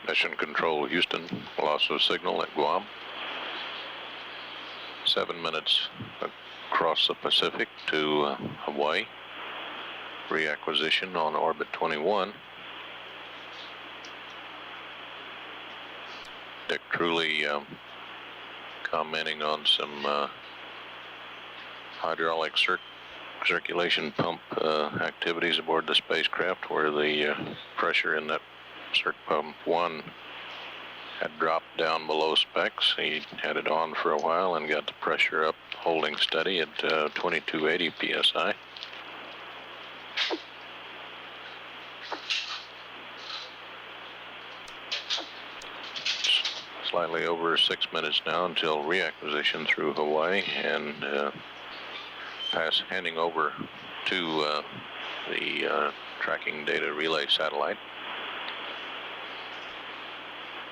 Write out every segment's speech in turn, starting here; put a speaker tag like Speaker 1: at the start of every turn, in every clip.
Speaker 1: Mission Control Houston, loss of signal at Guam. 7 minutes across the Pacific to Hawaii. Reacquisition on orbit 21. Dick Truly commenting on some hydraulic circulation pump activities aboard the spacecraft, where the pressure in that circ pump 1 had dropped down below specs. He had it on for a while and got the pressure up, holding steady at 2280 psi. Slightly over 6 minutes now until reacquisition through Hawaii and handing over to the tracking data relay satellite.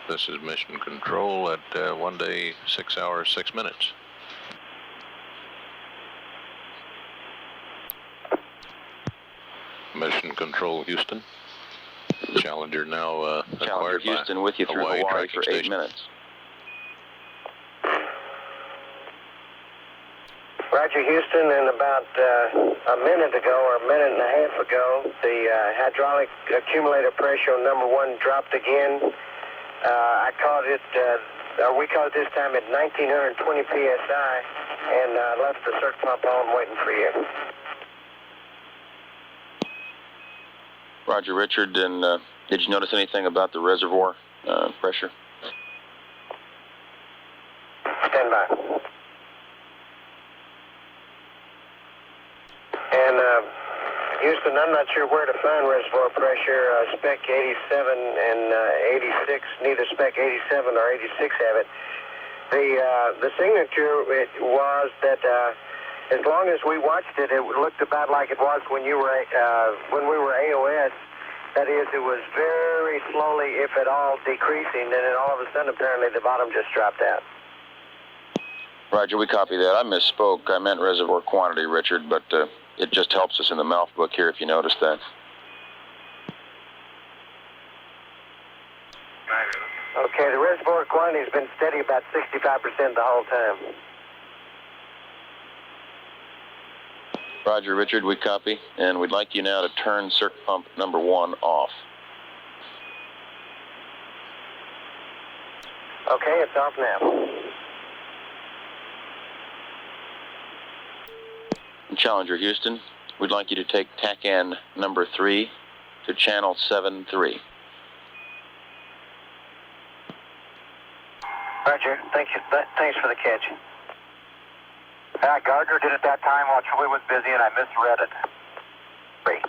Speaker 1: This is Mission Control at 1 day, 6 hours, 6 minutes. Mission Control Houston. Challenger now acquired
Speaker 2: Houston
Speaker 1: by
Speaker 2: with you through Hawaii for 8
Speaker 1: station.
Speaker 2: minutes.
Speaker 3: Roger, Houston, and about a minute ago or a minute and a half ago, the hydraulic accumulator pressure on number 1 dropped again. I caught it, we caught it this time at 1920 psi, and left the circ pump on waiting for you.
Speaker 2: Roger, Richard, and did you notice anything about the reservoir pressure?
Speaker 3: Stand by. And Houston, I'm not sure where to find reservoir pressure. Spec 87 and 86, neither spec 87 or 86 have it. The signature was that as long as we watched it, it looked about like it was when we were AOS. That is, it was very slowly, if at all, decreasing, and then all of a sudden, apparently, the bottom just dropped out.
Speaker 2: Roger, we copy that. I misspoke. I meant reservoir quantity, Richard, but it just helps us in the mouth book here if you notice that.
Speaker 3: Okay, the reservoir quantity has been steady about 65% the whole time.
Speaker 2: Roger, Richard, we copy, and we'd like you now to turn circ pump number 1 off.
Speaker 3: Okay, it's off now.
Speaker 2: Challenger, Houston, we'd like you to take TACAN number 3 to channel 73.
Speaker 3: Roger, thank you. Thanks for the catch. Gardner did it that time while Troy was busy, and I misread it. 3.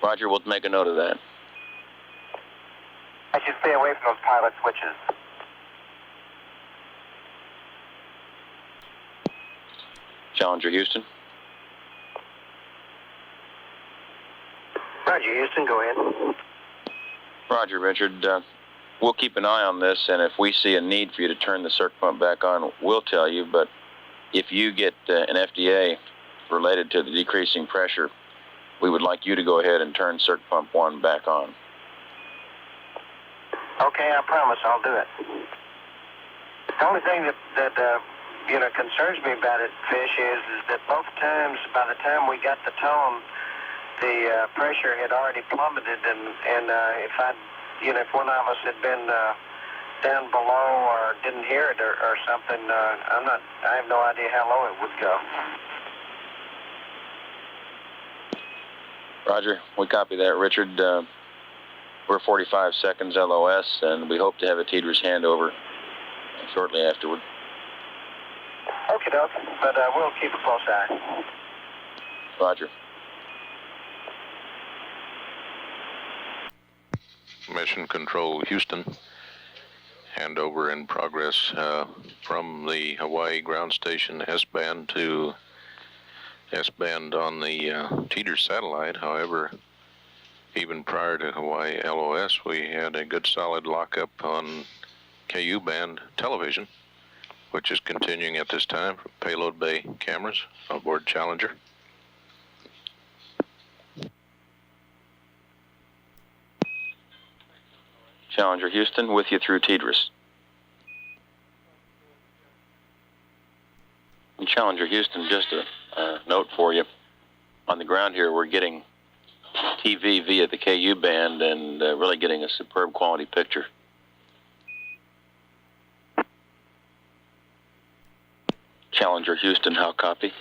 Speaker 2: Roger, we'll make a note of that.
Speaker 3: I should stay away from those pilot switches.
Speaker 2: Challenger, Houston.
Speaker 3: Roger, Houston, go ahead.
Speaker 2: Roger, Richard. We'll keep an eye on this, and if we see a need for you to turn the circ pump back on, we'll tell you. But if you get an FDA related to the decreasing pressure, we would like you to go ahead and turn circ pump 1 back on.
Speaker 3: Okay, I promise I'll do it. The only thing that concerns me about it, Fish, is that both times, by the time we got the tone, the pressure had already plummeted, and if one of us had been down below or didn't hear it or something, I have no idea how low it would go.
Speaker 2: Roger, we copy that, Richard. We're 45 seconds LOS, and we hope to have a TDRS handover shortly afterward.
Speaker 3: Okie doke, but we'll keep a close eye.
Speaker 2: Roger.
Speaker 1: Mission Control Houston. Handover in progress from the Hawaii ground station S-band to S-band on the TDRS satellite. However, even prior to Hawaii LOS, we had a good solid lockup on KU band television, which is continuing at this time from payload bay cameras aboard Challenger.
Speaker 2: Challenger Houston, with you through Tidris. And Challenger Houston, just a note for you. On the ground here, we're getting TV via the KU band and really getting a superb quality picture. Challenger Houston, how copy?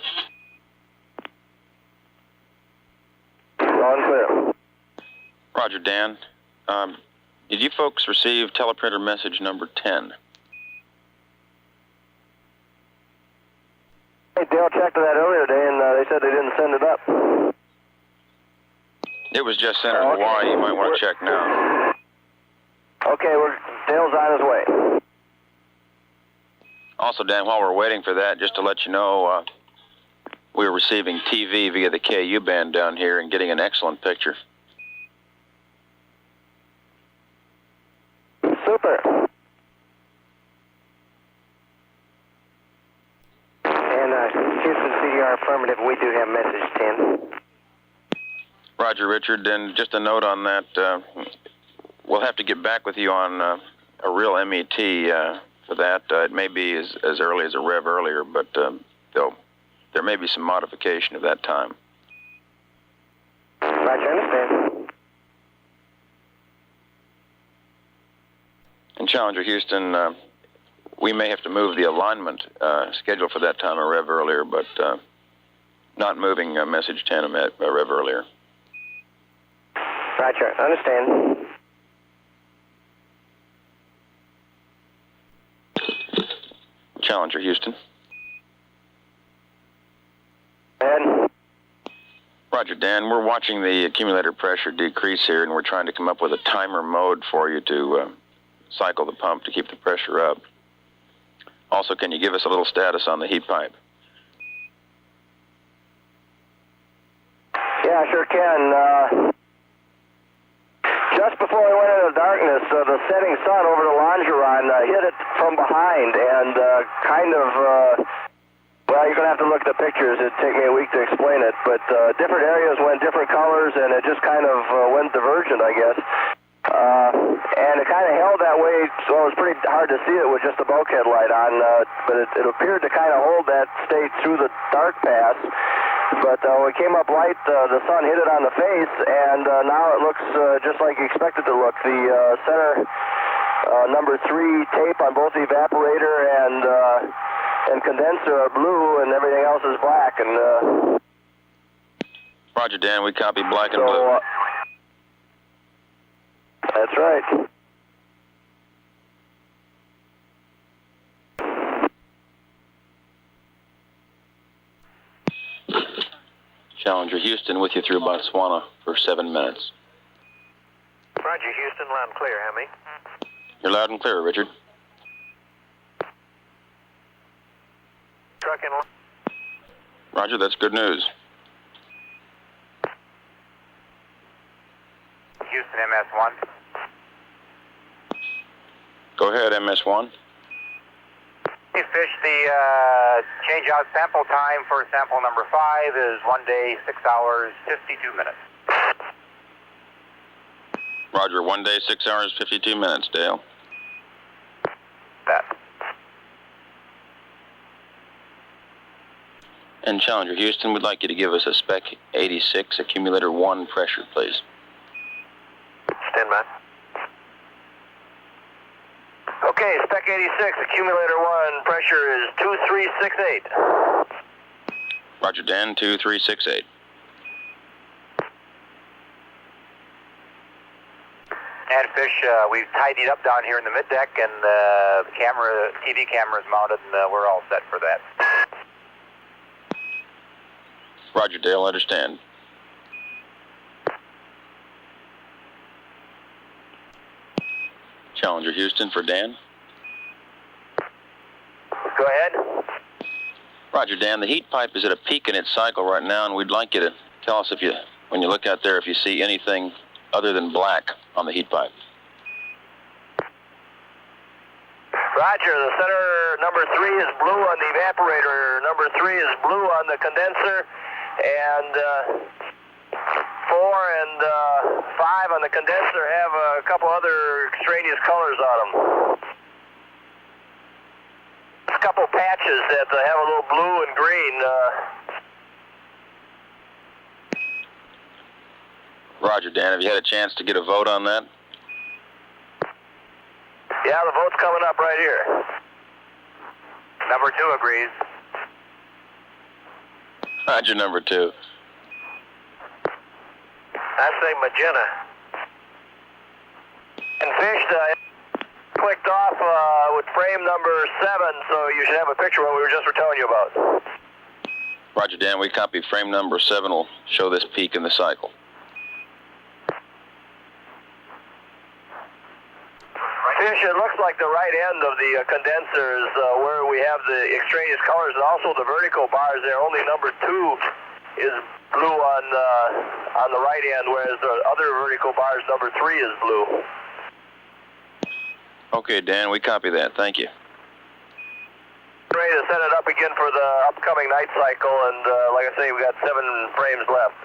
Speaker 3: Loud and clear.
Speaker 2: Roger, Dan. Did you folks receive teleprinter message number 10?
Speaker 3: Hey, Dale checked that earlier today, and they said they didn't send it up.
Speaker 2: It was just sent in Hawaii. You might want to check now.
Speaker 3: Okay, Dale's on his way.
Speaker 2: Also, Dan, while we're waiting for that, just to let you know, we're receiving TV via the KU band down here and getting an excellent picture.
Speaker 3: Super. And Houston CDR affirmative, we do have message 10.
Speaker 2: Roger, Richard, and just a note on that, we'll have to get back with you on a real MET for that. It may be as early as a rev earlier, but there may be some modification of that time.
Speaker 3: Roger, understand.
Speaker 2: And Challenger Houston, we may have to move the alignment schedule for that time a rev earlier, but not moving message 10 a rev earlier.
Speaker 3: Roger, understand.
Speaker 2: Challenger Houston.
Speaker 3: And
Speaker 2: Roger, Dan. We're watching the accumulator pressure decrease here, and we're trying to come up with a timer mode for you to cycle the pump to keep the pressure up. Also, can you give us a little status on the heat pipe?
Speaker 3: yeah, I sure can. Just before I went into darkness, the setting sun over the longeron hit it from behind and well, you're going to have to look at the pictures. It'd take me a week to explain it, but different areas went different colors, and it just kind of went divergent, I guess. And it kind of held that way, so it was pretty hard to see it with just the bulkhead light on, but it appeared to kind of hold that state through the dark pass. But when it came up light, the sun hit it on the face, and now it looks just like you expect it to look. The center number 3 tape on both the evaporator and condenser are blue, and everything else is black. And
Speaker 2: Roger, Dan. We copy black and blue.
Speaker 3: That's right.
Speaker 2: Challenger Houston, with you through Botswana for 7 minutes.
Speaker 3: Roger, Houston, loud and clear. How many?
Speaker 2: You're loud and clear, Richard.
Speaker 3: Truck in line.
Speaker 2: Roger, that's good news.
Speaker 3: Houston, MS1.
Speaker 2: Go ahead, MS1.
Speaker 3: Hey, Fish, the change out sample time for sample number 5 is 1 day, 6 hours, 52 minutes.
Speaker 2: Roger, 1 day, 6 hours, 52 minutes, Dale.
Speaker 3: That.
Speaker 2: And Challenger Houston, we'd like you to give us a spec 86 accumulator 1 pressure, please.
Speaker 3: Stand by. Okay, spec 86, accumulator 1, pressure is 2368.
Speaker 2: Roger, Dan, 2368.
Speaker 3: And Fish, we've tidied up down here in the middeck, and the camera, TV camera is mounted, and we're all set for that.
Speaker 2: Roger, Dale, understand. Challenger Houston for Dan.
Speaker 3: Go ahead.
Speaker 2: Roger, Dan. The heat pipe is at a peak in its cycle right now, and we'd like you to tell us when you look out there, if you see anything other than black on the heat pipe.
Speaker 3: Roger, the center number 3 is blue on the evaporator, number 3 is blue on the condenser, and 4 and 5 on the condenser have a couple other extraneous colors on them. A couple patches that have a little blue and green.
Speaker 2: Roger, Dan. Have you had a chance to get a vote on that?
Speaker 3: Yeah, the vote's coming up right here. Number 2 agrees.
Speaker 2: Roger, number 2.
Speaker 3: I say magenta. And fish clicked off with frame number 7, so you should have a picture of what we were just telling you about.
Speaker 2: Roger, Dan. We copy frame number 7 will show this peak in the cycle.
Speaker 3: Fish, it looks like the right end of the condenser is where we have the extraneous colors and also the vertical bars there. Only number 2 is blue on the right end, whereas the other vertical bars, number 3 is blue.
Speaker 2: Okay, Dan, we copy that. Thank you.
Speaker 3: Ready to set it up again for the upcoming night cycle, and like I say, we got 7 frames left.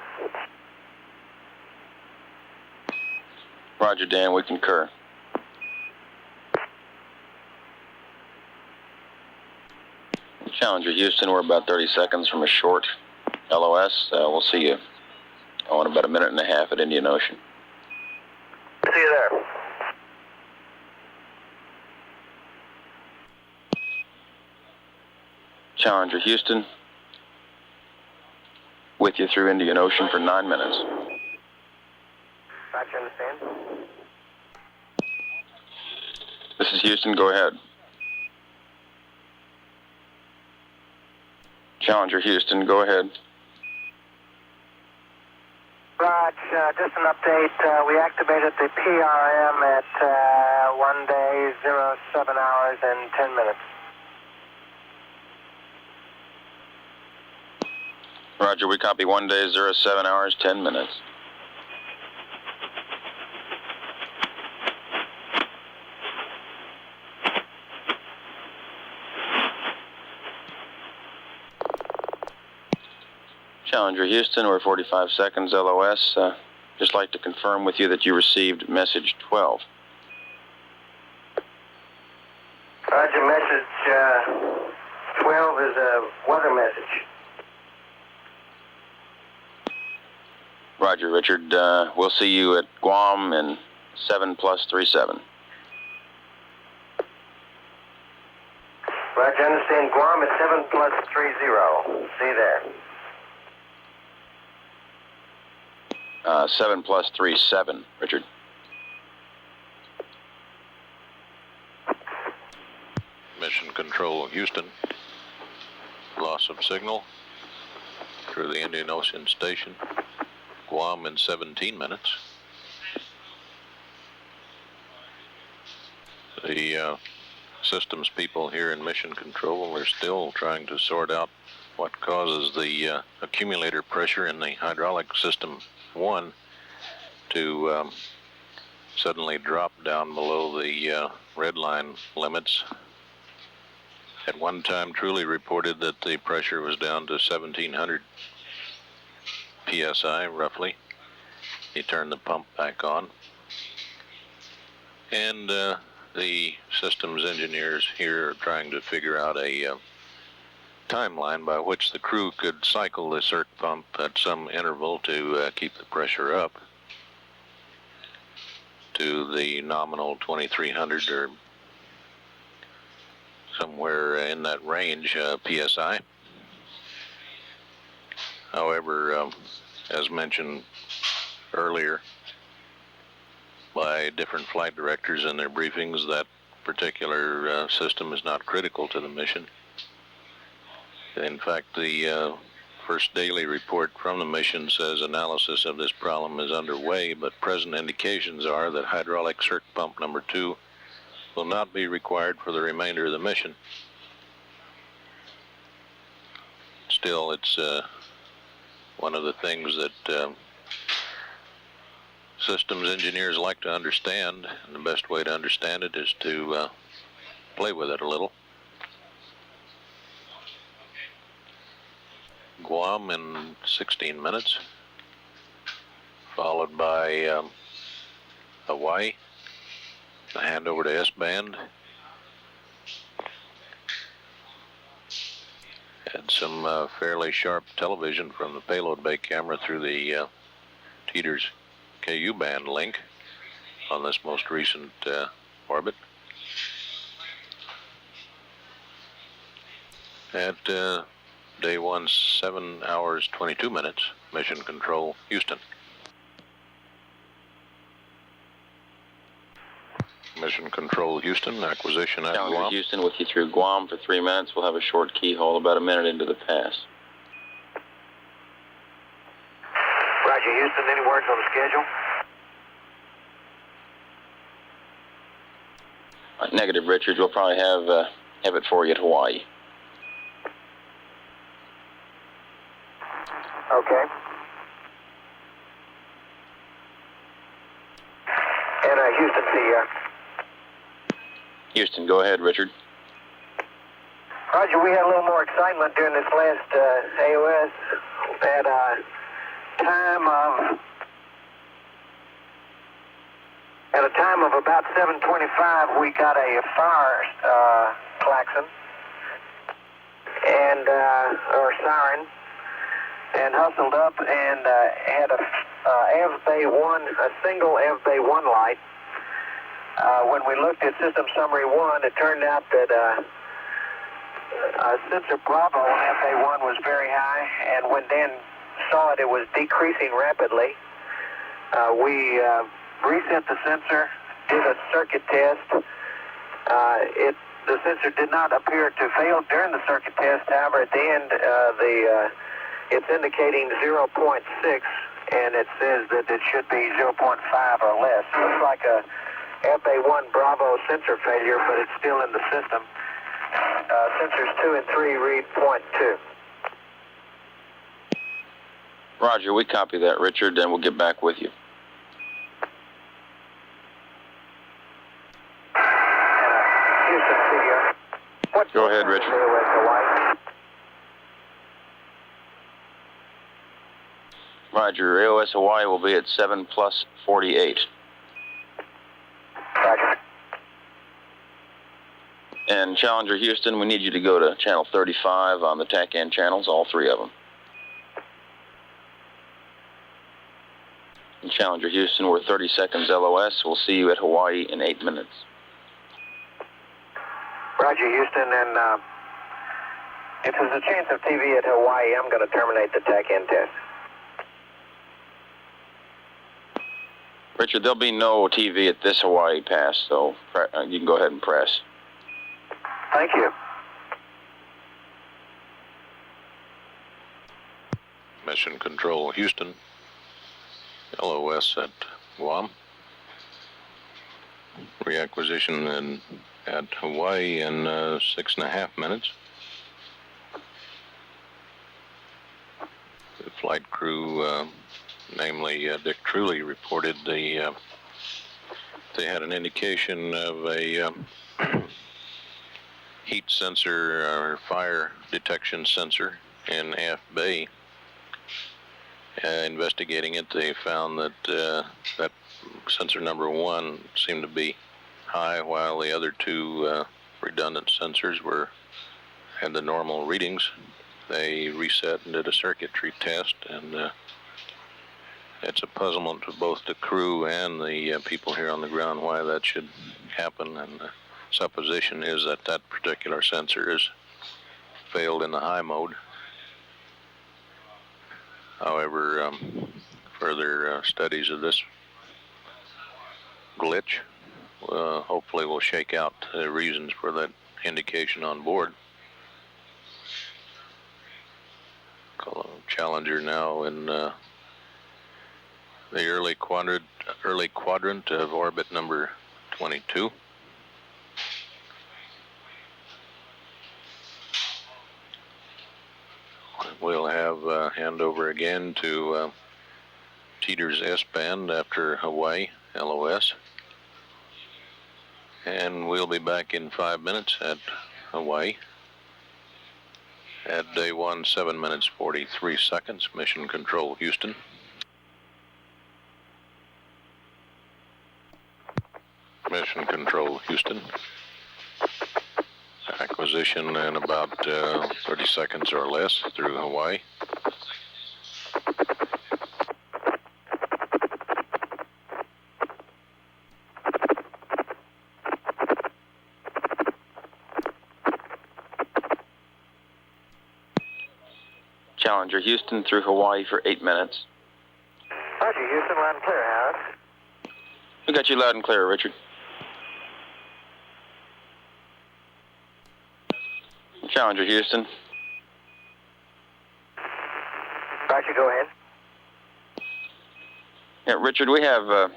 Speaker 2: Roger, Dan, we concur. Challenger Houston, we're about 30 seconds from a short LOS. We'll see you in about a minute and a half at Indian Ocean.
Speaker 3: See you there.
Speaker 2: Challenger Houston, with you through Indian Ocean for 9 minutes.
Speaker 3: Roger, understand.
Speaker 2: This is Houston, go ahead. Challenger Houston, go ahead.
Speaker 3: Raj, just an update. We activated the PRM at 1 day, 07 hours, and 10 minutes.
Speaker 2: Roger, we copy 1 day, 07 hours, 10 minutes. Challenger Houston, we're 45 seconds LOS. Just like to confirm with you that you received message 12.
Speaker 3: Roger, message 12 is a weather message.
Speaker 2: Roger, Richard. We'll see you at Guam in 7+37.
Speaker 3: Roger, understand. Guam at 7+30. See you there.
Speaker 2: 7+37, Richard.
Speaker 1: Mission Control Houston. Loss of signal through the Indian Ocean Station. Guam in 17 minutes. The systems people here in Mission Control are still trying to sort out what causes the accumulator pressure in the hydraulic system 1 to suddenly drop down below the red line limits. At one time truly reported that the pressure was down to 1700 psi roughly. He turned the pump back on, and the systems engineers here are trying to figure out a timeline by which the crew could cycle the circ pump at some interval to keep the pressure up to the nominal 2300 or somewhere in that range psi. However, as mentioned earlier by different flight directors in their briefings, that particular system is not critical to the mission. In fact, the first daily report from the mission says analysis of this problem is underway, but present indications are that hydraulic circ pump number 2 will not be required for the remainder of the mission. Still, it's one of the things that systems engineers like to understand, and the best way to understand it is to play with it a little. Guam in 16 minutes, followed by Hawaii, a handover to S-band. Had some fairly sharp television from the payload bay camera through the Teeter's KU band link on this most recent orbit. At day 1, 7 hours, 22 minutes, Mission Control, Houston. Mission Control, Houston, acquisition at
Speaker 2: Challenger
Speaker 1: Guam.
Speaker 2: Houston with you through Guam for 3 minutes. We'll have a short keyhole about a minute into the pass.
Speaker 3: Roger, Houston. Any words on the schedule?
Speaker 2: Negative, Richard. We'll probably have it for you at Hawaii.
Speaker 3: Okay. And Houston, see ya.
Speaker 2: Houston, go ahead, Richard.
Speaker 3: Roger, we had a little more excitement during this last AOS. At a time of about 7:25, we got a fire klaxon and or siren, and hustled up and had a AV Bay 1, a single AV Bay 1 light. When we looked at System Summary 1, it turned out that sensor Bravo on AV Bay 1 was very high, and when Dan saw it, it was decreasing rapidly. We reset the sensor, did a circuit test. The sensor did not appear to fail during the circuit test. However, at the end, it's indicating 0.6, and it says that it should be 0.5 or less. Looks like a FA1 Bravo sensor failure, but it's still in the system. Sensors 2 and 3 read 0.2.
Speaker 2: Roger, we copy that, Richard, and we'll get back with you.
Speaker 3: Houston, see ya. What's
Speaker 2: Go ahead, Richard.
Speaker 3: Hawaii?
Speaker 2: Roger, AOS Hawaii will be at 7+48.
Speaker 3: Roger.
Speaker 2: And Challenger Houston, we need you to go to channel 35 on the TACAN channels, all 3 of them. And Challenger Houston, we're 30 seconds LOS. We'll see you at Hawaii in 8 minutes.
Speaker 3: Roger, Houston, and if there's a chance of TV at Hawaii, I'm going to terminate the TACAN test.
Speaker 2: Richard, there'll be no TV at this Hawaii pass, so you can go ahead and press.
Speaker 3: Thank you.
Speaker 1: Mission Control, Houston, LOS at Guam. Reacquisition at Hawaii in 6.5 minutes. The flight crew, namely Dick Truly, reported they had an indication of a heat sensor or fire detection sensor in AF Bay. Investigating it, they found that that sensor number 1 seemed to be high, while the other 2 redundant sensors had the normal readings. They reset and did a circuitry test, and it's a puzzlement to both the crew and the people here on the ground why that should happen. And the supposition is that that particular sensor has failed in the high mode. However, further studies of this glitch hopefully will shake out the reasons for that indication on board. Challenger now in the early quadrant of orbit number 22. We'll have handover again to Teeter's S-band after Hawaii, LOS. And we'll be back in 5 minutes at Hawaii. At day 1, 7 minutes 43 seconds, Mission Control, Houston. Mission Control, Houston. Acquisition in about 30 seconds or less through Hawaii.
Speaker 2: Challenger Houston through Hawaii for 8 minutes.
Speaker 3: Roger, Houston, loud and clear, Howard.
Speaker 2: We got you loud and clear, Richard. Challenger Houston.
Speaker 3: Roger, go ahead.
Speaker 2: Yeah, Richard, we have a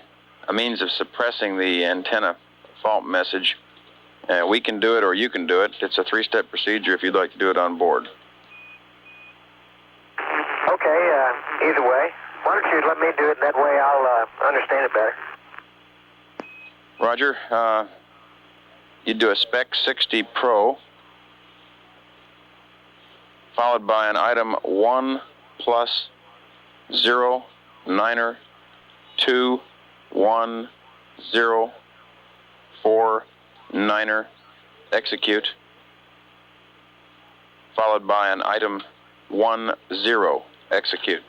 Speaker 2: means of suppressing the antenna fault message. We can do it or you can do it. It's a 3-step procedure if you'd like to do it on board.
Speaker 3: Okay, either way. Why don't you let me do it, and that way I'll understand it better.
Speaker 2: Roger. You do a Spec 60 Pro, followed by an item 1 plus 0 9er 2 1 0 4 9er execute, followed by an item 1 0 execute.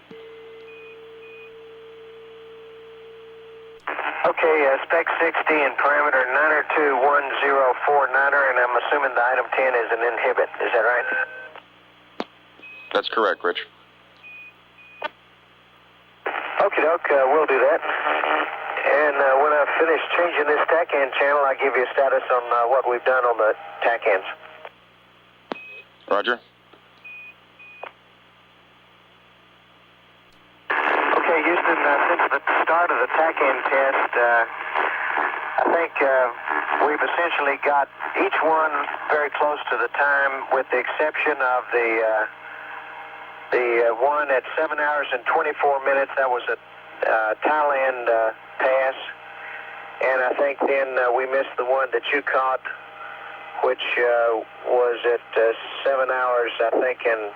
Speaker 3: Okay, Spec 60 and parameter 9er21049er, and I'm assuming the item 10 is an inhibit. Is that right?
Speaker 2: That's correct, Rich.
Speaker 3: Okie doke, we'll do that. And when I finish changing this TACAN channel, I'll give you a status on what we've done on the TACANs.
Speaker 2: Roger.
Speaker 3: Okay, Houston, since the start of the TACAN test, I think we've essentially got each one very close to the time, with the exception of the one at 7 hours and 24 minutes. That was a Thailand pass. And I think then we missed the one that you caught, which was at 7 hours, I think, and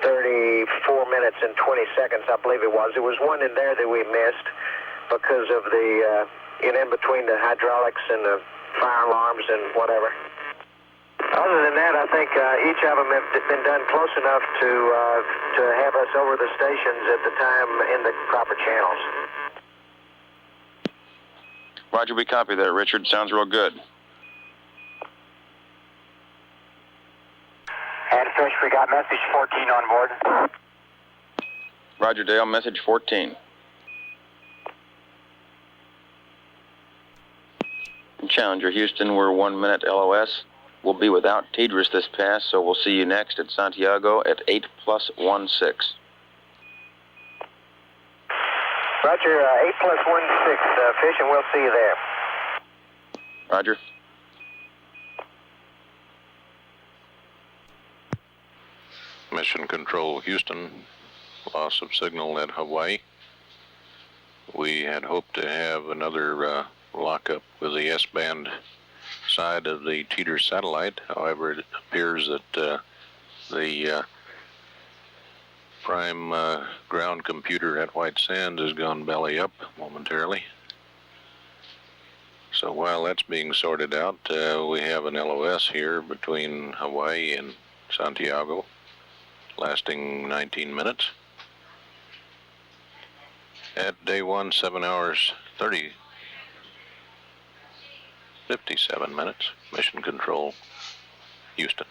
Speaker 3: 34 minutes and 20 seconds, I believe it was. There was one in there that we missed because of the, in between the hydraulics and the fire alarms and whatever. Other than that, I think each of them have been done close enough to have us over the stations at the time in the proper channels.
Speaker 2: Roger, we copy that, Richard. Sounds real good.
Speaker 3: And Fish, we got message 14 on board.
Speaker 2: Roger, Dale, message 14. Challenger Houston, we're 1 minute LOS. We'll be without TDRS this pass, so we'll see you next at Santiago at 8 plus 16.
Speaker 3: Roger, 8 plus 16, Fish, and we'll see you there.
Speaker 2: Roger.
Speaker 1: Mission Control, Houston. Loss of signal at Hawaii. We had hoped to have another lockup with the S-band side of the teeter satellite. However, it appears that the prime ground computer at White Sands has gone belly up momentarily. So while that's being sorted out, we have an LOS here between Hawaii and Santiago, lasting 19 minutes. At day 1, 7 hours 57 minutes. Mission Control, Houston.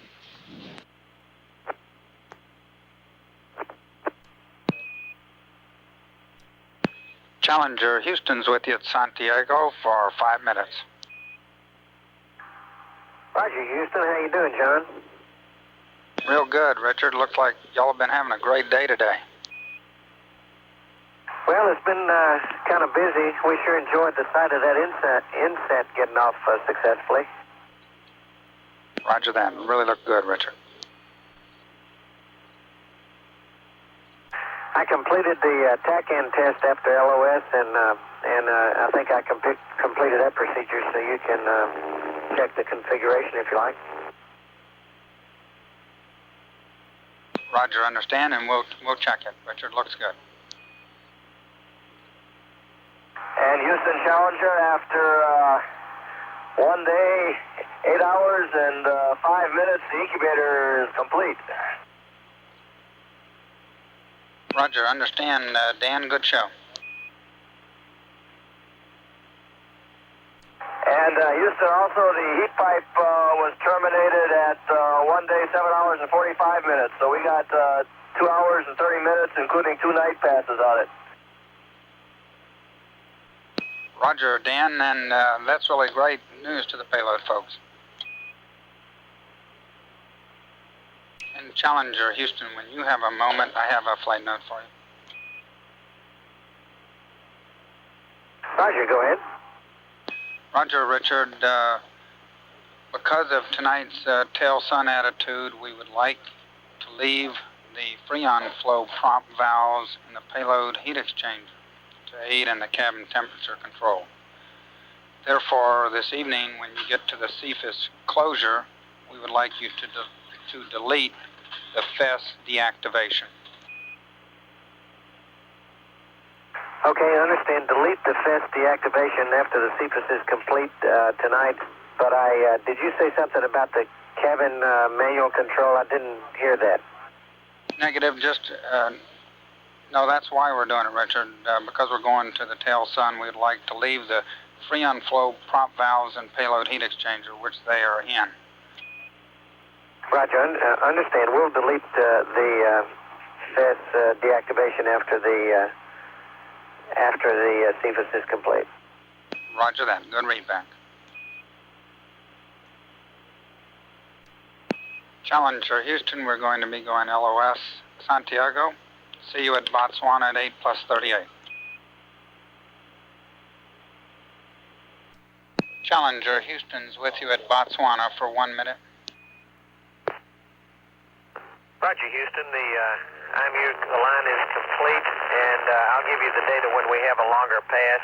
Speaker 4: Challenger, Houston's with you at Santiago for 5 minutes.
Speaker 3: Roger, Houston. How you doing, John?
Speaker 4: Real good, Richard. Looks like y'all have been having a great day today.
Speaker 3: Well, it's been kind of busy. We sure enjoyed the sight of that inset getting off successfully.
Speaker 4: Roger that. Really looked good, Richard.
Speaker 3: I completed the TACAN test after LOS, and I think I completed that procedure, so you can check the configuration if you like.
Speaker 4: Roger, understand, and we'll check it. Richard, looks good.
Speaker 3: And Houston Challenger, after 1 day, 8 hours, and 5 minutes, the incubator is complete.
Speaker 4: Roger, understand, Dan, good show.
Speaker 3: And Houston, also the heat pipe was terminated at 1 day, 7 hours, and 45 minutes. So we got 2 hours and 30 minutes, including 2 night passes on it.
Speaker 4: Roger, Dan, and that's really great news to the payload folks. And Challenger, Houston, when you have a moment, I have a flight note for you.
Speaker 3: Roger, go ahead.
Speaker 4: Roger, Richard, because of tonight's tail sun attitude, we would like to leave the freon flow prop valves in the payload heat exchanger to aid in the cabin temperature control. Therefore, this evening, when you get to the CFIS closure, we would like you to delete the FES deactivation.
Speaker 3: Okay, I understand. Delete the FES deactivation after the CFIS is complete tonight. But did you say something about the cabin manual control? I didn't hear that.
Speaker 4: Negative, just, no, that's why we're doing it, Richard. Because we're going to the tail sun, we'd like to leave the freon flow prop valves and payload heat exchanger, which they are in.
Speaker 3: Roger, understand. We'll delete the FES deactivation after the CFIS is complete.
Speaker 4: Roger that. Good readback. Challenger, Houston, we're going to be going LOS Santiago. See you at Botswana at 8+38. Challenger, Houston's with you at Botswana for 1 minute.
Speaker 3: Roger, Houston. The IMU line is complete, and I'll give you the data when we have a longer pass.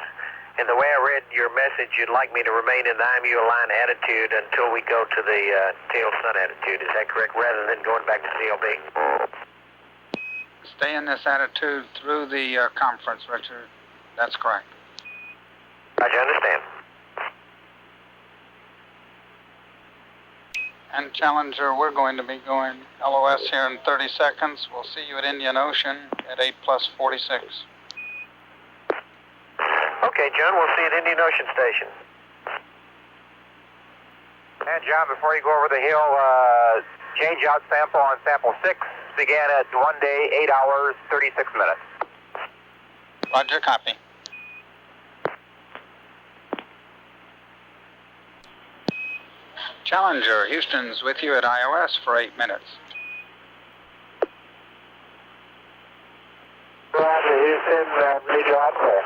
Speaker 3: And the way I read your message, you'd like me to remain in the IMU line attitude until we go to the tail sun attitude. Is that correct, rather than going back to CLB?
Speaker 4: Stay in this attitude through the conference, Richard. That's correct.
Speaker 3: Roger, understand.
Speaker 4: And Challenger, we're going to be going LOS here in 30 seconds. We'll see you at Indian Ocean at 8+46.
Speaker 3: Okay, John, we'll see you at Indian Ocean Station. And John, before you go over the hill, change out sample on sample 6 began at 1 day, 8 hours, 36 minutes.
Speaker 4: Roger, copy. Challenger, Houston's with you at IOS for 8 minutes.
Speaker 3: Roger, Houston, read you out there.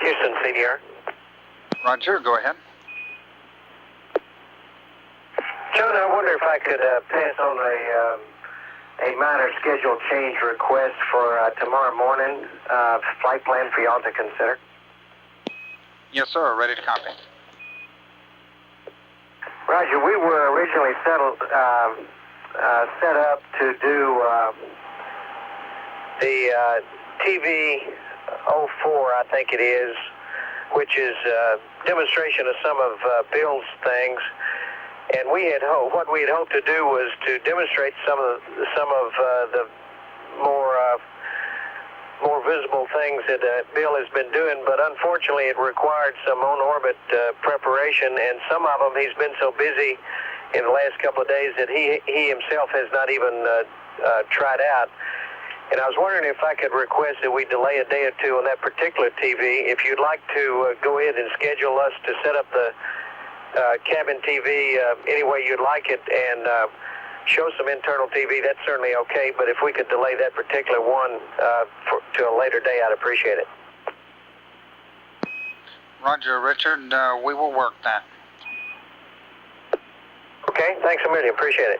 Speaker 3: Houston, CDR.
Speaker 4: Roger, go ahead.
Speaker 3: John, I wonder if I could pass on a minor schedule change request for tomorrow morning, flight plan for y'all to consider.
Speaker 4: Yes, sir. Ready to copy.
Speaker 3: Roger, we were originally set up to do the TV-04, I think it is, which is a demonstration of some of Bill's things. And what we had hoped to do was to demonstrate some of the more visible things that Bill has been doing, but unfortunately it required some on-orbit preparation, and some of them he's been so busy in the last couple of days that he himself has not even tried out. And I was wondering if I could request that we delay a day or two on that particular TV. If you'd like to go ahead and schedule us to set up the cabin TV any way you'd like it and show some internal TV, that's certainly okay. But if we could delay that particular one to a later day, I'd appreciate it.
Speaker 4: Roger, Richard. We will work that.
Speaker 3: Okay, thanks a million. Appreciate it.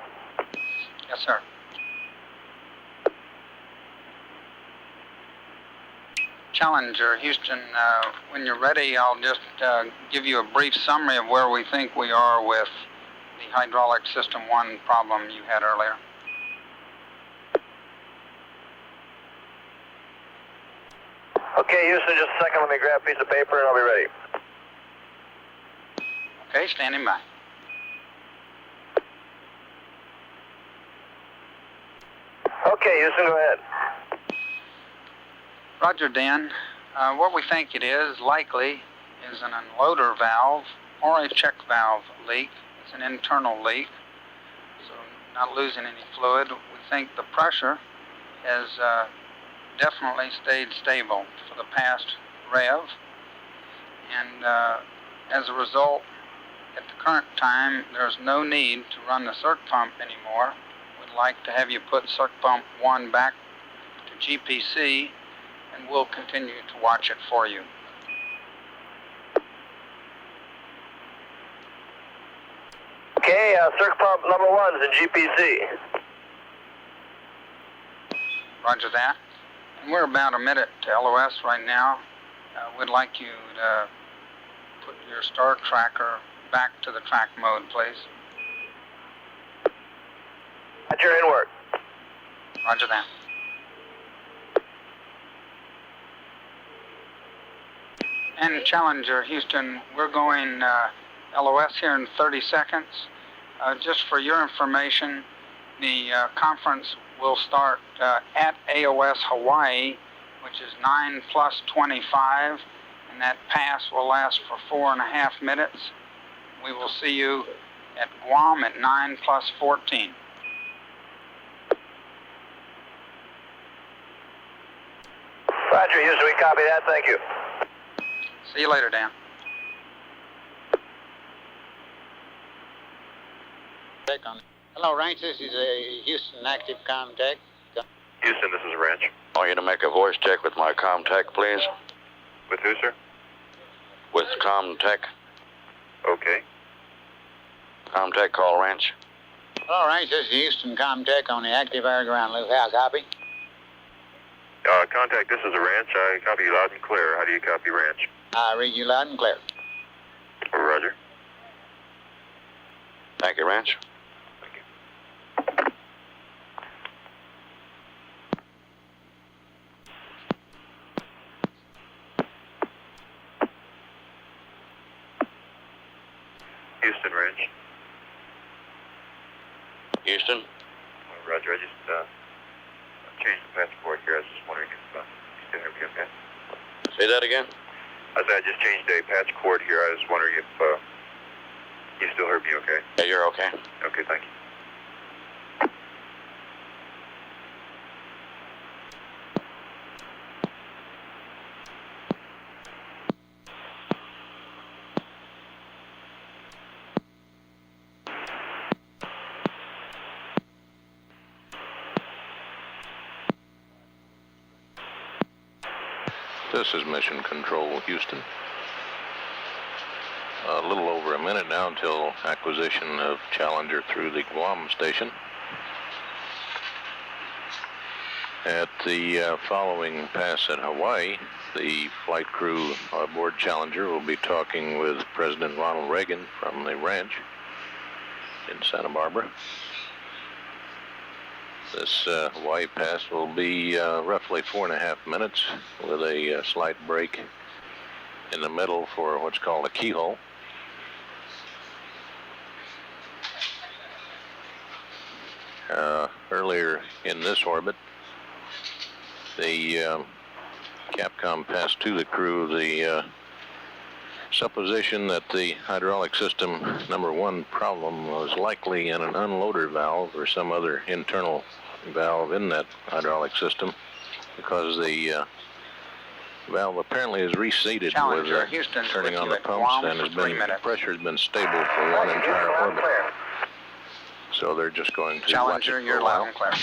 Speaker 4: Yes, sir. Challenger, Houston, when you're ready, I'll just give you a brief summary of where we think we are with the hydraulic system 1 problem you had earlier.
Speaker 3: Okay, Houston, just a second. Let me grab a piece of paper and I'll be ready.
Speaker 4: Okay, standing by.
Speaker 3: Okay, Houston, go ahead.
Speaker 4: Roger, Dan. What we think it is, likely, is an unloader valve or a check valve leak. It's an internal leak, so not losing any fluid. We think the pressure has definitely stayed stable for the past rev, and as a result, at the current time, there's no need to run the circ pump anymore. We'd like to have you put circ pump 1 back to GPC, and we'll continue to watch it for you.
Speaker 3: Okay, circ pump number 1's in GPC.
Speaker 4: Roger that. And we're about a minute to LOS right now. We'd like you to put your star tracker back to the track mode, please.
Speaker 3: Roger, in work.
Speaker 4: Roger that. And Challenger, Houston, we're going LOS here in 30 seconds. Just for your information, the conference will start at AOS Hawaii, which is 9+25, and that pass will last for 4.5 minutes. We will see you at Guam at 9+14.
Speaker 3: Roger, Houston, we copy that. Thank you.
Speaker 4: See you later, Dan.
Speaker 5: Hello, Ranch. This is a Houston active contact.
Speaker 3: Houston, this is Ranch.
Speaker 2: I want you to make a voice check with my ComTech, please.
Speaker 3: With who, sir?
Speaker 2: With ComTech.
Speaker 3: Okay.
Speaker 2: ComTech, call Ranch.
Speaker 5: Hello, Ranch. This is Houston Comtech on the active air ground loop. How copy?
Speaker 3: Contact, this is a Ranch. I copy you loud and clear. How do you copy Ranch?
Speaker 5: I read you loud and clear.
Speaker 3: Roger.
Speaker 2: Thank you, Ranch.
Speaker 3: Houston, Ranch.
Speaker 2: Houston?
Speaker 3: Roger, I just changed the passport here. I was just wondering if you still hear me okay?
Speaker 2: Say that again?
Speaker 3: I said I just changed a patch cord here. I was wondering if you still heard me okay?
Speaker 2: Yeah, you're okay.
Speaker 3: Okay, thank you.
Speaker 1: This is Mission Control, Houston. A little over a minute now until acquisition of Challenger through the Guam station. At the following pass at Hawaii, the flight crew aboard Challenger will be talking with President Ronald Reagan from the ranch in Santa Barbara. This Hawaii pass will be roughly 4.5 minutes with a slight break in the middle for what's called a keyhole. Earlier in this orbit, the Capcom passed to the crew the supposition that the hydraulic system number 1 problem was likely in an unloader valve or some other internal valve in that hydraulic system, because the valve apparently is reseated
Speaker 4: Challenger,
Speaker 1: with
Speaker 4: Houston,
Speaker 1: turning
Speaker 4: with
Speaker 1: on
Speaker 4: you
Speaker 1: the
Speaker 4: at
Speaker 1: pumps,
Speaker 4: Guam
Speaker 1: and
Speaker 4: for
Speaker 1: has
Speaker 4: 3
Speaker 1: been
Speaker 4: minutes.
Speaker 1: pressure has been stable for one entire orbit. So they're just going to
Speaker 4: Challenger,
Speaker 1: watch it for
Speaker 4: you're
Speaker 1: a
Speaker 4: loud
Speaker 1: while.
Speaker 4: and clear.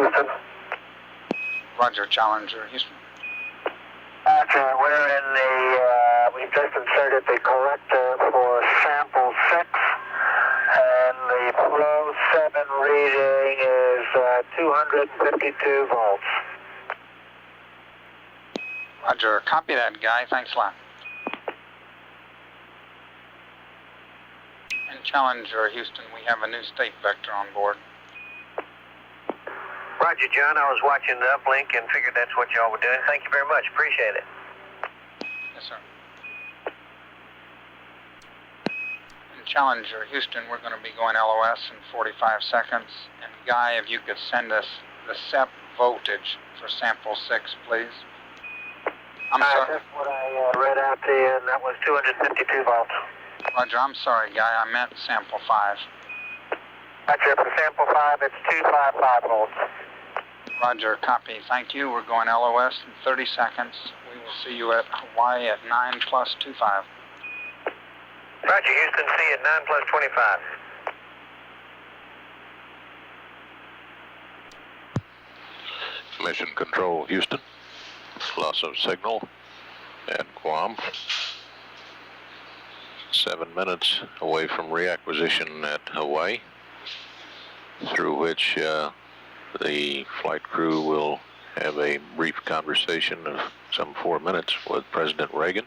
Speaker 3: Houston.
Speaker 4: Roger, Challenger, Houston.
Speaker 3: Roger, we're in the, we've just inserted the collector for sample 6, and the flow 7 reading is 252 volts.
Speaker 4: Roger, copy that, guy. Thanks a lot. Challenger, Houston, we have a new state vector on board.
Speaker 3: Roger, John. I was watching the uplink and figured that's what y'all were doing. Thank you very much. Appreciate it.
Speaker 4: Yes, sir. Challenger, Houston, we're going to be going LOS in 45 seconds. And Guy, if you could send us the SEP voltage for sample 6, please. I'm sorry.
Speaker 3: That's what I read out to you, and that was 252 volts.
Speaker 4: Roger, I'm sorry, Guy. I meant sample 5.
Speaker 3: Roger, for sample 5, it's 255 volts.
Speaker 4: Roger, copy. Thank you. We're going LOS in 30 seconds. We will see you at Hawaii at 9 plus 25.
Speaker 3: Roger, Houston, see you at 9 plus 25.
Speaker 1: Mission Control, Houston. Loss of signal at Guam. 7 minutes away from reacquisition at Hawaii, through which the flight crew will have a brief conversation of some 4 minutes with President Reagan,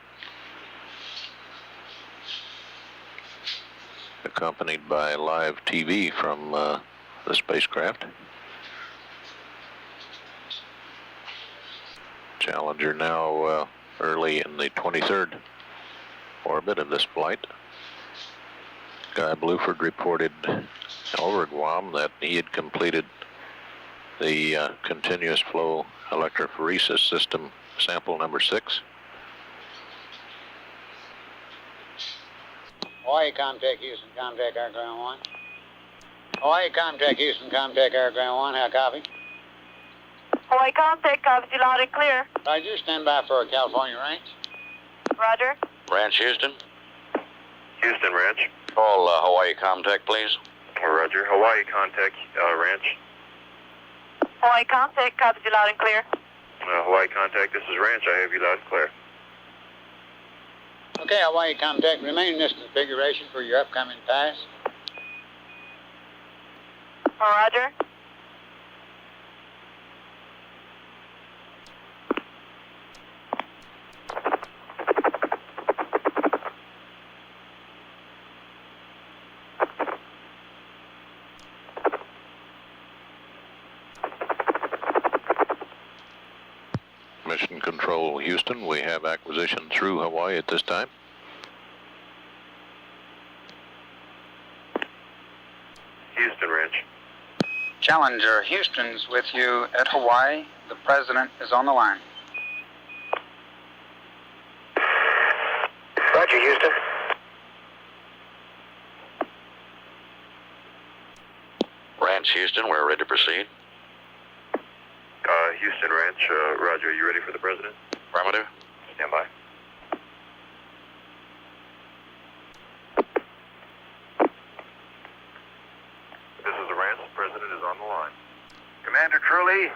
Speaker 1: accompanied by live TV from the spacecraft. Challenger now early in the 23rd orbit of this flight. Guy Bluford reported over Guam that he had completed the continuous flow electrophoresis system sample number 6.
Speaker 5: Hawaii, contact Houston, contact Air Ground 1. Hawaii, contact Houston, contact Air Ground 1. How copy?
Speaker 6: Hawaii contact, copies you loud and clear.
Speaker 5: Roger, stand by for a California range.
Speaker 6: Roger.
Speaker 2: Ranch, Houston.
Speaker 7: Houston, Ranch.
Speaker 2: Call Hawaii contact, please.
Speaker 7: Roger. Hawaii contact, Ranch.
Speaker 6: Hawaii contact, copies you loud and clear.
Speaker 7: Hawaii contact, this is Ranch. I have you loud and clear.
Speaker 5: Okay, Hawaii contact, remain in this configuration for your upcoming pass.
Speaker 6: Roger.
Speaker 1: Mission Control, Houston, we have acquisition through Hawaii at this time.
Speaker 7: Houston, Ranch.
Speaker 4: Challenger, Houston's with you at Hawaii. The President is on the line.
Speaker 3: Roger, Houston.
Speaker 2: Ranch, Houston, we're ready to proceed.
Speaker 7: Houston, Ranch. Roger, are you ready for the President?
Speaker 2: Affirmative.
Speaker 7: Stand by. This is the Ranch. The President is on the line.
Speaker 3: Commander Truly?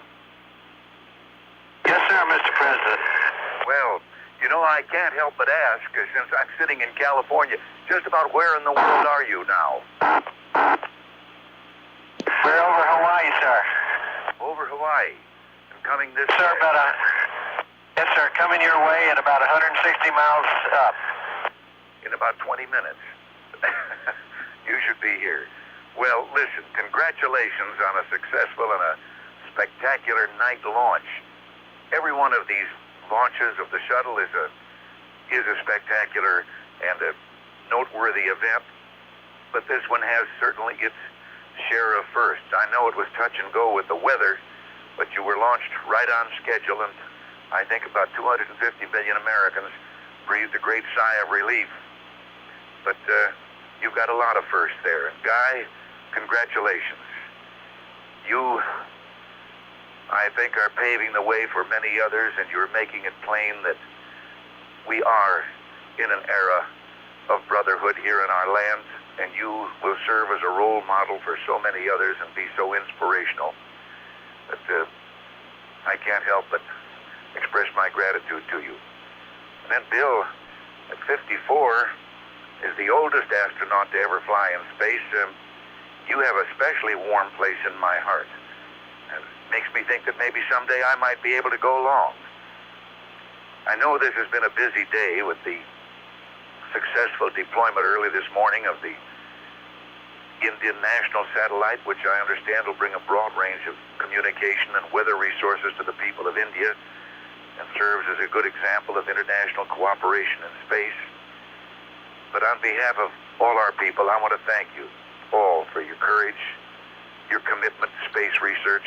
Speaker 3: Yes, sir, Mr. President.
Speaker 8: Well, you know, I can't help but ask, since I'm sitting in California, just about where in the world are you now?
Speaker 3: We're over Hawaii, sir.
Speaker 8: Over Hawaii. And coming this
Speaker 3: Sir,
Speaker 8: way.
Speaker 3: yes, sir, coming your way at about 160 miles up.
Speaker 8: In about 20 minutes. You should be here. Well, listen, congratulations on a successful and a spectacular night launch. Every one of these launches of the shuttle is a spectacular and a noteworthy event, but this one has certainly its share of firsts. I know it was touch and go with the weather, but you were launched right on schedule, and I think about 250 million Americans breathed a great sigh of relief. But you've got a lot of firsts there, and Guy, congratulations. You, I think, are paving the way for many others, and you're making it plain that we are in an era of brotherhood here in our land, and you will serve as a role model for so many others and be so inspirational that I can't help but express my gratitude to you. And then Bill, at 54, is the oldest astronaut to ever fly in space. You have a especially warm place in my heart. And it makes me think that maybe someday I might be able to go along. I know this has been a busy day with the successful deployment early this morning of the Indian national satellite, which I understand will bring a broad range of communication and weather resources to the people of India and serves as a good example of international cooperation in space. But on behalf of all our people, I want to thank you all for your courage, your commitment to space research.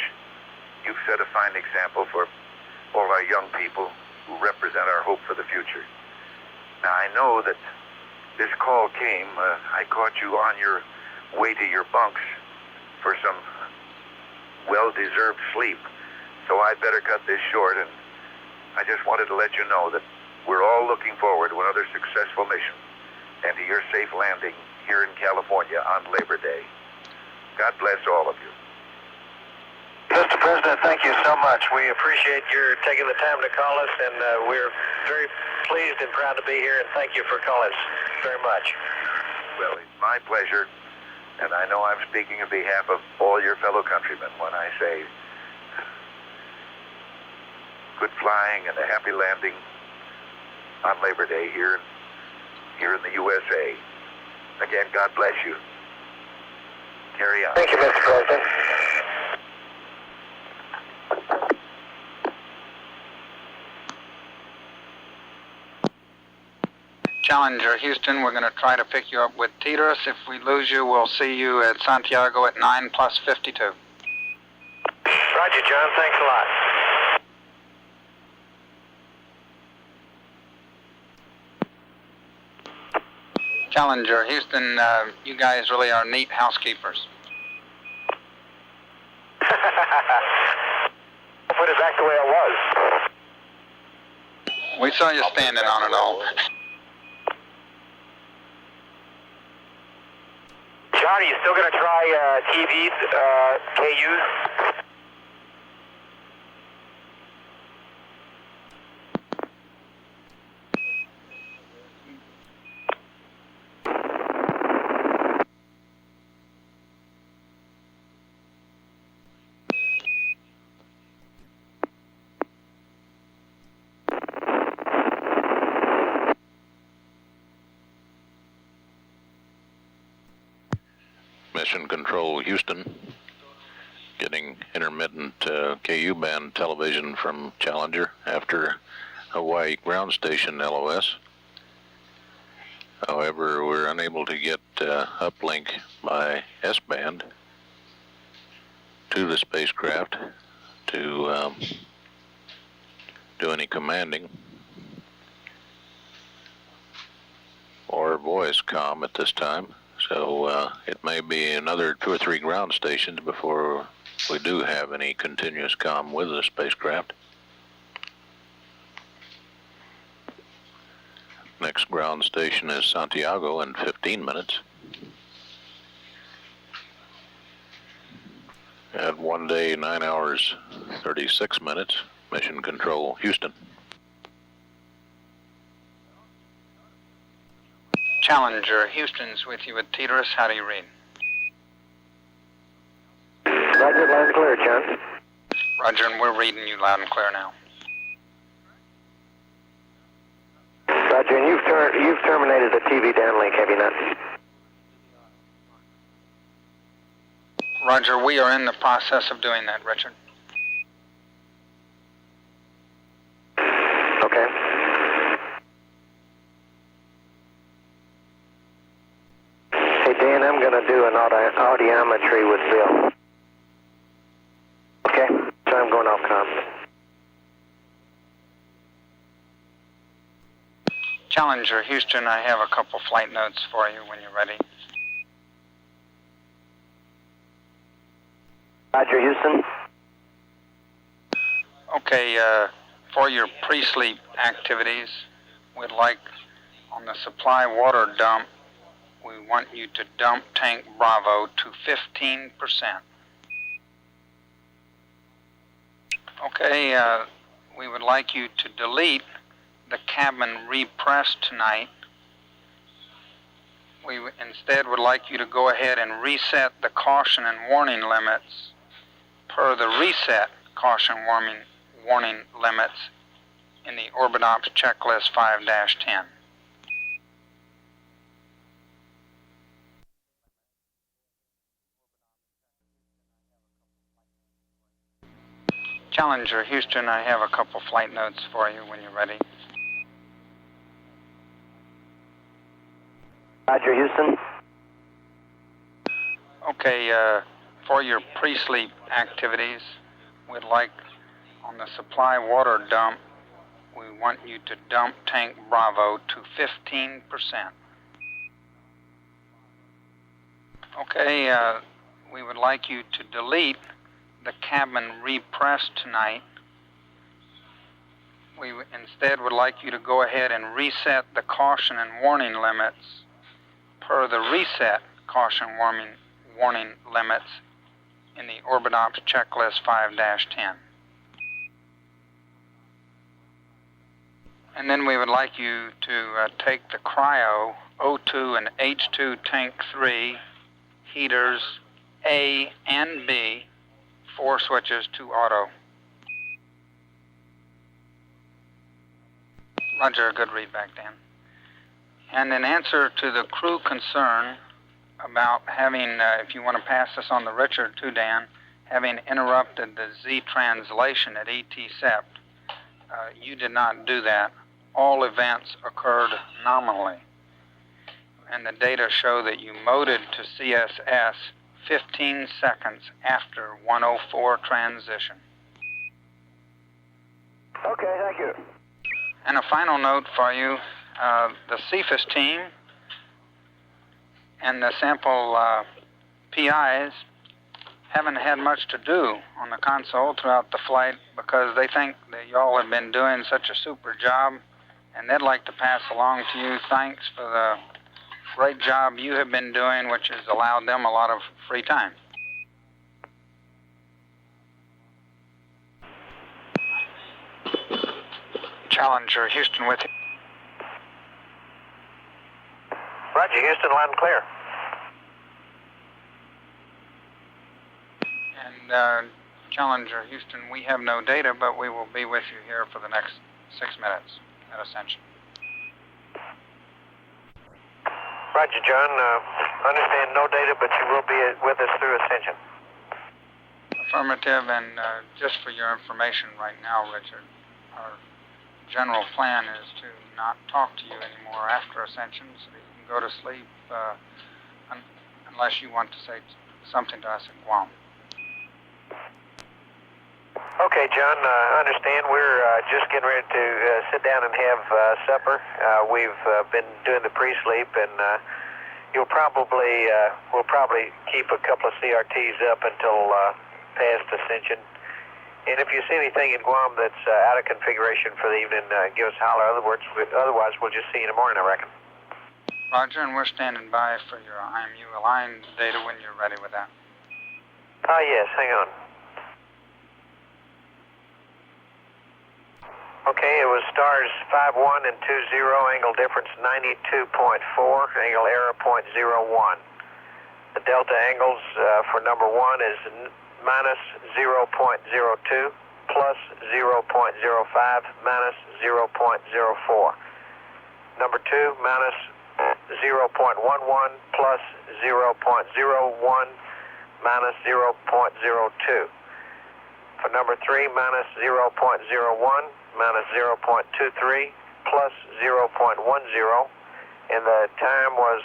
Speaker 8: You've set a fine example for all our young people who represent our hope for the future. Now, I know that this call came, I caught you on your way to your bunks for some well-deserved sleep, so I'd better cut this short, and I just wanted to let you know that we're all looking forward to another successful mission and to your safe landing here in California on Labor Day. God bless all of you.
Speaker 3: Mr. President, thank you so much. We appreciate your taking the time to call us, and we're very pleased and proud to be here, and thank you for calling us very much.
Speaker 8: Well, it's my pleasure, and I know I'm speaking on behalf of all your fellow countrymen when I say good flying and a happy landing on Labor Day here in the USA. Again, God bless you. Carry on.
Speaker 3: Thank you, Mr. President.
Speaker 4: Challenger Houston, we're going to try to pick you up with Tetris. If we lose you, we'll see you at Santiago at 9+52.
Speaker 3: Roger, John. Thanks a lot.
Speaker 4: Challenger Houston, you guys really are neat housekeepers.
Speaker 3: Put it back the way it was.
Speaker 4: We saw you standing on it all.
Speaker 3: John, are you still going to try TVs, KUs?
Speaker 1: Mission Control Houston, getting intermittent KU band television from Challenger after Hawaii ground station LOS. However, we're unable to get uplink by S-band to the spacecraft to do any commanding or voice comm at this time. So it may be another 2 or 3 ground stations before we do have any continuous comm with the spacecraft. Next ground station is Santiago in 15 minutes. At 1 day, 9 hours, 36 minutes, Mission Control Houston.
Speaker 4: Challenger Houston's with you at Tetris. How do you read?
Speaker 3: Roger, loud and clear, John.
Speaker 4: Roger, and we're reading you loud and clear now.
Speaker 3: Roger, and you've terminated the TV downlink, have you not?
Speaker 4: Roger, we are in the process of doing that, Richard.
Speaker 3: Okay. Hey, Dan, I'm going to do an audiometry with Bill. Okay, so I'm going off comm.
Speaker 4: Challenger Houston, I have a couple flight notes for you when you're ready.
Speaker 3: Roger, Houston.
Speaker 4: Okay, for your pre-sleep activities, we'd like on the supply water dump, we want you to dump tank Bravo to 15%. Okay, we would like you to delete the cabin repress tonight. We instead would like you to go ahead and reset the caution and warning limits per the reset caution warning limits in the Orbitops checklist 5-10. Challenger, Houston, I have a couple flight notes for you when you're ready.
Speaker 3: Roger, Houston.
Speaker 4: Okay, for your pre-sleep activities, we'd like on the supply water dump, we want you to dump tank Bravo to 15%. Okay, we would like you to delete the cabin repress tonight. We instead would like you to go ahead and reset the caution and warning limits per the reset caution warning limits in the Orbitops checklist 5-10. And then we would like you to take the cryo O2 and H2 tank 3 heaters A and B, 4 switches to auto. Roger, good read back, Dan. And in answer to the crew concern about having, if you want to pass this on to Richard too, Dan, having interrupted the Z translation at ET-SEPT, you did not do that. All events occurred nominally. And the data show that you moded to CSS 15 seconds after 104 transition.
Speaker 3: Okay, thank you.
Speaker 4: And a final note for you, the CFIS team and the sample PIs haven't had much to do on the console throughout the flight because they think that y'all have been doing such a super job, and they'd like to pass along to you thanks for the great job you have been doing, which has allowed them a lot of free time. Challenger, Houston with you.
Speaker 3: Roger, Houston, loud and clear.
Speaker 4: And Challenger, Houston, we have no data, but we will be with you here for the next 6 minutes at Ascension.
Speaker 3: Roger, John. Understand no data, but you will be with us through Ascension.
Speaker 4: Affirmative, and just for your information right now, Richard, our general plan is to not talk to you anymore after Ascension, so that you can go to sleep unless you want to say something to us in Guam.
Speaker 3: Okay, John, understand we're just getting ready to sit down and have supper. We've been doing the pre-sleep, and we'll probably keep a couple of CRTs up until past Ascension. And if you see anything in Guam that's out of configuration for the evening, give us a holler. Otherwise, we'll just see you in the morning, I reckon.
Speaker 4: Roger, and we're standing by for your IMU aligned data when you're ready with that.
Speaker 3: Yes, hang on. Okay, it was stars 5-1 and 2-0, angle difference 92.4, angle error 0.01. The delta angles for number 1 is minus 0.02, plus 0.05, minus 0.04. Number 2, minus 0.11, plus 0.01, minus 0.02. For number 3, minus 0.01, minus 0.23, plus 0.10, and the time was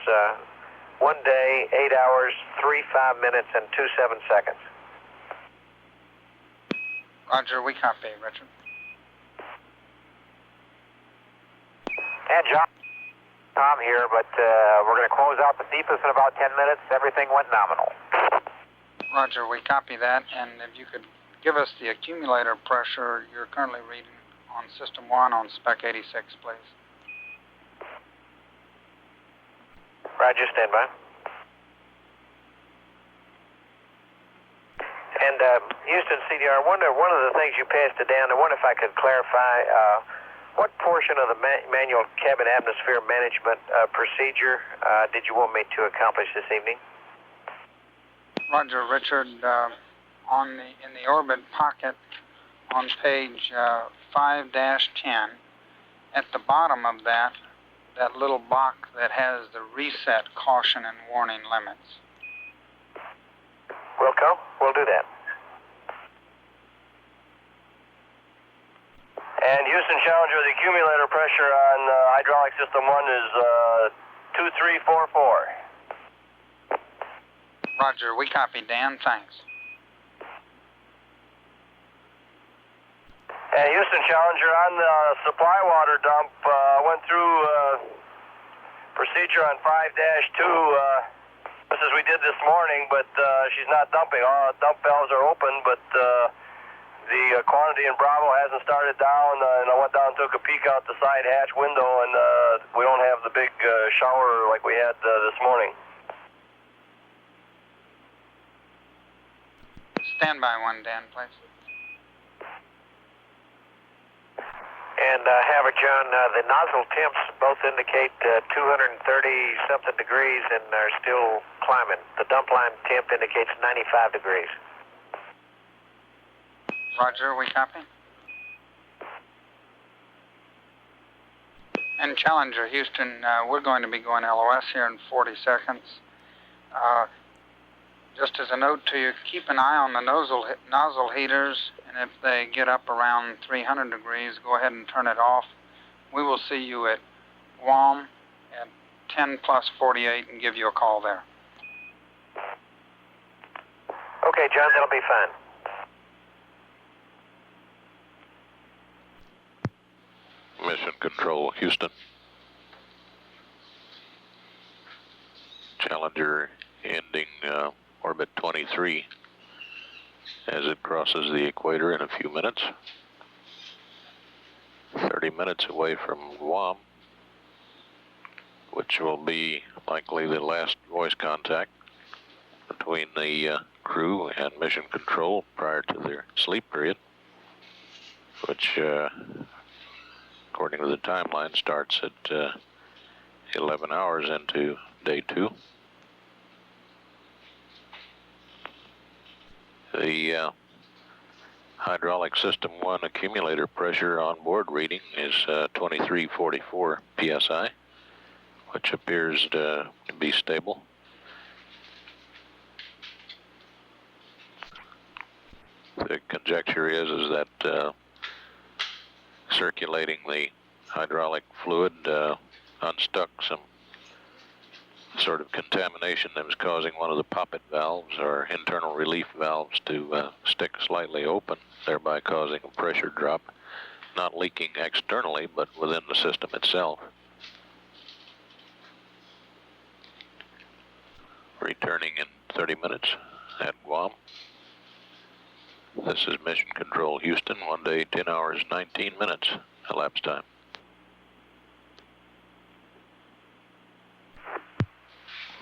Speaker 3: 1 day, 8 hours, 35 minutes, and 27 seconds.
Speaker 4: Roger, we copy, Richard.
Speaker 3: And John, Tom here, but we're going to close out the deepest in about 10 minutes. Everything went nominal.
Speaker 4: Roger, we copy that, and if you could give us the accumulator pressure you're currently reading on System 1 on Spec 86, please.
Speaker 3: Roger, stand by. And Houston CDR, one of the things you passed it down, I wonder if I could clarify, what portion of the manual cabin atmosphere management procedure did you want me to accomplish this evening?
Speaker 4: Roger, Richard, in the orbit pocket on page 5-10, at the bottom of that little box that has the reset caution and warning limits.
Speaker 3: Wilco, we'll do that. And Houston Challenger, the accumulator pressure on hydraulic system 1 is 2344.
Speaker 4: Roger, we copy, Dan. Thanks.
Speaker 3: And Houston Challenger, on the supply water dump, went through procedure on 5-2, just as we did this morning, but she's not dumping. All dump valves are open, but the quantity in Bravo hasn't started down, and I went down and took a peek out the side hatch window, and we don't have the big shower like we had this morning.
Speaker 4: Stand by 1, Dan, please.
Speaker 3: And Havard, John, the nozzle temps both indicate 230-something degrees and are still climbing. The dump line temp indicates 95 degrees.
Speaker 4: Roger, we copy. And Challenger, Houston, we're going to be going LOS here in 40 seconds. Just as a note to you, keep an eye on the nozzle heaters, and if they get up around 300 degrees, go ahead and turn it off. We will see you at Guam at 10+48 and give you a call there.
Speaker 3: Okay, John, that'll be fine.
Speaker 1: Mission Control, Houston. Challenger ending orbit 23 as it crosses the equator in a few minutes. 30 minutes away from Guam, which will be likely the last voice contact between the crew and Mission Control prior to their sleep period, which according to the timeline starts at 11 hours into day 2. The hydraulic system 1 accumulator pressure on board reading is 2344 psi, which appears to be stable. The conjecture is that circulating the hydraulic fluid unstuck some sort of contamination that was causing one of the poppet valves or internal relief valves to stick slightly open, thereby causing a pressure drop, not leaking externally but within the system itself. Returning in 30 minutes at Guam. This is Mission Control, Houston, 1 day, 10 hours, 19 minutes elapsed time.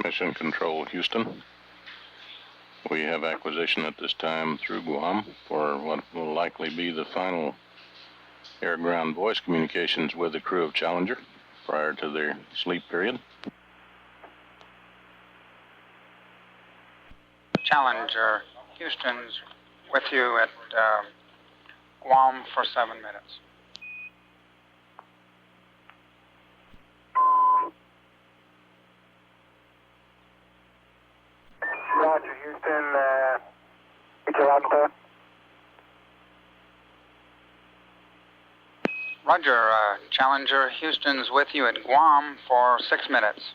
Speaker 1: Mission Control, Houston. We have acquisition at this time through Guam for what will likely be the final air-ground voice communications with the crew of Challenger prior to their sleep period.
Speaker 4: Challenger, Houston's with you at Guam for 7 minutes.
Speaker 3: Roger, Houston, it's a round.
Speaker 4: Roger, Challenger, Houston's with you at Guam for 6 minutes.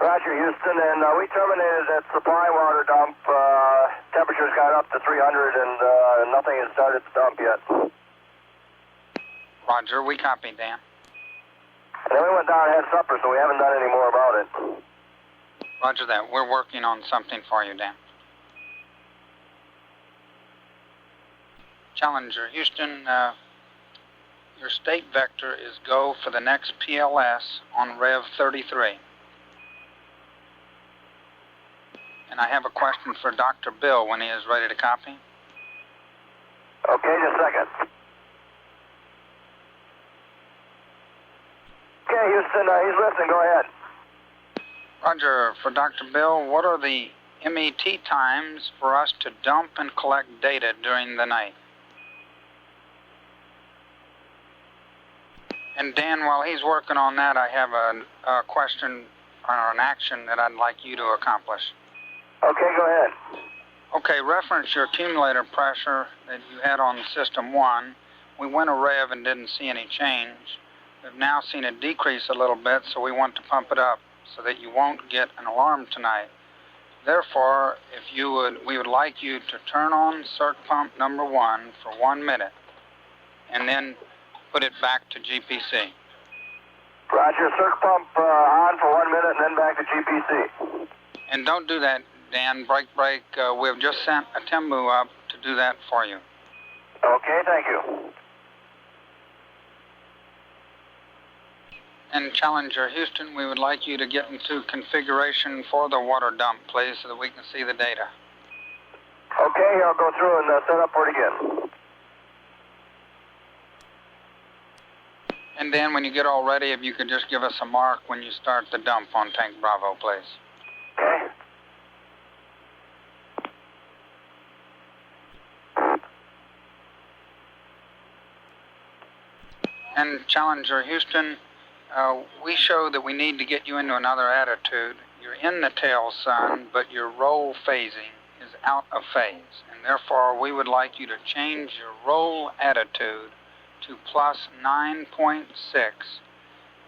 Speaker 3: Roger, Houston, and we terminated that supply water dump. Temperature's got up to 300 and nothing has started to dump yet.
Speaker 4: Roger, we copy, Dan.
Speaker 3: And then we went down and had supper, so we haven't done any more about it.
Speaker 4: Roger that. We're working on something for you, Dan. Challenger, Houston, your state vector is go for the next PLS on Rev 33. And I have a question for Dr. Bill when he is ready to copy.
Speaker 3: Okay, just a second. Okay, Houston, he's listening. Go ahead.
Speaker 4: Roger, for Dr. Bill, what are the MET times for us to dump and collect data during the night? And Dan, while he's working on that, I have a question or an action that I'd like you to accomplish.
Speaker 3: Okay, go ahead.
Speaker 4: Okay, reference your accumulator pressure that you had on System 1 we went a rev and didn't see any change. We've now seen it decrease a little bit, so we want to pump it up so that you won't get an alarm tonight. Therefore, we would like you to turn on circ pump number 1 for 1 minute and then put it back to GPC.
Speaker 3: Roger, circ pump on for 1 minute and then back to GPC.
Speaker 4: And don't do that, Dan. Break. We've just sent a Timbu up to do that for you.
Speaker 3: Okay, thank you.
Speaker 4: And Challenger Houston, we would like you to get into configuration for the water dump, please, so that we can see the data.
Speaker 3: Okay, I'll go through and set up for it again.
Speaker 4: And Dan, when you get all ready, if you could just give us a mark when you start the dump on Tank Bravo, please.
Speaker 3: Okay.
Speaker 4: And Challenger Houston, we show that we need to get you into another attitude. You're in the tail sun, but your roll phasing is out of phase. And therefore, we would like you to change your roll attitude to plus 9.6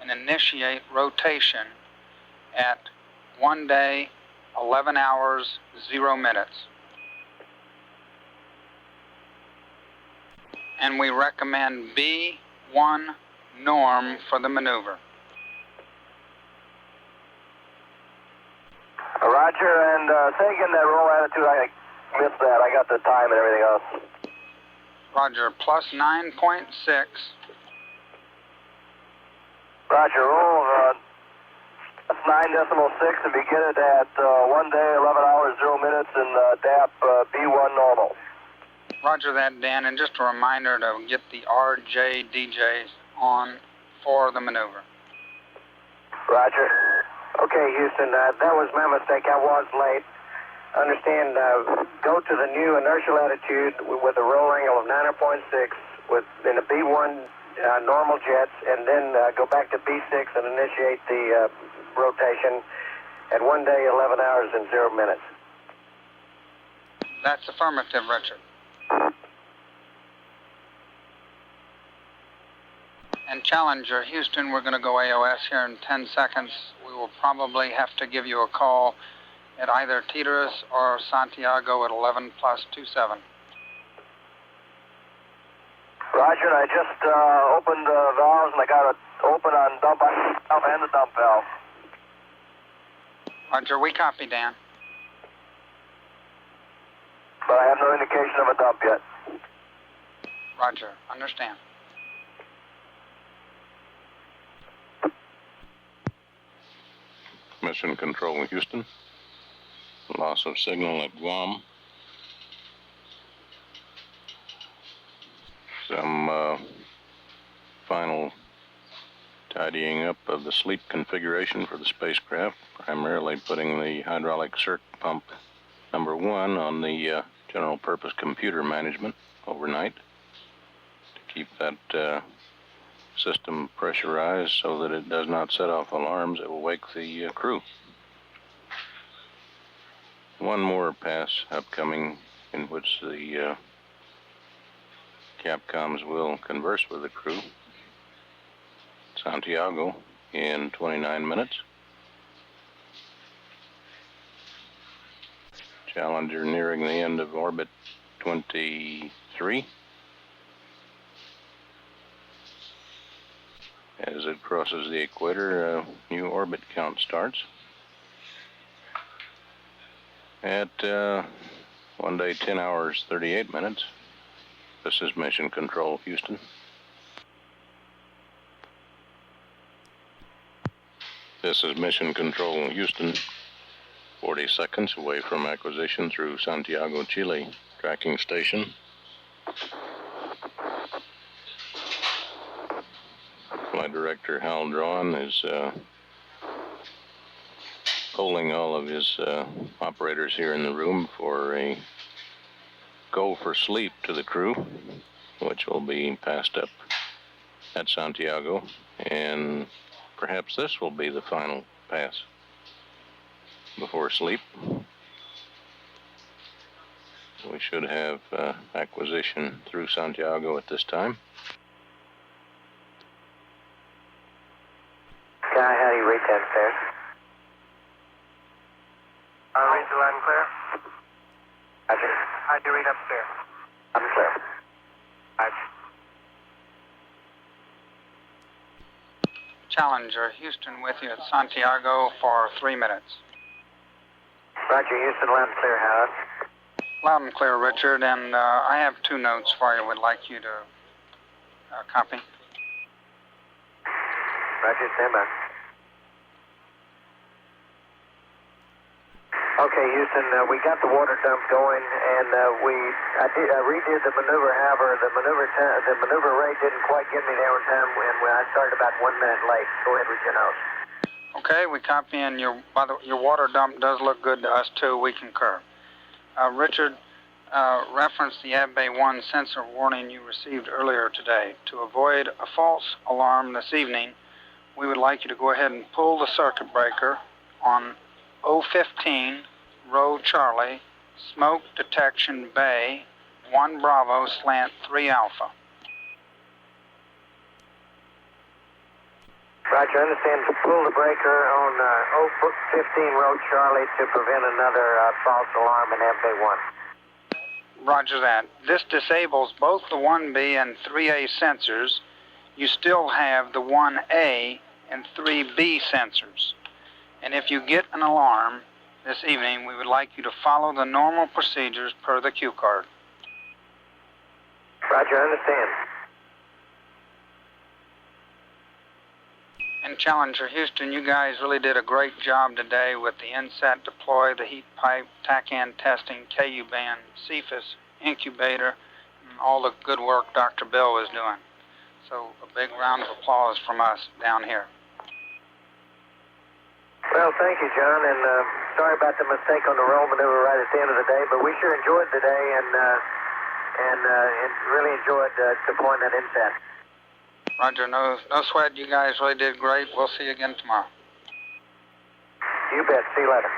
Speaker 4: and initiate rotation at 1 day, 11 hours, 0 minutes. And we recommend B1 norm for the maneuver.
Speaker 3: Roger, and say again that roll attitude, I missed that. I got the time and everything else.
Speaker 4: Roger, plus 9.6.
Speaker 3: Roger, roll 9.6 and begin it at 1 day, 11 hours, 0 minutes, and DAP B1 normal.
Speaker 4: Roger that, Dan, and just a reminder to get the RJ DJs on for the maneuver.
Speaker 3: Roger. Okay, Houston, that was my mistake. I was late. Understand, go to the new inertial attitude with a roll angle of 9.6 in a B1 normal jets, and then go back to B6 and initiate the rotation at 1 day, 11 hours, and 0 minutes.
Speaker 4: That's affirmative, Richard. And Challenger Houston, we're going to go AOS here in 10 seconds. We will probably have to give you a call at either Teterus or Santiago at 11 plus 27.
Speaker 3: Roger, I just opened the valves and I got it open on dump valve and the dump valve.
Speaker 4: Roger, we copy, Dan.
Speaker 3: But I have no indication of a dump yet.
Speaker 4: Roger, understand.
Speaker 1: Mission Control Houston. Loss of signal at Guam. Some final tidying up of the sleep configuration for the spacecraft, primarily putting the hydraulic circ pump number 1 on the general purpose computer management overnight to keep that system pressurized so that it does not set off alarms that will wake the crew. One more pass upcoming in which the Capcoms will converse with the crew. Santiago in 29 minutes. Challenger nearing the end of orbit 23. As it crosses the equator, a new orbit count starts. At 1 day, 10 hours, 38 minutes. This is Mission Control Houston. This is Mission Control Houston. 40 seconds away from acquisition through Santiago, Chile, tracking station. Flight Director Hal Drawn is polling all of his operators here in the room for a go for sleep to the crew, which will be passed up at Santiago, and perhaps this will be the final pass before sleep. We should have acquisition through Santiago at this time.
Speaker 3: Sky, how do you read that stairs?
Speaker 9: Read the line clear.
Speaker 3: Roger.
Speaker 9: How do you read upstairs?
Speaker 3: I'm clear.
Speaker 9: Roger.
Speaker 4: Challenger, Houston with you at Santiago for 3 minutes.
Speaker 3: Roger, Houston, loud and clear, Howard.
Speaker 4: Loud and clear, Richard, and I have 2 notes for you. Would like you to copy.
Speaker 3: Roger, stand by. Okay, Houston, we got the water dump going, and I redid the maneuver. However, the maneuver rate didn't quite get me there on time, and I started about 1 minute late. Go ahead with your notes.
Speaker 4: Okay, we copy, and your water dump does look good to us too. We concur. Richard, reference the AB1 sensor warning you received earlier today. To avoid a false alarm this evening, we would like you to go ahead and pull the circuit breaker on 015 Row Charlie, Smoke Detection Bay, 1 Bravo slant 3 Alpha.
Speaker 3: Roger, I understand to pull the breaker on 015 Row Charlie to prevent another false alarm in FA1.
Speaker 4: Roger that. This disables both the 1B and 3A sensors. You still have the 1A and 3B sensors. And if you get an alarm this evening, we would like you to follow the normal procedures per the cue card.
Speaker 3: Roger, I understand.
Speaker 4: And Challenger, Houston, you guys really did a great job today with the inset deploy, the heat pipe, TACAN testing, KU band, CFIS, incubator, and all the good work Dr. Bill was doing. So a big round of applause from us down here.
Speaker 3: Well, thank you, John, and sorry about the mistake on the roll maneuver right at the end of the day, but we sure enjoyed the day and really enjoyed deploying that inset.
Speaker 4: Roger, no sweat. You guys really did great. We'll see you again tomorrow.
Speaker 3: You bet. See you later.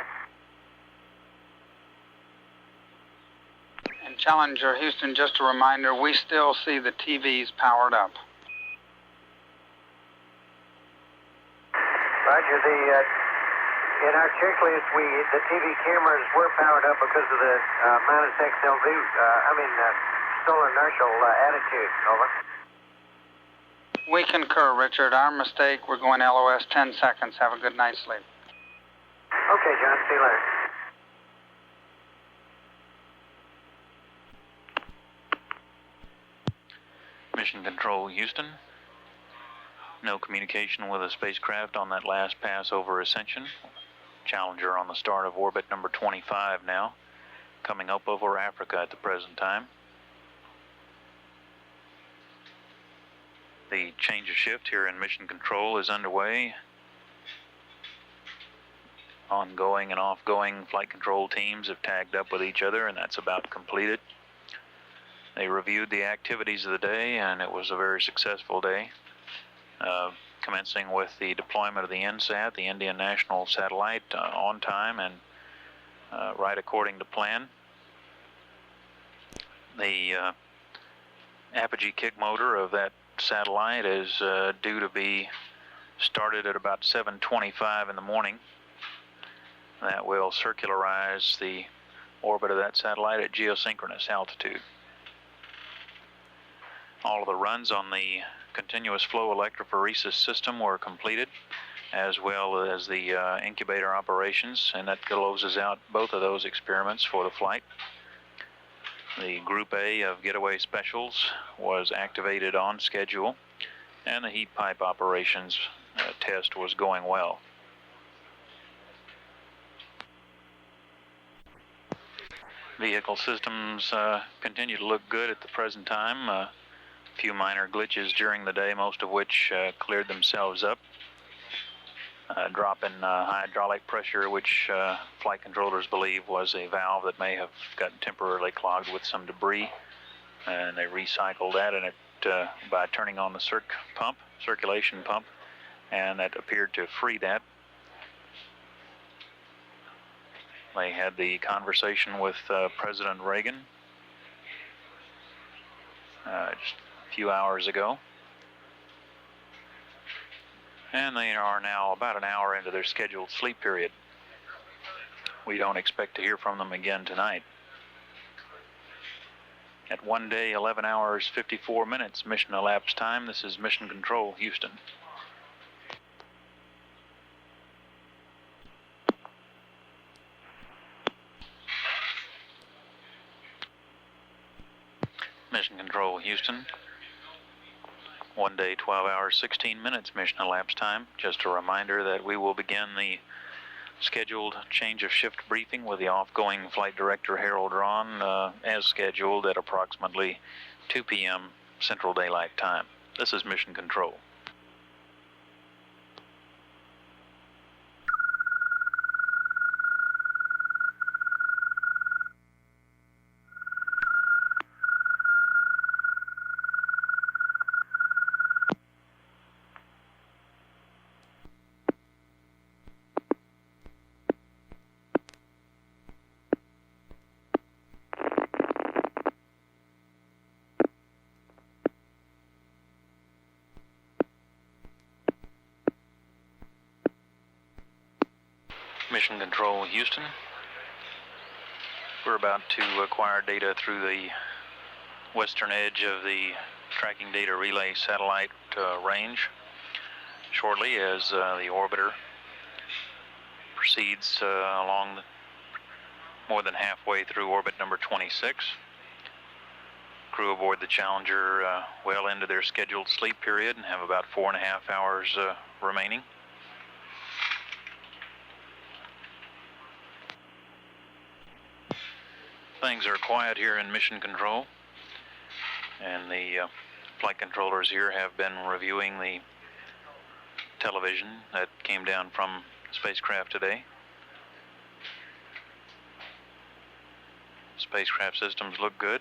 Speaker 4: And Challenger, Houston, just a reminder, we still see the TVs powered up.
Speaker 3: Roger, in our checklist, the TV cameras were powered up because of the minus XLV, solar inertial attitude. Over.
Speaker 4: We concur, Richard. Our mistake. We're going LOS 10 seconds. Have a good night's sleep.
Speaker 3: Okay, John. See you later.
Speaker 10: Mission Control, Houston. No communication with a spacecraft on that last pass over Ascension. Challenger on the start of orbit number 25 now, coming up over Africa at the present time. The change of shift here in Mission Control is underway. Ongoing and offgoing flight control teams have tagged up with each other, and that's about completed. They reviewed the activities of the day, and it was a very successful day, commencing with the deployment of the INSAT, the Indian National Satellite, on time and right according to plan. The apogee kick motor of that satellite is due to be started at about 7:25 in the morning. That will circularize the orbit of that satellite at geosynchronous altitude. All of the runs on the continuous flow electrophoresis system were completed, as well as the incubator operations, and that closes out both of those experiments for the flight. The Group A of Getaway Specials was activated on schedule, and the heat pipe operations test was going well. Vehicle systems continue to look good at the present time. A few minor glitches during the day, most of which cleared themselves up. Drop in hydraulic pressure, which flight controllers believe was a valve that may have gotten temporarily clogged with some debris, and they recycled that and by turning on the circulation pump, and that appeared to free that. They had the conversation with President Reagan just a few hours ago. And they are now about an hour into their scheduled sleep period. We don't expect to hear from them again tonight. At 1 day, 11 hours, 54 minutes mission elapsed time. This is Mission Control, Houston. Mission Control, Houston. 1 day, 12 hours, 16 minutes mission elapsed time. Just a reminder that we will begin the scheduled change of shift briefing with the off-going flight director Harold Ron as scheduled at approximately 2 p.m. Central Daylight Time. This is Mission Control. Mission Control, Houston. We're about to acquire data through the western edge of the tracking data relay satellite range shortly as the orbiter proceeds along more than halfway through orbit number 26. Crew aboard the Challenger well into their scheduled sleep period and have about 4.5 hours remaining. Things are quiet here in Mission Control, and the flight controllers here have been reviewing the television that came down from the spacecraft today. Spacecraft systems look good.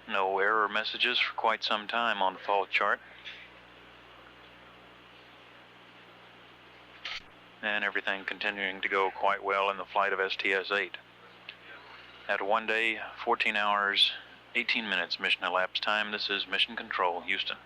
Speaker 10: No error messages for quite some time on the fault chart. And everything continuing to go quite well in the flight of STS-8. At 1 day, 14 hours, 18 minutes mission elapsed time, this is Mission Control, Houston.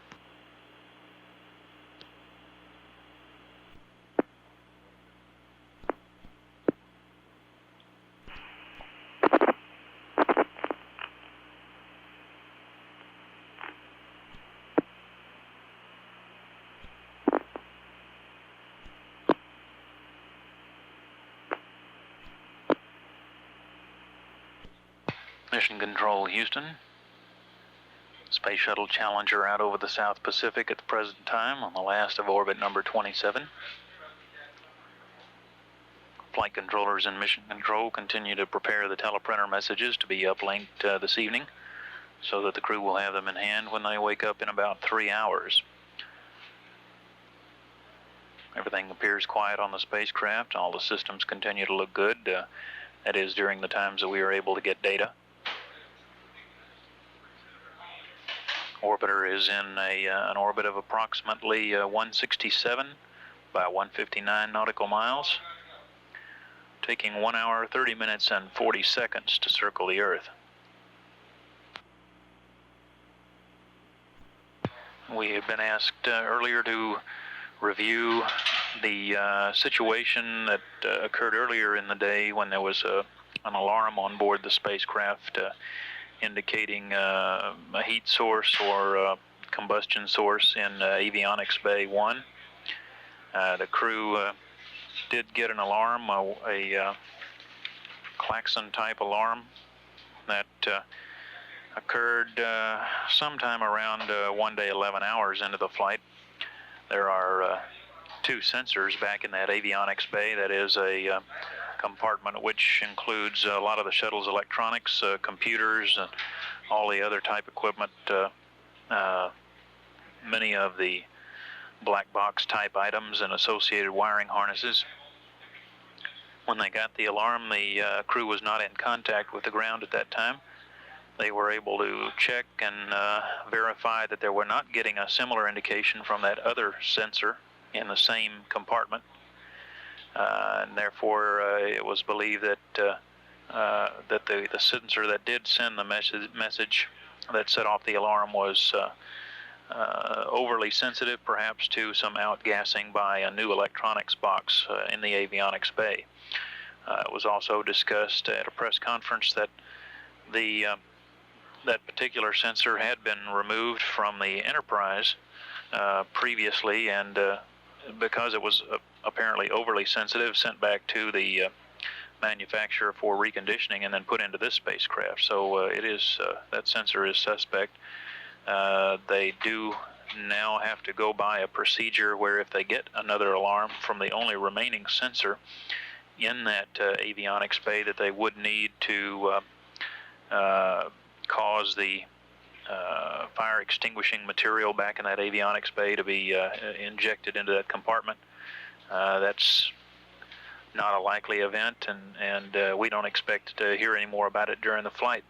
Speaker 10: Mission Control, Houston. Space Shuttle Challenger out over the South Pacific at the present time on the last of orbit number 27. Flight controllers in Mission Control continue to prepare the teleprinter messages to be uplinked this evening so that the crew will have them in hand when they wake up in about 3 hours. Everything appears quiet on the spacecraft. All the systems continue to look good. That is during the times that we are able to get data. Orbiter is in an orbit of approximately 167 by 159 nautical miles, taking 1 hour, 30 minutes, and 40 seconds to circle the Earth. We had been asked earlier to review the situation that occurred earlier in the day when there was an alarm on board the spacecraft indicating a heat source or combustion source in Avionics Bay 1. The crew did get an alarm, a klaxon type alarm that occurred sometime around 1 day 11 hours into the flight. There are 2 sensors back in that Avionics Bay. That is a compartment which includes a lot of the shuttle's electronics, computers, and all the other type equipment, many of the black box type items and associated wiring harnesses. When they got the alarm, the crew was not in contact with the ground at that time. They were able to check and verify that they were not getting a similar indication from that other sensor in the same compartment. and therefore it was believed that that the sensor that did send the message that set off the alarm was overly sensitive, perhaps to some outgassing by a new electronics box in the avionics bay. It was also discussed at a press conference that that particular sensor had been removed from the Enterprise previously, and because it was apparently overly sensitive, sent back to the manufacturer for reconditioning and then put into this spacecraft. So it is that sensor is suspect. They do now have to go by a procedure where if they get another alarm from the only remaining sensor in that avionics bay, that they would need to cause the fire extinguishing material back in that avionics bay to be injected into that compartment. That's not a likely event, and we don't expect to hear any more about it during the flight.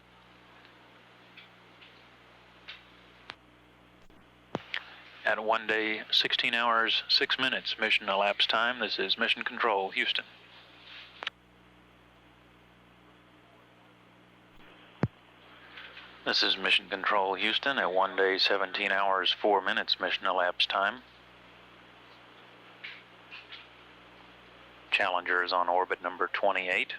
Speaker 10: At 1 day, 16 hours, 6 minutes mission elapsed time. This is Mission Control, Houston. This is Mission Control, Houston, at 1 day, 17 hours, 4 minutes mission elapsed time. Challenger is on orbit number 28,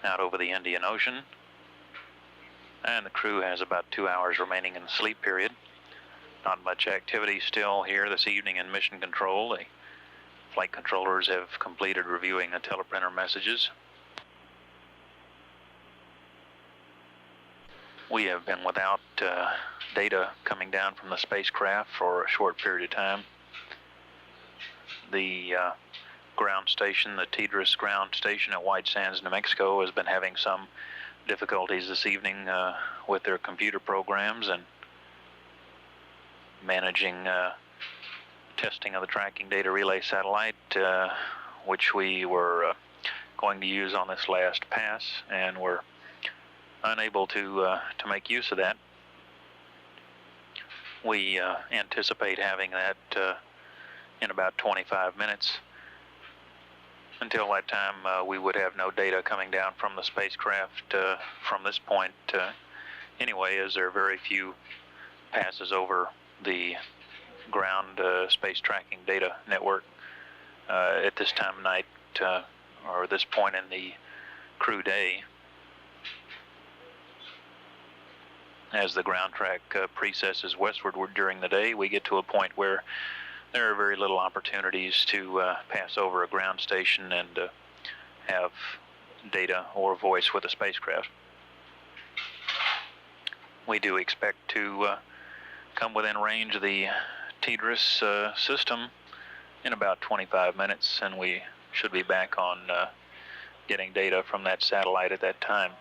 Speaker 10: out over the Indian Ocean, and the crew has about 2 hours remaining in the sleep period. Not much activity still here this evening in Mission Control. The flight controllers have completed reviewing the teleprinter messages. We have been without data coming down from the spacecraft for a short period of time. The ground station, the TDRS ground station at White Sands, New Mexico, has been having some difficulties this evening with their computer programs and managing testing of the tracking data relay satellite, which we were going to use on this last pass, and we're unable to make use of that. We anticipate having that in about 25 minutes. Until that time, we would have no data coming down from the spacecraft from this point anyway, as there are very few passes over the ground space tracking data network at this time of night, or this point in the crew day. As the ground track precesses westward during the day, we get to a point where there are very little opportunities to pass over a ground station and have data or voice with a spacecraft. We do expect to come within range of the TDRS system in about 25 minutes, and we should be back on getting data from that satellite at that time.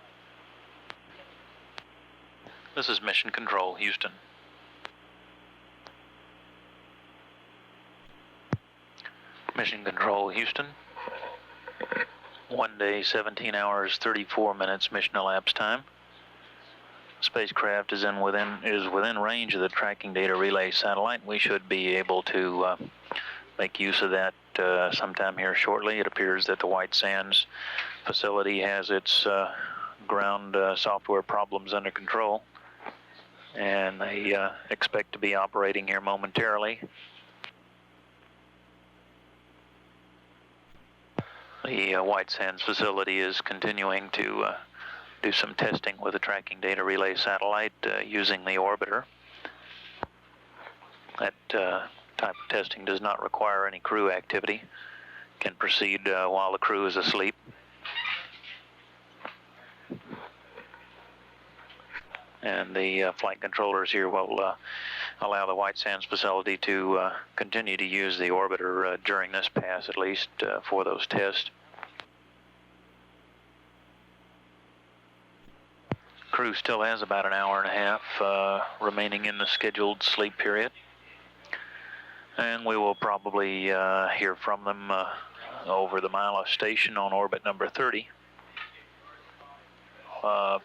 Speaker 10: This is Mission Control, Houston. Mission Control, Houston. 1 day, 17 hours, 34 minutes mission elapsed time. Spacecraft is within range of the tracking data relay satellite. We should be able to make use of that sometime here shortly. It appears that the White Sands facility has its ground software problems under control, and they expect to be operating here momentarily. The White Sands facility is continuing to do some testing with the tracking data relay satellite using the orbiter. That type of testing does not require any crew activity. Can proceed while the crew is asleep. And the flight controllers here will allow the White Sands facility to continue to use the orbiter during this pass, at least for those tests. Crew still has about an hour and a half remaining in the scheduled sleep period, and we will probably hear from them over the Mila station on orbit number 30.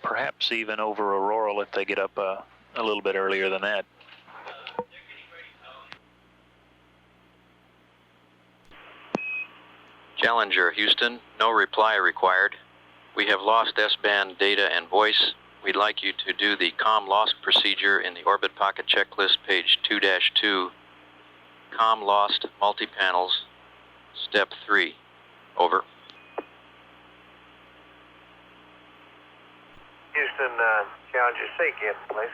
Speaker 10: Perhaps even over Auroral if they get up a little bit earlier than that. Challenger, Houston. No reply required. We have lost S-band data and voice. We'd like you to do the COM loss procedure in the orbit pocket checklist, page 2-2. COM lost multi-panels, step 3. Over.
Speaker 9: Houston, Challenger, say again, please.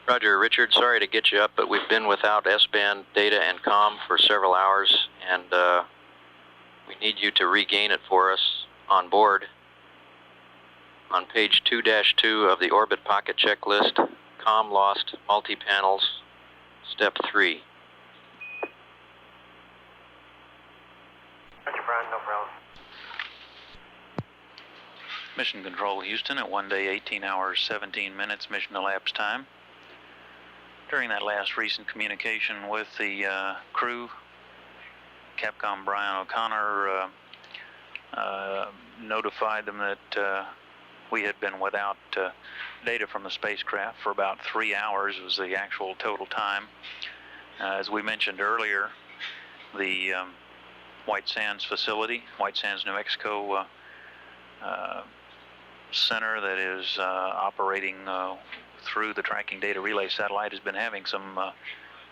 Speaker 10: Roger, Richard. Sorry to get you up, but we've been without S-band data and COM for several hours, and we need you to regain it for us on board. On page 2-2 of the orbit pocket checklist, COM lost multi-panels, step 3.
Speaker 9: Roger, Brian, no problem.
Speaker 10: Mission Control, Houston, at 1 day, 18 hours, 17 minutes, mission elapsed time. During that last recent communication with the crew, Capcom Brian O'Connor notified them that we had been without data from the spacecraft for about 3 hours was the actual total time. As we mentioned earlier, the White Sands facility, White Sands, New Mexico center that is operating through the tracking data relay satellite has been having some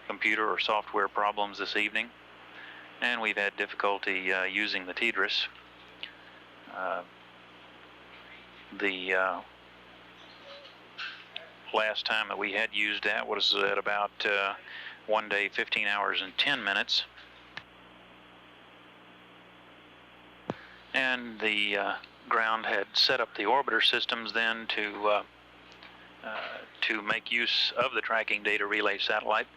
Speaker 10: computer or software problems this evening, and we've had difficulty using the TDRS. The last time that we had used that was at about 1 day, 15 hours and 10 minutes. And the ground had set up the orbiter systems then to make use of the tracking data relay satellite,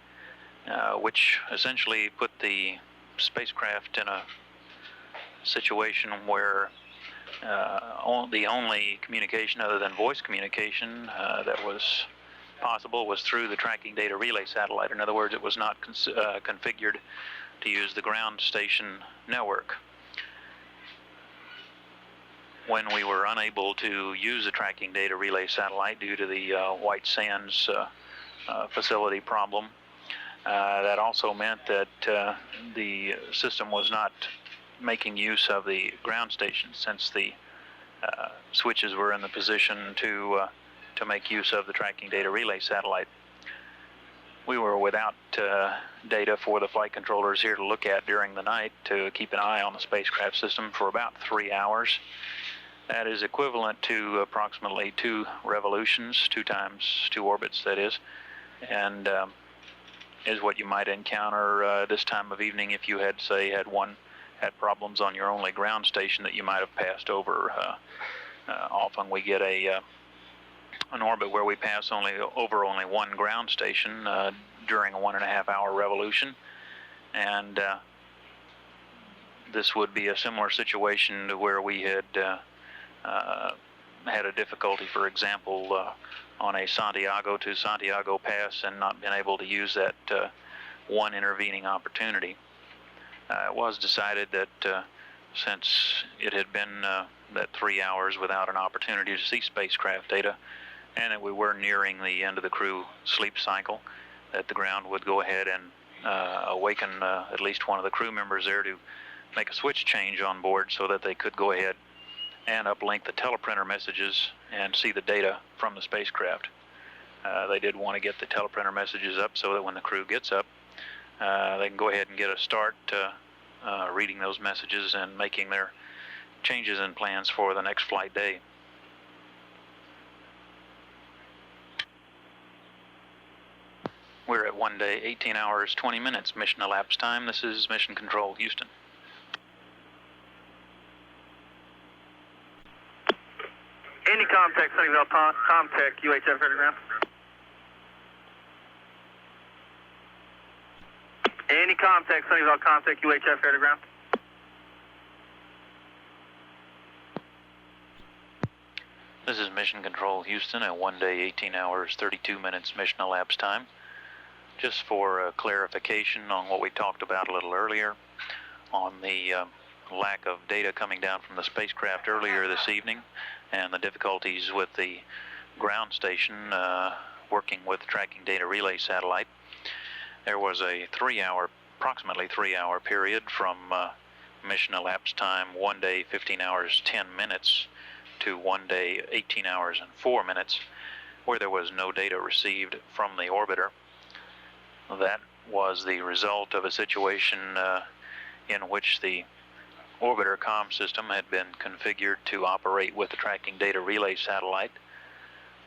Speaker 10: which essentially put the spacecraft in a situation where the only communication other than voice communication that was possible was through the tracking data relay satellite. In other words, it was not configured to use the ground station network. When we were unable to use the tracking data relay satellite due to the White Sands facility problem, that also meant that the system was not making use of the ground station, since the switches were in the position to make use of the tracking data relay satellite. We were without data for the flight controllers here to look at during the night to keep an eye on the spacecraft system for about 3 hours. That is equivalent to approximately 2 revolutions, 2 times 2 orbits, that is, and is what you might encounter this time of evening if you had, say, had problems on your only ground station that you might have passed over. Often we get an orbit where we pass over only 1 ground station during a 1.5 hour revolution, and this would be a similar situation to where we had had a difficulty, for example, on a Santiago to Santiago pass and not been able to use that one intervening opportunity. It was decided that since it had been that 3 hours without an opportunity to see spacecraft data, and that we were nearing the end of the crew sleep cycle, that the ground would go ahead and awaken at least one of the crew members there to make a switch change on board so that they could go ahead and uplink the teleprinter messages and see the data from the spacecraft. They did want to get the teleprinter messages up so that when the crew gets up, they can go ahead and get a start reading those messages and making their changes in plans for the next flight day. We're at 1 day, 18 hours, 20 minutes mission elapsed time. This is Mission Control, Houston.
Speaker 9: Any contact, Sunnyvale, contact UHF radiogram. Any contact, Sunnyvale, contact UHF radiogram.
Speaker 10: This is Mission Control, Houston, at 1 day, 18 hours, 32 minutes mission elapsed time. Just for clarification on what we talked about a little earlier, on the lack of data coming down from the spacecraft earlier this evening, and the difficulties with the ground station working with the tracking data relay satellite. There was a 3 hour approximately 3-hour period from mission elapsed time 1 day 15 hours 10 minutes to 1 day 18 hours and 4 minutes, where there was no data received from the orbiter. That was the result of a situation in which the orbiter comm system had been configured to operate with the tracking data relay satellite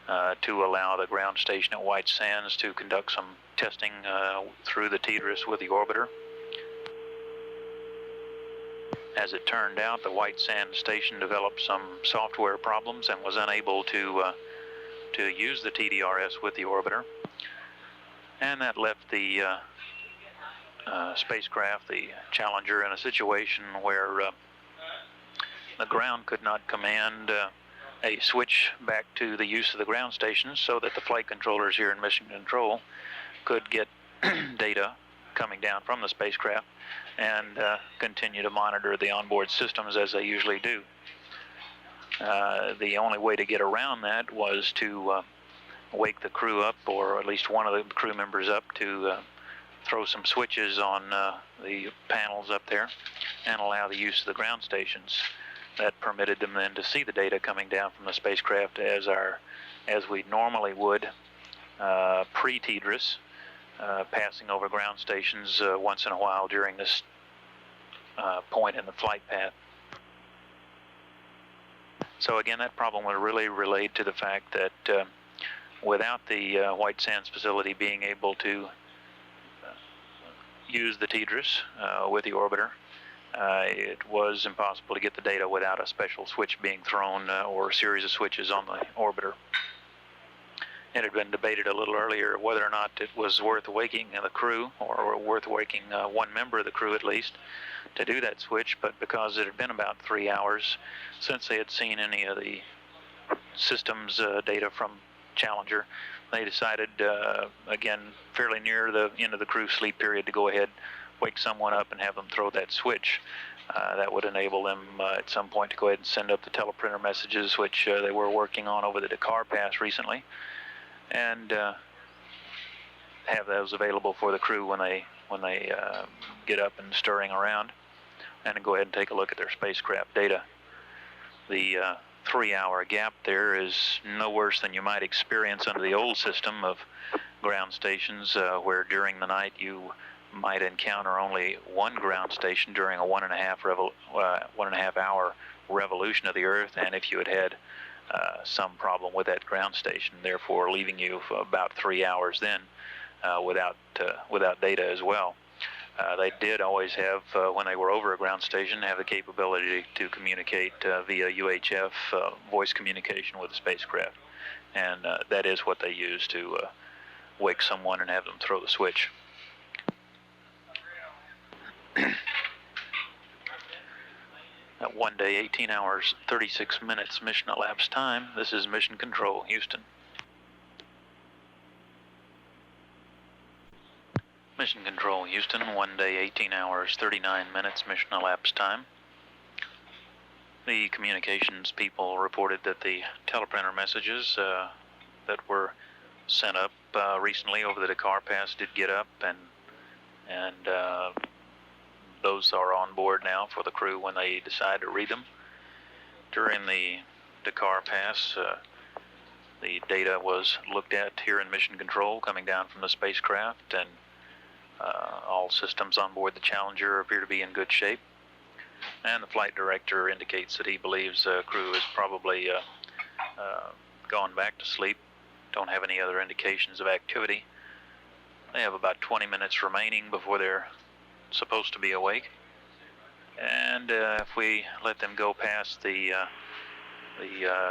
Speaker 10: to allow the ground station at White Sands to conduct some testing through the TDRS with the orbiter. As it turned out, the White Sands station developed some software problems and was unable to use the TDRS with the orbiter, and that left the spacecraft, the Challenger, in a situation where the ground could not command a switch back to the use of the ground station, so that the flight controllers here in Mission Control could get data coming down from the spacecraft and continue to monitor the onboard systems as they usually do. The only way to get around that was to wake the crew up, or at least one of the crew members up, to throw some switches on the panels up there and allow the use of the ground stations. That permitted them then to see the data coming down from the spacecraft as we normally would pre-TDRS, passing over ground stations once in a while during this point in the flight path. So again, that problem would really relate to the fact that without the White Sands facility being able to use the TDRS with the orbiter, it was impossible to get the data without a special switch being thrown or a series of switches on the orbiter. It had been debated a little earlier whether or not it was worth waking the crew, or worth waking one member of the crew at least, to do that switch, but because it had been about 3 hours since they had seen any of the systems data from Challenger, they decided, again, fairly near the end of the crew sleep period, to go ahead, wake someone up and have them throw that switch. That would enable them at some point to go ahead and send up the teleprinter messages, which they were working on over the Dakar Pass recently, and have those available for the crew when they get up and stirring around, and go ahead and take a look at their spacecraft data. The 3-hour gap there is no worse than you might experience under the old system of ground stations, where during the night you might encounter only one ground station during a 1.5 hour revolution of the Earth, and if you had some problem with that ground station, therefore leaving you for about 3 hours then without data as well. They did always have, when they were over a ground station, have the capability to communicate via UHF voice communication with the spacecraft, and that is what they use to wake someone and have them throw the switch. At 1 day, 18 hours, 36 minutes mission elapsed time. This is Mission Control, Houston. Mission Control, Houston, 1 day, 18 hours, 39 minutes mission elapsed time. The communications people reported that the teleprinter messages that were sent up recently over the Dakar Pass did get up, and those are on board now for the crew when they decide to read them. During the Dakar Pass, the data was looked at here in Mission Control coming down from the spacecraft, and all systems on board the Challenger appear to be in good shape. And the flight director indicates that he believes the crew has probably gone back to sleep. Don't have any other indications of activity. They have about 20 minutes remaining before they're supposed to be awake, and if we let them go past the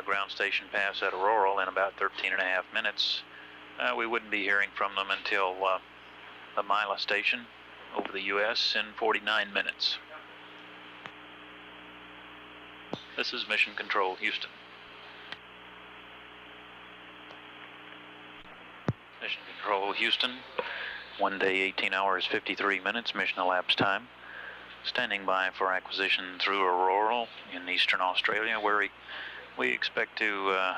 Speaker 10: ground station pass at Aurora in about 13.5 minutes, we wouldn't be hearing from them until the Mila station over the U.S. in 49 minutes. This is Mission Control, Houston. Mission Control, Houston. 1 day, 18 hours, 53 minutes mission elapsed time. Standing by for acquisition through Aurora in eastern Australia, where we expect to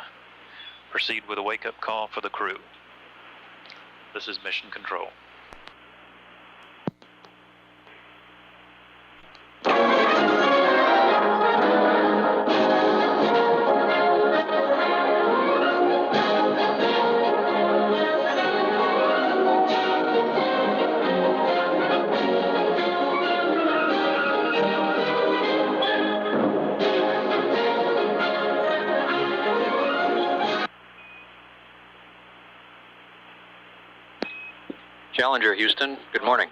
Speaker 10: proceed with a wake-up call for the crew. This is Mission Control.
Speaker 11: Challenger, Houston. Good morning.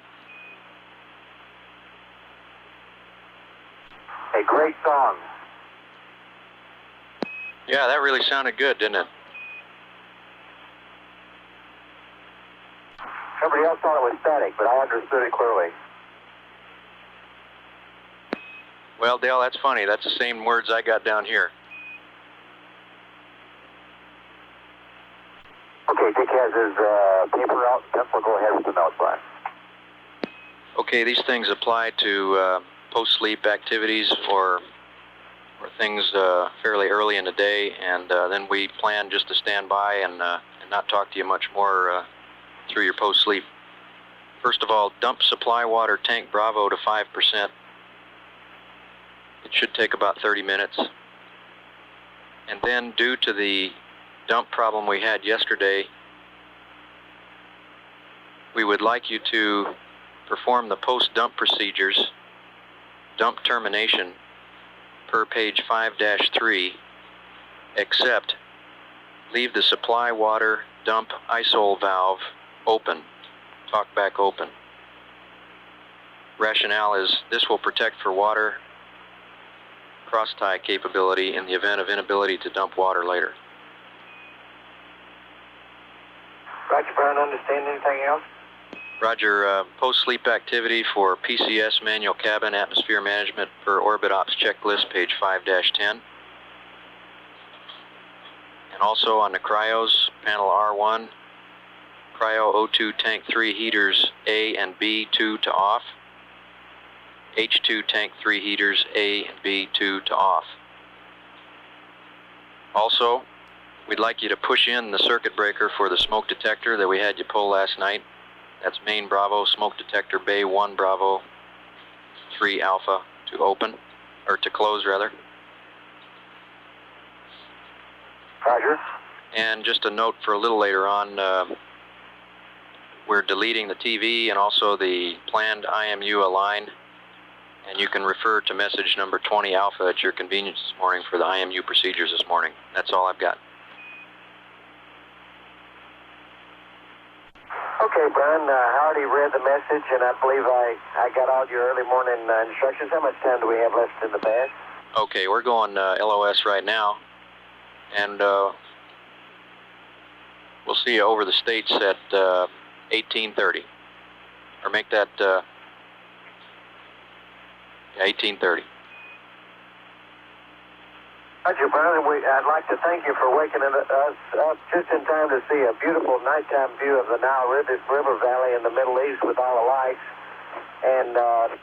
Speaker 3: A great song.
Speaker 11: Yeah, that really sounded good, didn't it?
Speaker 3: Everybody else thought it was static, but I understood it clearly.
Speaker 11: Well, Dale, that's funny. That's the same words I got down here.
Speaker 3: Okay, Dick has his paper out. Pencil, go ahead with the notes, Brian.
Speaker 11: Okay, these things apply to post-sleep activities or things fairly early in the day, and then we plan just to stand by and not talk to you much more through your post-sleep. First of all, dump supply water tank Bravo to 5%. It should take about 30 minutes. And then, due to the dump problem we had yesterday, we would like you to perform the post-dump procedures, dump termination, per page 5-3, except leave the supply water dump isole valve open, talkback open. Rationale is this will protect for water cross-tie capability in the event of inability to dump water later.
Speaker 3: Roger, Brian, understand anything else?
Speaker 11: Roger, post-sleep activity for PCS manual cabin atmosphere management per Orbit Ops checklist, page 5-10. And also on the cryos, panel R1, cryo O2 tank 3 heaters A and B 2 to off. H2 tank 3 heaters A and B 2 to off. Also, we'd like you to push in the circuit breaker for the smoke detector that we had you pull last night. That's main Bravo, smoke detector bay 1 Bravo, 3 Alpha to open, or to close rather.
Speaker 3: Roger.
Speaker 11: And just a note for a little later on, we're deleting the TV and also the planned IMU align, and you can refer to message number 20 Alpha at your convenience this morning for the IMU procedures this morning. That's all I've got.
Speaker 3: Okay, Brian, I already read the message, and I believe I got all your early morning instructions. How much time do we have left in the pad?
Speaker 11: Okay, we're going LOS right now, and we'll see you over the States at 18:30. Or make that 18:30.
Speaker 3: Roger, Brian, I'd like to thank you for waking us up just in time to see a beautiful nighttime view of the Nile River Valley in the Middle East with all the lights, and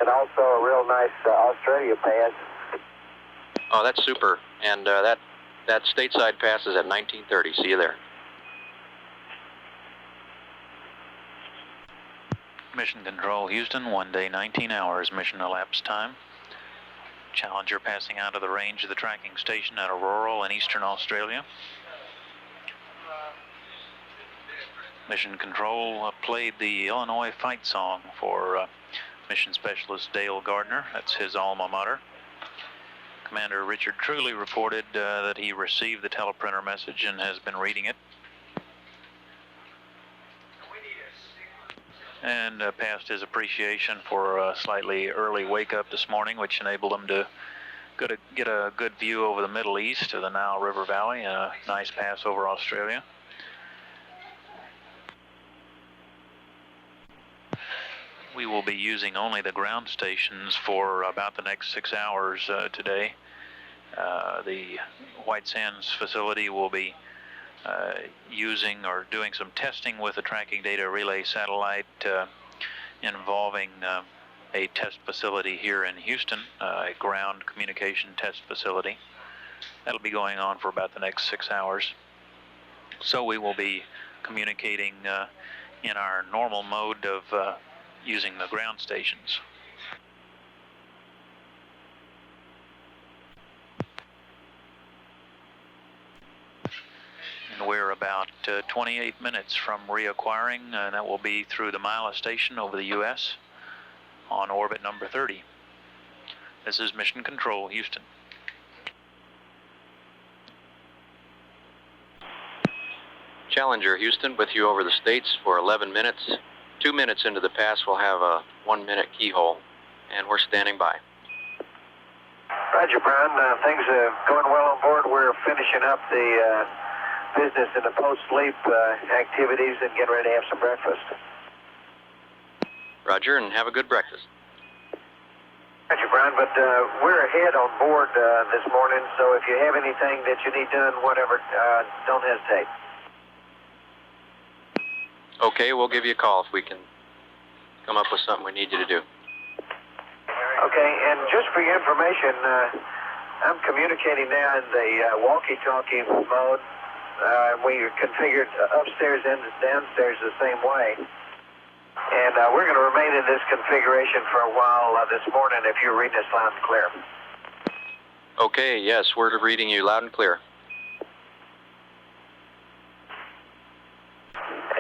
Speaker 3: also a real nice Australia pad.
Speaker 11: Oh, that's super. And that stateside pass is at 19:30. See you there.
Speaker 10: Mission Control, Houston, 1 day, 19 hours, mission elapsed time. Challenger passing out of the range of the tracking station at Aurora in eastern Australia. Mission Control played the Illinois fight song for Mission Specialist Dale Gardner. That's his alma mater. Commander Richard Truly reported that he received the teleprinter message and has been reading it. And passed his appreciation for a slightly early wake-up this morning, which enabled him to get a good view over the Middle East of the Nile River Valley and a nice pass over Australia. We will be using only the ground stations for about the next 6 hours today. The White Sands facility will be using or doing some testing with the tracking data relay satellite involving a test facility here in Houston, a ground communication test facility. That'll be going on for about the next 6 hours. So we will be communicating in our normal mode of using the ground stations. We're about 28 minutes from reacquiring, and that will be through the Mila station over the U.S. on orbit number 30. This is Mission Control, Houston.
Speaker 11: Challenger, Houston, with you over the States for 11 minutes 2 minutes into the pass, we'll have a 1-minute keyhole, and we're standing by.
Speaker 3: Roger, Brown. Things are going well on board. We're finishing up the business in the post-sleep activities and getting ready to have some breakfast.
Speaker 11: Roger, and have a good breakfast.
Speaker 3: Roger, Brown, but we're ahead on board this morning, so if you have anything that you need done, whatever, don't hesitate.
Speaker 11: Okay, we'll give you a call if we can come up with something we need you to do.
Speaker 3: Okay, and just for your information, I'm communicating now in the walkie-talkie mode. We configured upstairs and downstairs the same way. And we're going to remain in this configuration for a while this morning if you're reading us loud and clear.
Speaker 11: Okay, yes, we're reading you loud and clear.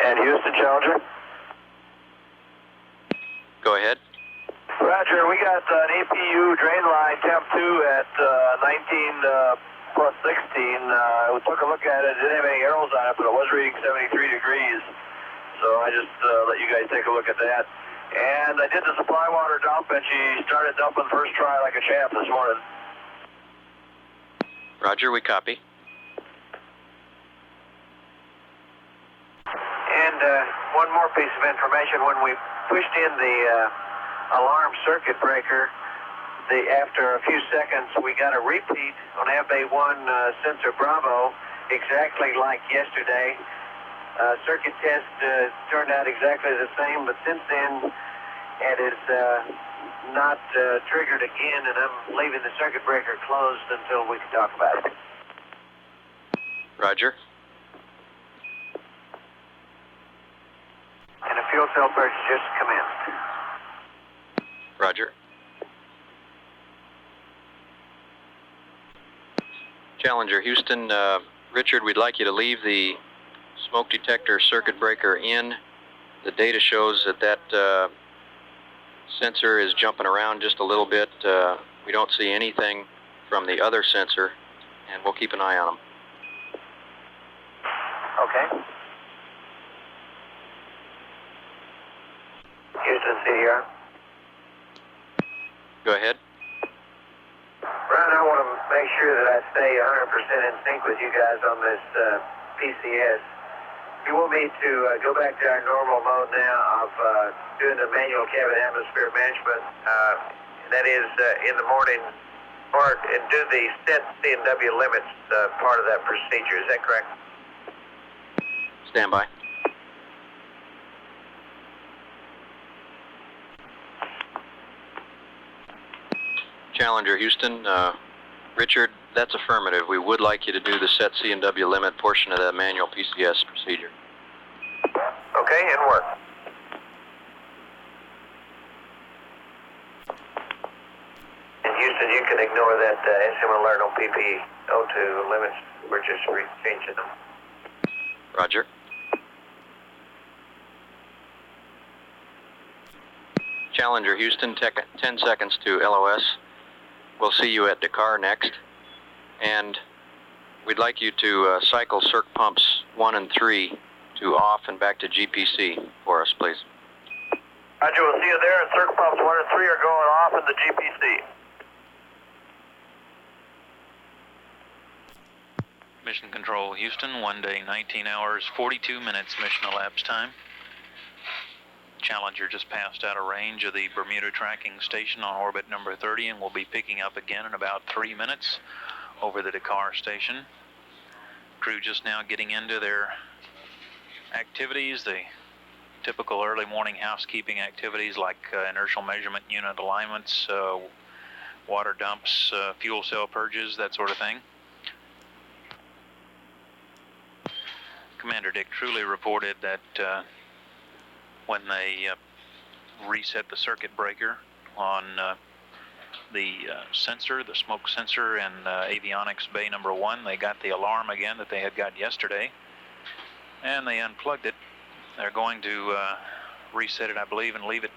Speaker 3: And Houston, Challenger?
Speaker 11: Go ahead.
Speaker 3: Roger, we got an APU drain line temp 2 at 19 plus 16. We took a look at it. It didn't have any arrows on it, but it was reading 73 degrees. So I just let you guys take a look at that. And I did the supply water dump, and she started dumping first try like a champ this morning.
Speaker 11: Roger, we copy.
Speaker 3: And one more piece of information. When we pushed in the alarm circuit breaker, after a few seconds, we got a repeat on FA1 sensor Bravo, exactly like yesterday. Circuit test turned out exactly the same, but since then it is not triggered again, and I'm leaving the circuit breaker closed until we can talk about it.
Speaker 11: Roger.
Speaker 3: And the fuel cell purge just commenced.
Speaker 11: Roger. Challenger, Houston, Richard, we'd like you to leave the smoke detector circuit breaker in. The data shows that sensor is jumping around just a little bit. We don't see anything from the other sensor, and we'll keep an eye on them.
Speaker 3: Okay. Houston, CDR.
Speaker 11: Go ahead.
Speaker 3: Ron, I want to make sure that I stay 100% in sync with you guys on this PCS. If you want me to go back to our normal mode now of doing the manual cabin atmosphere management, that is in the morning part, and do the set C&W limits part of that procedure. Is that correct?
Speaker 11: Stand by. Challenger, Houston, Richard, that's affirmative. We would like you to do the set C&W limit portion of that manual PCS procedure.
Speaker 3: Okay, and work. And Houston, you can ignore that SM alert on PP02 limits. We're just changing them.
Speaker 11: Roger. Challenger, Houston, 10 seconds to LOS. We'll see you at Dakar next, and we'd like you to cycle circ pumps 1 and 3 to off and back to GPC for us, please.
Speaker 3: Roger, we'll see you there. Circ pumps 1 and 3 are going off in the GPC.
Speaker 10: Mission Control, Houston, 1 day, 19 hours, 42 minutes mission elapsed time. Challenger just passed out of range of the Bermuda tracking station on orbit number 30 and will be picking up again in about 3 minutes over the Dakar station. Crew just now getting into their activities, the typical early morning housekeeping activities like inertial measurement unit alignments, water dumps, fuel cell purges, that sort of thing. Commander Dick Truly reported that when they reset the circuit breaker on the sensor, the smoke sensor in Avionics bay number 1, they got the alarm again that they had got yesterday, and they unplugged it. They're going to reset it, I believe, and leave it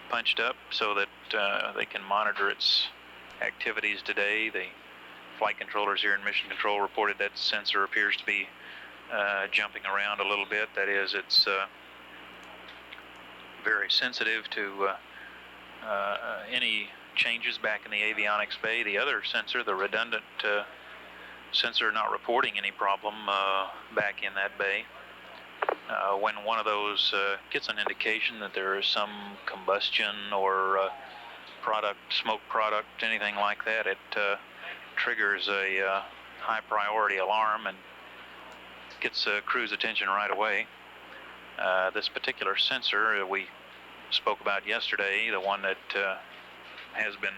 Speaker 10: punched up so that they can monitor its activities today. The flight controllers here in Mission Control reported that sensor appears to be jumping around a little bit. That is, it's very sensitive to any changes back in the avionics bay. The other sensor, the redundant sensor, not reporting any problem back in that bay. When one of those gets an indication that there is some combustion or smoke product, anything like that, it triggers a high priority alarm and gets crew's attention right away. This particular sensor we spoke about yesterday, the one that has been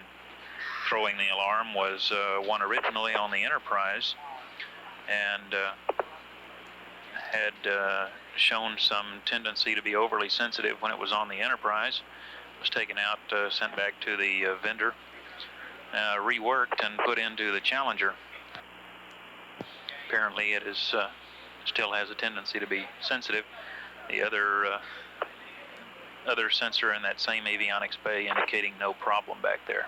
Speaker 10: throwing the alarm, was one originally on the Enterprise, and had shown some tendency to be overly sensitive when it was on the Enterprise. It was taken out, sent back to the vendor, reworked and put into the Challenger. Apparently it is still has a tendency to be sensitive. The other sensor in that same avionics bay indicating no problem back there.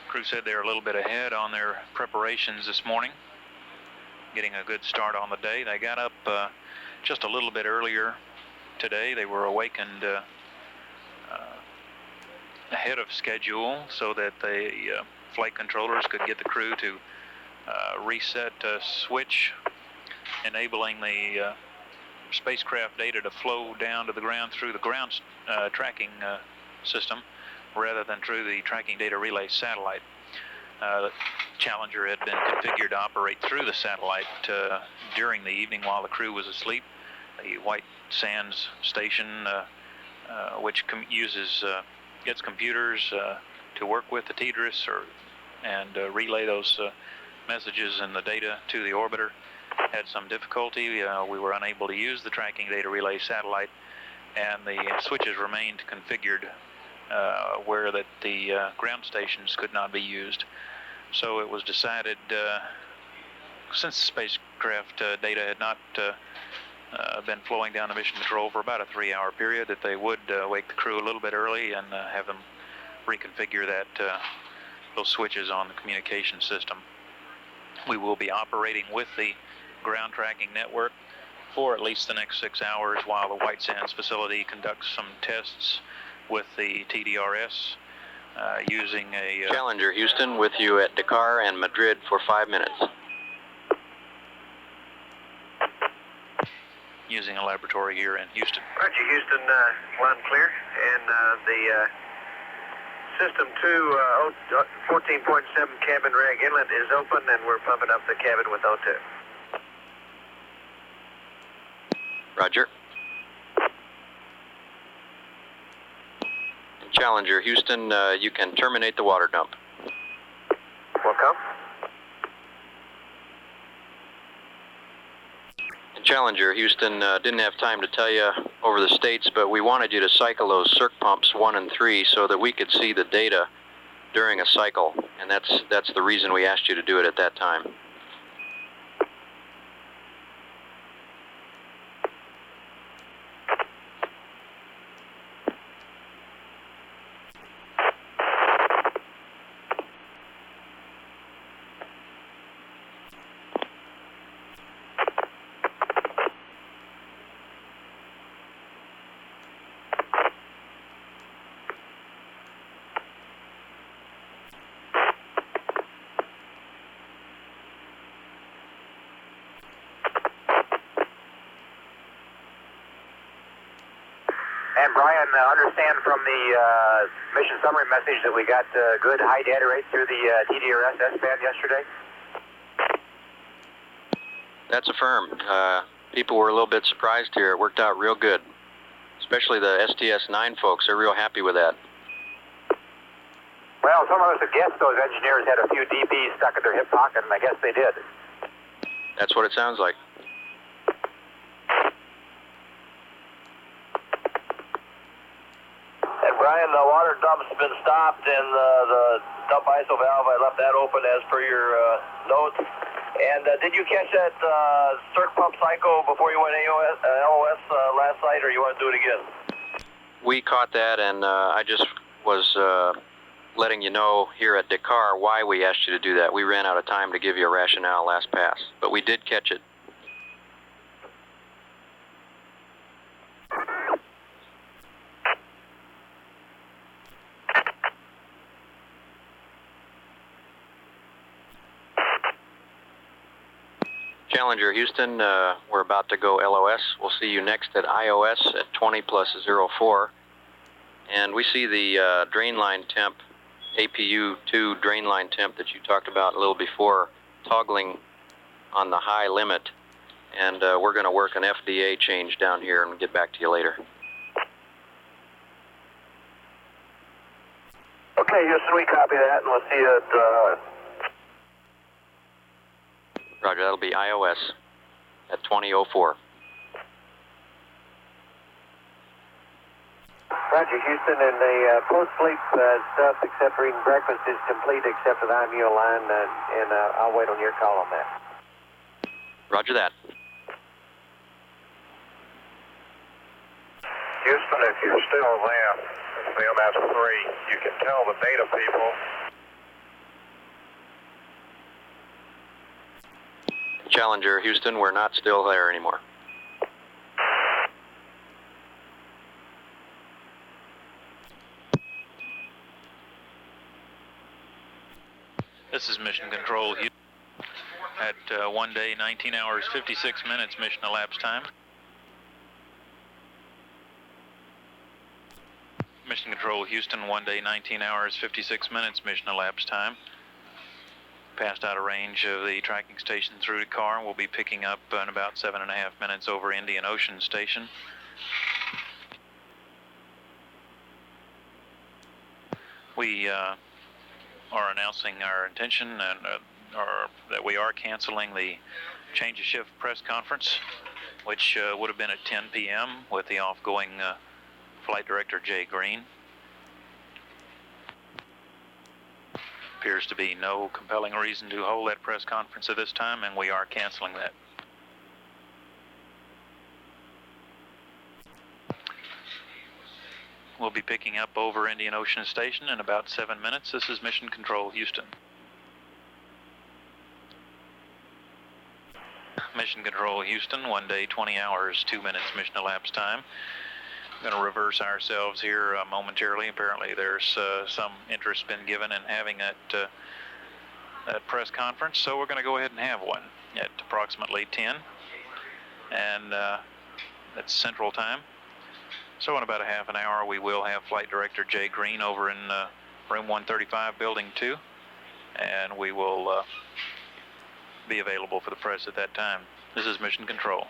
Speaker 10: Crew said they're a little bit ahead on their preparations this morning, getting a good start on the day. They got up just a little bit earlier today. They were awakened ahead of schedule so that the flight controllers could get the crew to reset a switch, enabling the spacecraft data to flow down to the ground through the ground tracking system rather than through the tracking data relay satellite. The Challenger had been configured to operate through the satellite during the evening while the crew was asleep. The White Sands station, which uses its computers to work with the TDRS and relay those messages and the data to the orbiter, had some difficulty. We were unable to use the tracking data relay satellite, and the switches remained configured where that the ground stations could not be used. So it was decided, since the spacecraft data had not been flowing down the mission control for about a 3-hour period, that they would wake the crew a little bit early and have them reconfigure those switches on the communication system. We will be operating with the ground tracking network for at least the next 6 hours while the White Sands facility conducts some tests with the TDRS using a...
Speaker 11: Challenger, Houston, with you at Dakar and Madrid for 5 minutes.
Speaker 10: Using a laboratory here in Houston.
Speaker 3: Roger, Houston, line clear, and the System 2 14.7 cabin rag inlet is open, and we're pumping up the cabin with O2.
Speaker 11: Roger. Challenger, Houston, you can terminate the water dump.
Speaker 3: Welcome.
Speaker 11: Challenger, Houston, didn't have time to tell you over the States, but we wanted you to cycle those circ pumps 1 and 3 so that we could see the data during a cycle, and that's the reason we asked you to do it at that time.
Speaker 3: And Brian, understand from the mission summary message that we got good high data rate through the TDRS S-band yesterday?
Speaker 11: That's affirmed. People were a little bit surprised here. It worked out real good. Especially the STS-9 folks are real happy with that.
Speaker 3: Well, some of us have guessed those engineers had a few dBs stuck in their hip pocket, and I guess they did.
Speaker 11: That's what it sounds like.
Speaker 3: Brian, the water dump's been stopped, and the dump ISO valve, I left that open as per your notes. And did you catch that circ pump cycle before you went LOS last night, or you want to do it again?
Speaker 11: We caught that, and I just was letting you know here at Dakar why we asked you to do that. We ran out of time to give you a rationale last pass, but we did catch it. Challenger Houston, we're about to go LOS. We'll see you next at IOS at 20 plus 04. And we see the drain line temp, APU2 drain line temp that you talked about a little before, toggling on the high limit. And we're going to work an FDA change down here and get back to you later.
Speaker 3: Okay, Houston, we copy that, and we'll see you at...
Speaker 11: Roger, that'll be iOS at 2004.
Speaker 3: Roger, Houston, and the post-sleep stuff, except for eating breakfast, is complete except for the IMU line, and I'll wait on your call on that.
Speaker 11: Roger that.
Speaker 7: Houston, if you're still there, CMS-3, you can tell the data people.
Speaker 11: Challenger Houston, we're not still there anymore.
Speaker 10: This is Mission Control Houston at 1 day, 19 hours, 56 minutes mission elapsed time. Mission Control Houston, 1 day, 19 hours, 56 minutes mission elapsed time. Passed out of range of the tracking station through the car. We'll be picking up in about 7.5 minutes over Indian Ocean Station. We are announcing our intention and that we are canceling the change of shift press conference, which would have been at 10 p.m. with the off-going Flight Director Jay Green. Appears to be no compelling reason to hold that press conference at this time, and we are canceling that. We'll be picking up over Indian Ocean Station in about 7 minutes. This is Mission Control Houston. Mission Control Houston, 1 day, 20 hours, 2 minutes mission elapsed time. Going to reverse ourselves here momentarily. Apparently there's some interest been given in having that press conference, so we're going to go ahead and have one at approximately 10, and that's Central Time. So in about a half an hour we will have Flight Director Jay Green over in room 135, building 2, and we will be available for the press at that time. This is Mission Control.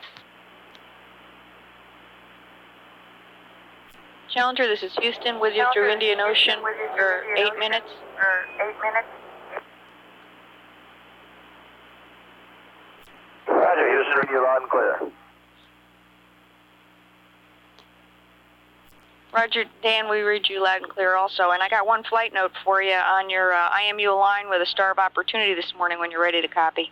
Speaker 12: Challenger, this is Houston with you through Indian Ocean for 8 minutes.
Speaker 3: Roger, Houston, you're loud and clear.
Speaker 12: Roger, Dan, we read you loud and clear also. And I got one flight note for you on your IMU line with a star of opportunity this morning when you're ready to copy.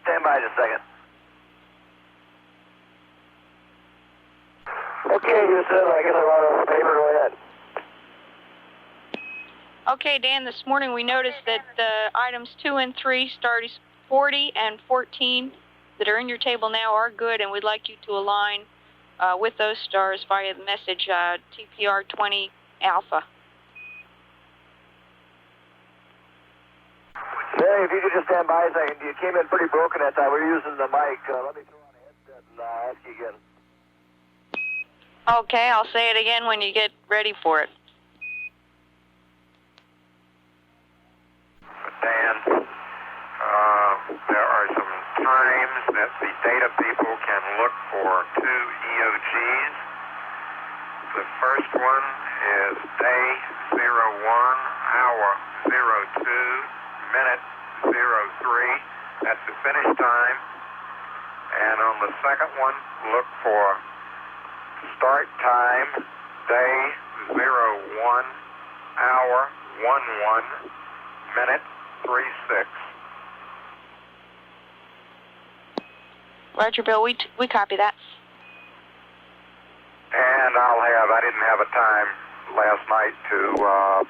Speaker 3: Stand by just a second. Okay, Houston, I guess I'm on the paper. Go ahead.
Speaker 12: Okay, Dan, this morning we noticed that items 2 and 3, stars 40 and 14 that are in your table now are good, and we'd like you to align with those stars via the message TPR 20 alpha.
Speaker 3: Hey, if you could just stand by a second. You came in pretty broken that time. We were using the mic. Let me throw on a headset and ask you again.
Speaker 12: Okay, I'll say it again when you get ready for it.
Speaker 8: Dan, there are some times that the data people can look for 2 EOGs. The first one is day 01, hour 02, minute 03. That's the finish time. And on the second one, look for start time, day 01, hour 11, minute 36.
Speaker 12: Roger, Bill, we copy that.
Speaker 8: And I didn't have a time last night to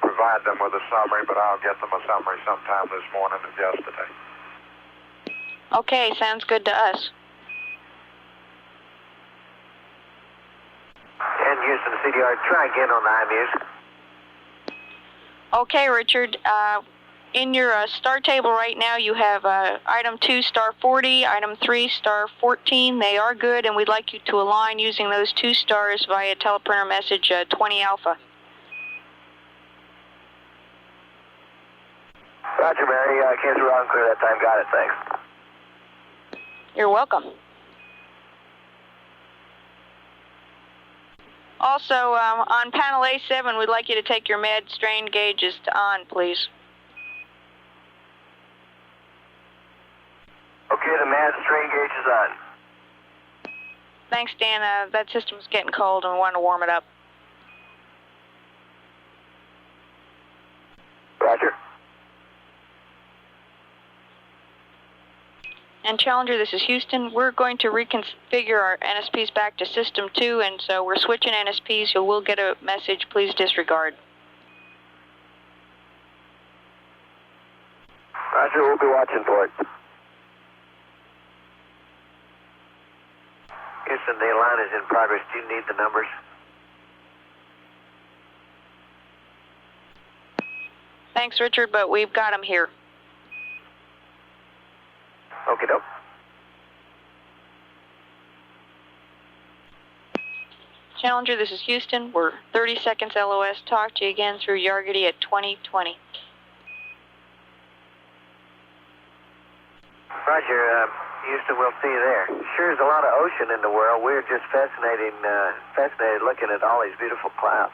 Speaker 8: provide them with a summary, but I'll get them a summary sometime this morning and yesterday.
Speaker 12: Okay, sounds good to us.
Speaker 3: And Houston, CDR, try again on the IMUs.
Speaker 12: Okay, Richard, In your star table right now, you have item 2 star 40, item 3 star 14. They are good, and we'd like you to align using those 2 stars via teleprinter message 20 alpha.
Speaker 3: Roger, Mary. Cancel round clear that time. Got it. Thanks.
Speaker 12: You're welcome. Also, on panel A7, we'd like you to take your med strain gauges to on, please.
Speaker 3: Okay, the mad strain gauge is on.
Speaker 12: Thanks, Dan. That system's getting cold and we want to warm it up.
Speaker 3: Roger.
Speaker 12: And Challenger, this is Houston. We're going to reconfigure our NSPs back to System 2, and so we're switching NSPs, so we'll get a message, please disregard.
Speaker 3: Roger, we'll be watching for it. Houston, the line is in progress. Do you need the numbers?
Speaker 12: Thanks, Richard, but we've got them here.
Speaker 3: Okie doke.
Speaker 12: Challenger, this is Houston. We're 30 seconds LOS. Talk to you again through Yargity at 2020.
Speaker 3: Roger, Houston, we'll see you there. Sure is a lot of ocean in the world. We're just fascinated looking at all these beautiful clouds.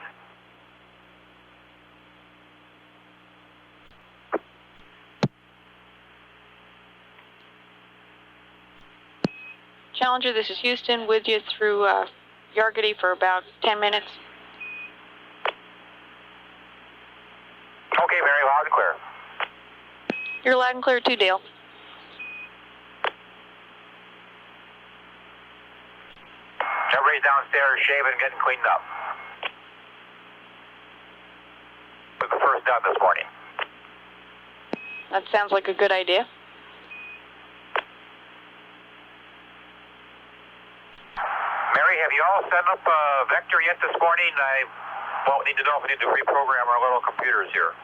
Speaker 12: Challenger, this is Houston, with you through Yargity for about 10 minutes.
Speaker 7: Okay, Mary, loud and clear.
Speaker 12: You're loud and clear too, Dale.
Speaker 7: Everybody's downstairs shaving and getting cleaned up. Was the first done this morning.
Speaker 12: That sounds like a good idea.
Speaker 7: Mary, have you all set up a vector yet this morning? I need to know if we need to reprogram our little computers here.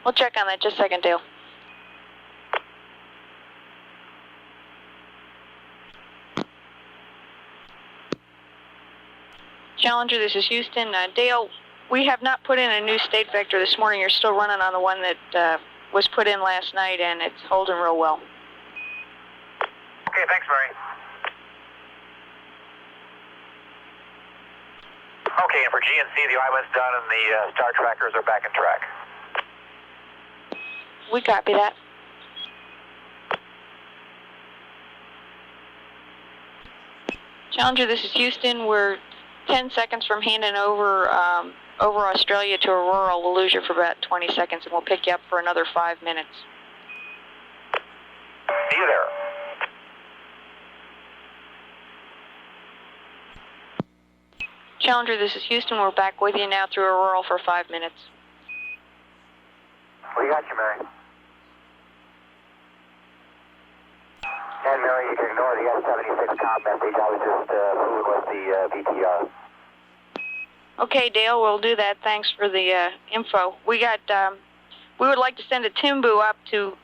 Speaker 12: We'll check on that. Just a second, Dale. Challenger, this is Houston. Dale, we have not put in a new state vector this morning. You're still running on the one that was put in last night, and it's holding real well.
Speaker 7: Okay, thanks, Mary. Okay, and for GNC, the alignment's done and the star trackers are back in track.
Speaker 12: We copy that. Challenger, this is Houston. We're 10 seconds from handing over Australia to Aurora. We'll lose you for about 20 seconds, and we'll pick you up for another 5 minutes.
Speaker 7: See you there.
Speaker 12: Challenger, this is Houston. We're back with you now through Aurora for 5 minutes.
Speaker 3: We got you, Mary. And Mary, you can ignore the S-76 comm message. I was just fooling with the VTR.
Speaker 12: Okay, Dale, we'll do that. Thanks for the info. We would like to send a Timbu up to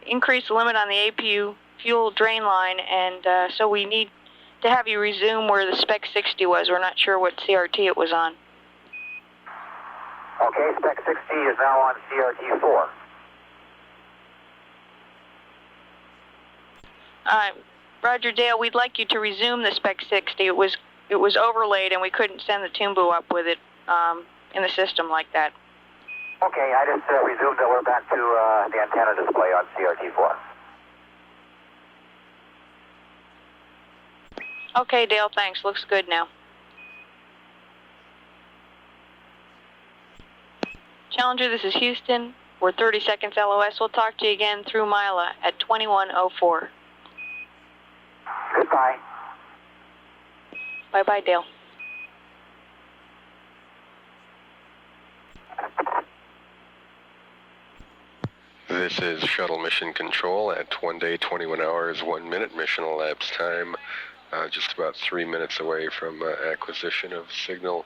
Speaker 12: increase the limit on the APU fuel drain line, and so we need to have you resume where the Spec 60 was. We're not sure what CRT it was on.
Speaker 3: Okay, Spec 60 is now on CRT 4.
Speaker 12: Roger, Dale, we'd like you to resume the Spec 60. It was overlaid, and we couldn't send the Timbu up with it in the system like that.
Speaker 3: Okay, I just resumed that we're back to the antenna display on CRT 4.
Speaker 12: Okay, Dale, thanks. Looks good now. Challenger, this is Houston. We're 30 seconds LOS. We'll talk to you again through Mila at 2104.
Speaker 3: Goodbye.
Speaker 12: Bye-bye, Dale.
Speaker 13: This is Shuttle Mission Control at 1 day, 21 hours, 1 minute mission elapsed time. Just about 3 minutes away from acquisition of signal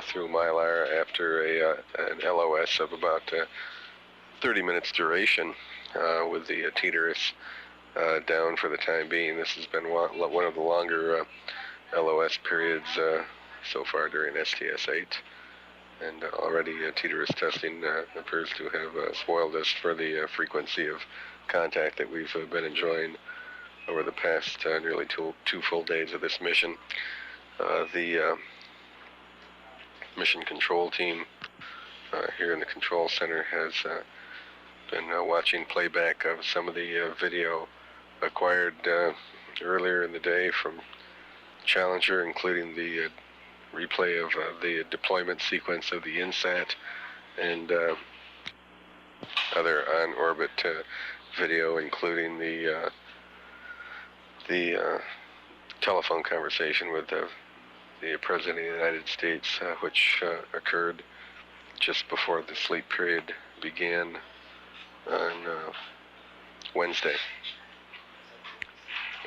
Speaker 13: through Mylar after an LOS of about 30 minutes duration with the TDRS down for the time being. This has been one of the longer LOS periods so far during STS-8. And already TDRS testing appears to have spoiled us for the frequency of contact that we've been enjoying over the past nearly two full days of this mission. The mission control team here in the control center has been watching playback of some of the video acquired earlier in the day from Challenger, including the replay of the deployment sequence of the INSAT and other on-orbit video, including the telephone conversation with the President of the United States, which occurred just before the sleep period began on Wednesday.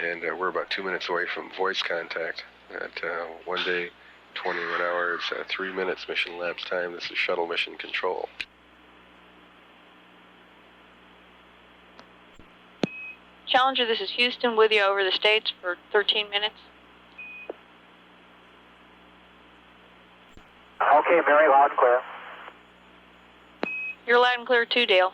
Speaker 13: And we're about 2 minutes away from voice contact at 1 day, 21 hours, 3 minutes mission elapsed time. This is shuttle mission control.
Speaker 12: Challenger, this is Houston with you over the States for 13 minutes.
Speaker 3: Okay, Mary, loud and clear.
Speaker 12: You're loud and clear too, Dale.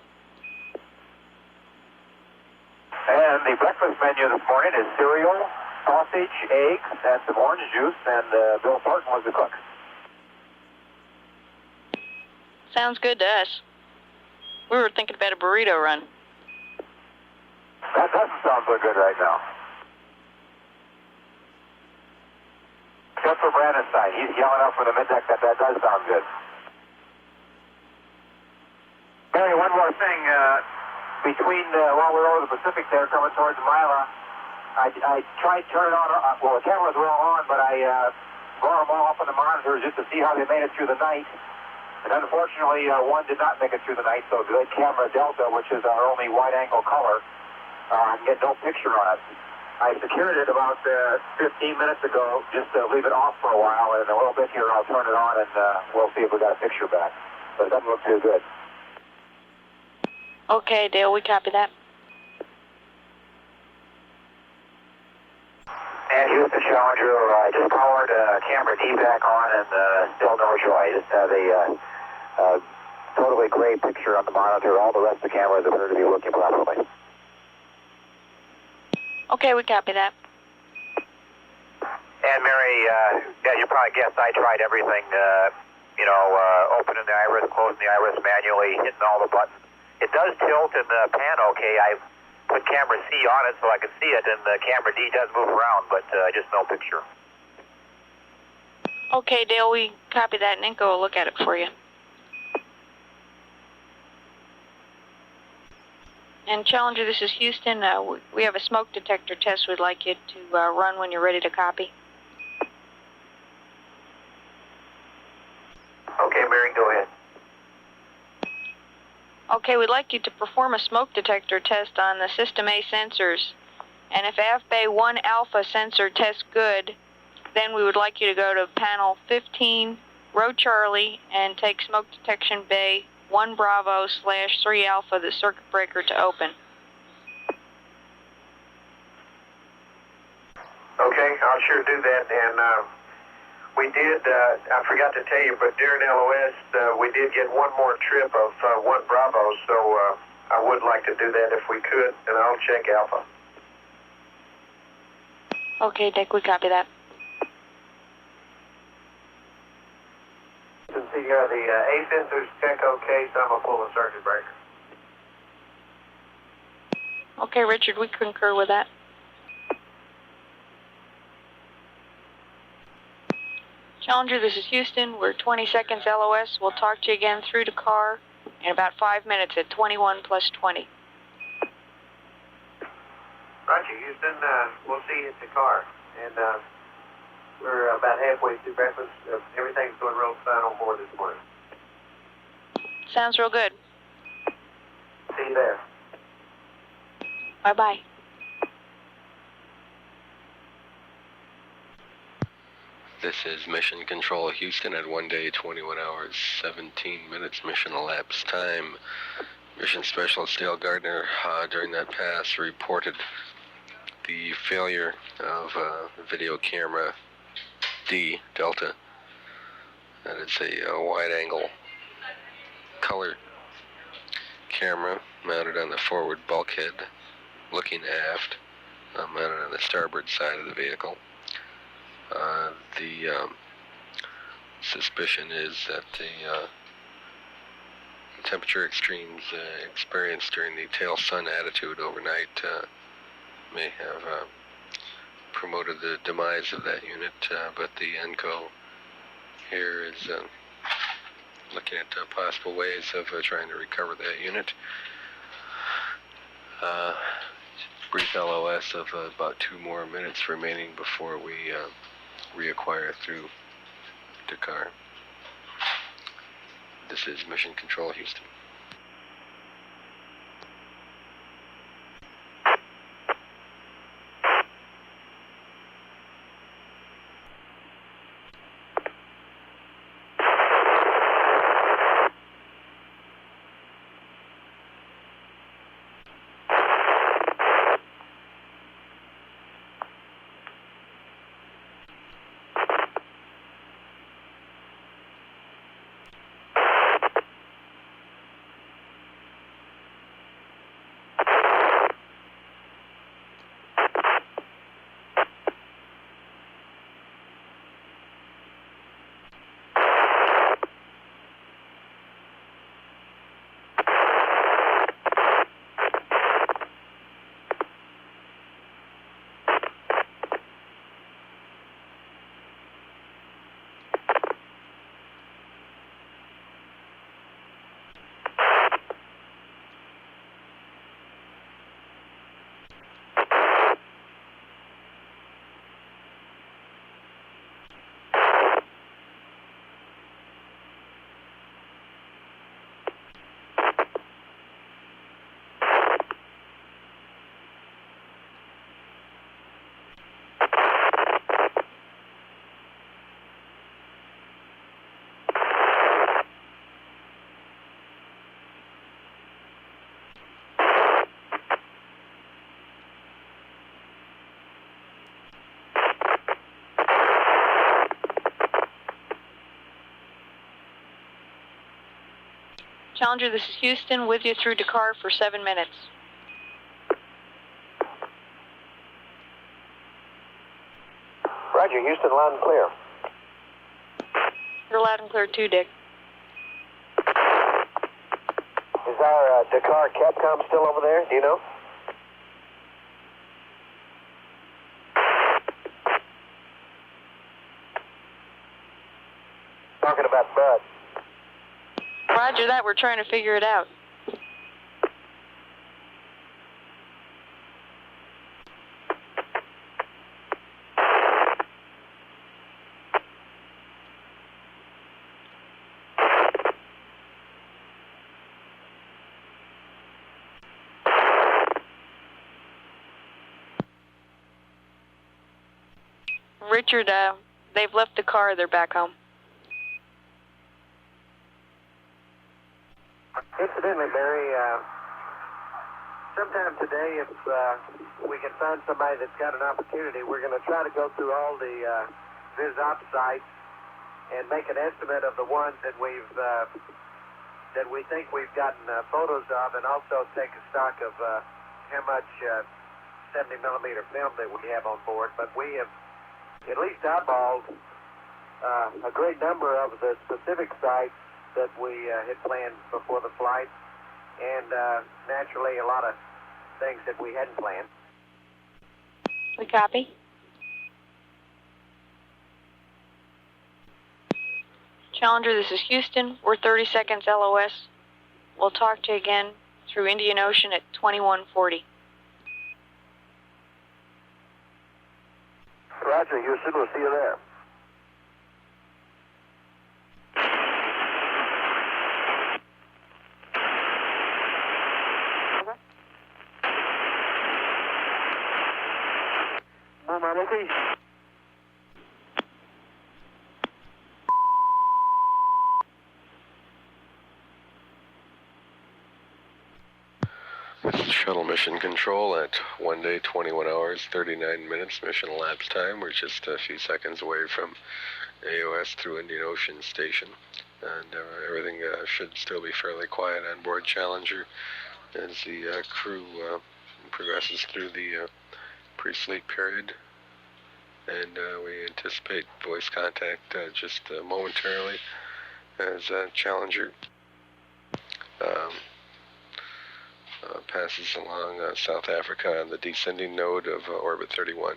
Speaker 3: And the breakfast menu this morning is cereal, sausage, eggs, and some orange juice, and Bill Thornton was the cook.
Speaker 12: Sounds good to us. We were thinking about a burrito run.
Speaker 3: That doesn't sound so good right now. Except for Brandon's side. He's yelling out from the middeck that does sound good. Mary, one more thing. While we were over the Pacific there, coming towards Mila, I tried turning on, the cameras were all on, but I brought them all up on the monitors just to see how they made it through the night. And unfortunately, one did not make it through the night, so good camera Delta, which is our only wide-angle color, get no picture on it. I secured it about 15 minutes ago, just to leave it off for a while, and in a little bit here I'll turn it on and we'll see if we got a picture back. But it doesn't look too good.
Speaker 12: Okay, Dale, we copy that.
Speaker 3: And Houston Challenger, I just powered camera D back on and still no joy. Just have a totally gray picture on the monitor. All the rest of the cameras appear to be working properly.
Speaker 12: Okay, we copy that.
Speaker 3: And Mary, as you probably guessed, I tried everything, opening the iris, closing the iris manually, hitting all the buttons. It does tilt in the pan okay. I put camera C on it so I can see it, and the camera D does move around, but just no picture.
Speaker 12: Okay, Dale, we copy that, and Inco will look at it for you. And Challenger, this is Houston. We have a smoke detector test we'd like you to run when you're ready to copy.
Speaker 3: Okay, Mary, go ahead.
Speaker 12: Okay, we'd like you to perform a smoke detector test on the System A sensors. And if AFBay 1 Alpha sensor tests good, then we would like you to go to panel 15, row Charlie, and take smoke detection bay 1 Bravo / 3 Alpha, the circuit breaker, to open.
Speaker 3: Okay, I'll sure do that. And we did, I forgot to tell you, but during LOS, we did get one more trip of 1 Bravo, so I would like to do that if we could, and I'll check Alpha.
Speaker 12: Okay, Dick, we copy that.
Speaker 3: Since the A sensors check okay, so I'm going to pull the circuit breaker.
Speaker 12: Okay, Richard, we concur with that. Challenger, this is Houston. We're 20 seconds LOS. We'll talk to you again through the car in about 5 minutes at 21 + 20.
Speaker 3: Roger, Houston. We'll see you at the car. And we're about halfway through breakfast. Everything's going real fine on board this morning.
Speaker 12: Sounds real good.
Speaker 3: See you there.
Speaker 12: Bye-bye.
Speaker 13: This is Mission Control Houston at 1 day, 21 hours, 17 minutes mission elapsed time. Mission Specialist Dale Gardner, during that pass, reported the failure of video camera D Delta. And it's a wide-angle color camera mounted on the forward bulkhead, looking aft, mounted on the starboard side of the vehicle. The suspicion is that the temperature extremes experienced during the tail sun attitude overnight may have promoted the demise of that unit, but the ENCO here is looking at possible ways of trying to recover that unit. Brief LOS of about 2 more minutes remaining before we reacquire through Dakar. This is Mission Control, Houston.
Speaker 12: Challenger, this is Houston, with you through Dakar for 7 minutes.
Speaker 3: Roger, Houston, loud and clear.
Speaker 12: You're loud and clear too, Dick.
Speaker 3: Is our Dakar Capcom still over there? Do you know? Talking about Bud.
Speaker 12: Roger that, we're trying to figure it out. Richard, they've left the car, they're back home.
Speaker 3: Incidentally, Barry, sometime today, if we can find somebody that's got an opportunity, we're going to try to go through all the viz op sites and make an estimate of the ones that we think we've gotten photos of, and also take a stock of how much 70 millimeter film that we have on board. But we have at least eyeballed a great number of the specific sites that we had planned before the flight, and naturally a lot of things that we hadn't planned.
Speaker 12: We copy. Challenger, this is Houston. We're 30 seconds LOS. We'll talk to you again through Indian Ocean at 2140.
Speaker 3: Roger, Houston, we'll see you there.
Speaker 13: Shuttle mission control at 1 day, 21 hours, 39 minutes mission elapsed time. We're just a few seconds away from AOS through Indian Ocean Station, and everything should still be fairly quiet on board Challenger as the crew progresses through the pre-sleep period, and we anticipate voice contact just momentarily as Challenger passes along South Africa on the descending node of orbit 31.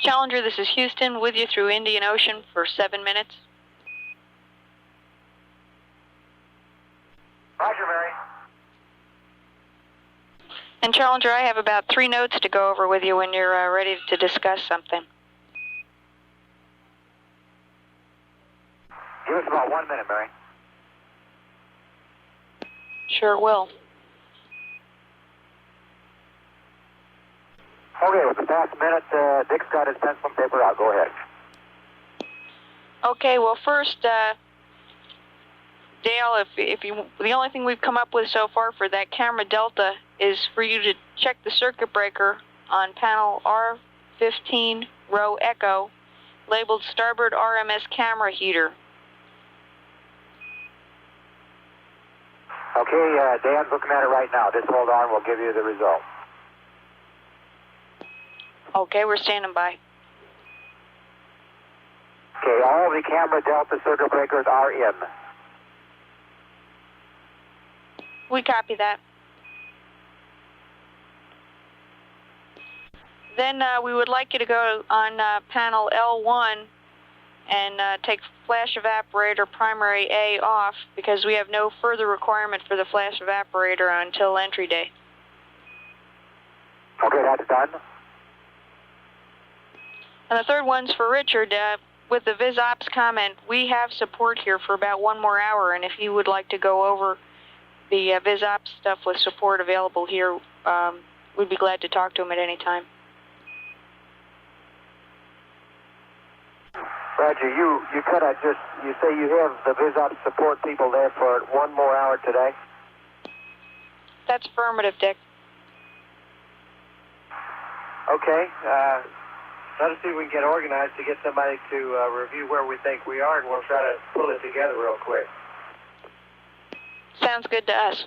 Speaker 12: Challenger, this is Houston, with you through Indian Ocean for 7 minutes.
Speaker 7: Roger, Mary.
Speaker 12: And Challenger, I have about 3 notes to go over with you when you're ready to discuss something.
Speaker 7: Give us about 1 minute, Mary.
Speaker 12: Sure will.
Speaker 7: Okay, with the past minute, Dick's got his pencil and paper out. Go ahead.
Speaker 12: Okay, well first, Dale, the only thing we've come up with so far for that camera delta is for you to check the circuit breaker on panel R15 row Echo, labeled starboard RMS camera heater.
Speaker 7: Okay, Dan's looking at it right now. Just hold on, we'll give you the result.
Speaker 12: Okay, we're standing by.
Speaker 7: Okay, all the camera delta circuit breakers are in.
Speaker 12: We copy that. Then we would like you to go on panel L1 and take flash evaporator primary A off, because we have no further requirement for the flash evaporator until entry day.
Speaker 7: Okay, that's done.
Speaker 12: And the third one's for Richard. With the VisOps comment, we have support here for about 1 more hour, and if you would like to go over the VisOps stuff with support available here, we'd be glad to talk to him at any time.
Speaker 3: Roger, you could you say you have the VisOps support people there for 1 more hour today?
Speaker 12: That's affirmative, Dick.
Speaker 3: Okay, let us see if we can get organized to get somebody to review where we think we are, and we'll try to pull it together real quick.
Speaker 12: Sounds good to us.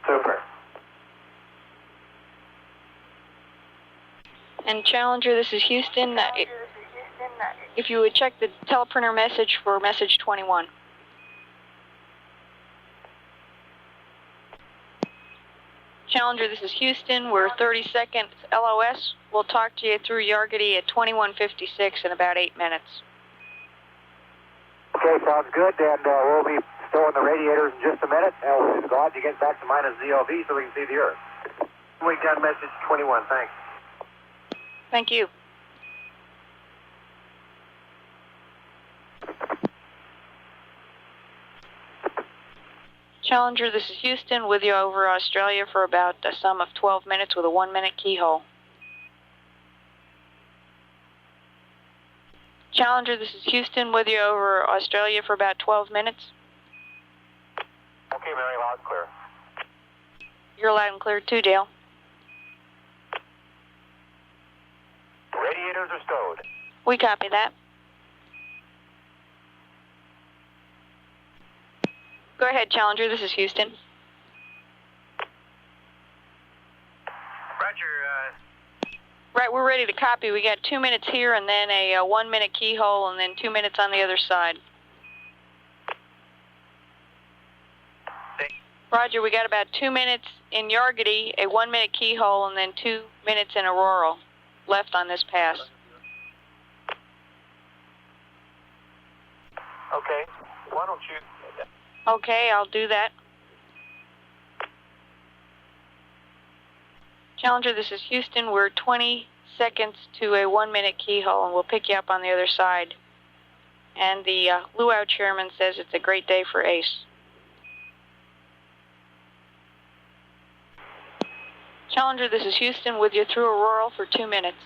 Speaker 3: Super.
Speaker 12: And Challenger, this is Houston. If you would check the teleprinter message for message 21. Challenger, this is Houston. We're 30 seconds LOS. We'll talk to you through Yargity at 21:56 in about 8 minutes.
Speaker 3: Okay, sounds good, and we'll be storing the radiators in just a minute, and we'll be glad to get back to minus ZLV so we can see the Earth. We got message 21, thanks.
Speaker 12: Thank you. Challenger, this is Houston, with you over Australia for about a sum of 12 minutes with a 1-minute keyhole. Challenger, this is Houston, with you over Australia for about 12 minutes.
Speaker 7: Okay, Mary, loud and clear.
Speaker 12: You're loud and clear too, Dale.
Speaker 7: Radiators are stowed.
Speaker 12: We copy that. Go ahead, Challenger, this is Houston.
Speaker 7: Roger,
Speaker 12: Right, we're ready to copy. We got 2 minutes here and then a 1-minute keyhole and then 2 minutes on the other side. Roger, we got about 2 minutes in Yargity, a 1-minute keyhole, and then 2 minutes in Aurora left on this pass.
Speaker 7: okay. Why don't you...
Speaker 12: Okay, I'll do that. Challenger, this is Houston. We're 20 seconds to a 1-minute keyhole, and we'll pick you up on the other side. And the luau chairman says it's a great day for ACE. Challenger, this is Houston, with you through Aurora for 2 minutes.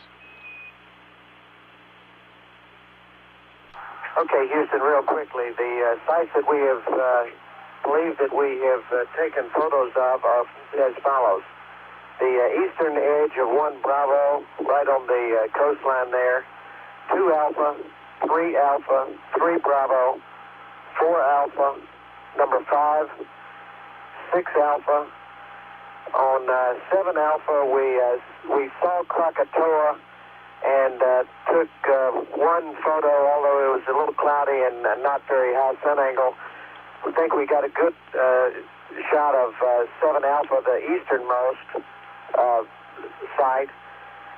Speaker 3: Okay, Houston, real quickly, the sites that we have believe that we have taken photos of are as follows. The eastern edge of 1 Bravo, right on the coastline there, 2 Alpha, 3 Alpha, 3 Bravo, 4 Alpha, number 5, 6 Alpha. On 7 Alpha, we saw Krakatoa and took 1 photo, although it was a little cloudy and not very high sun angle. I think we got a good shot of 7 Alpha, the easternmost site.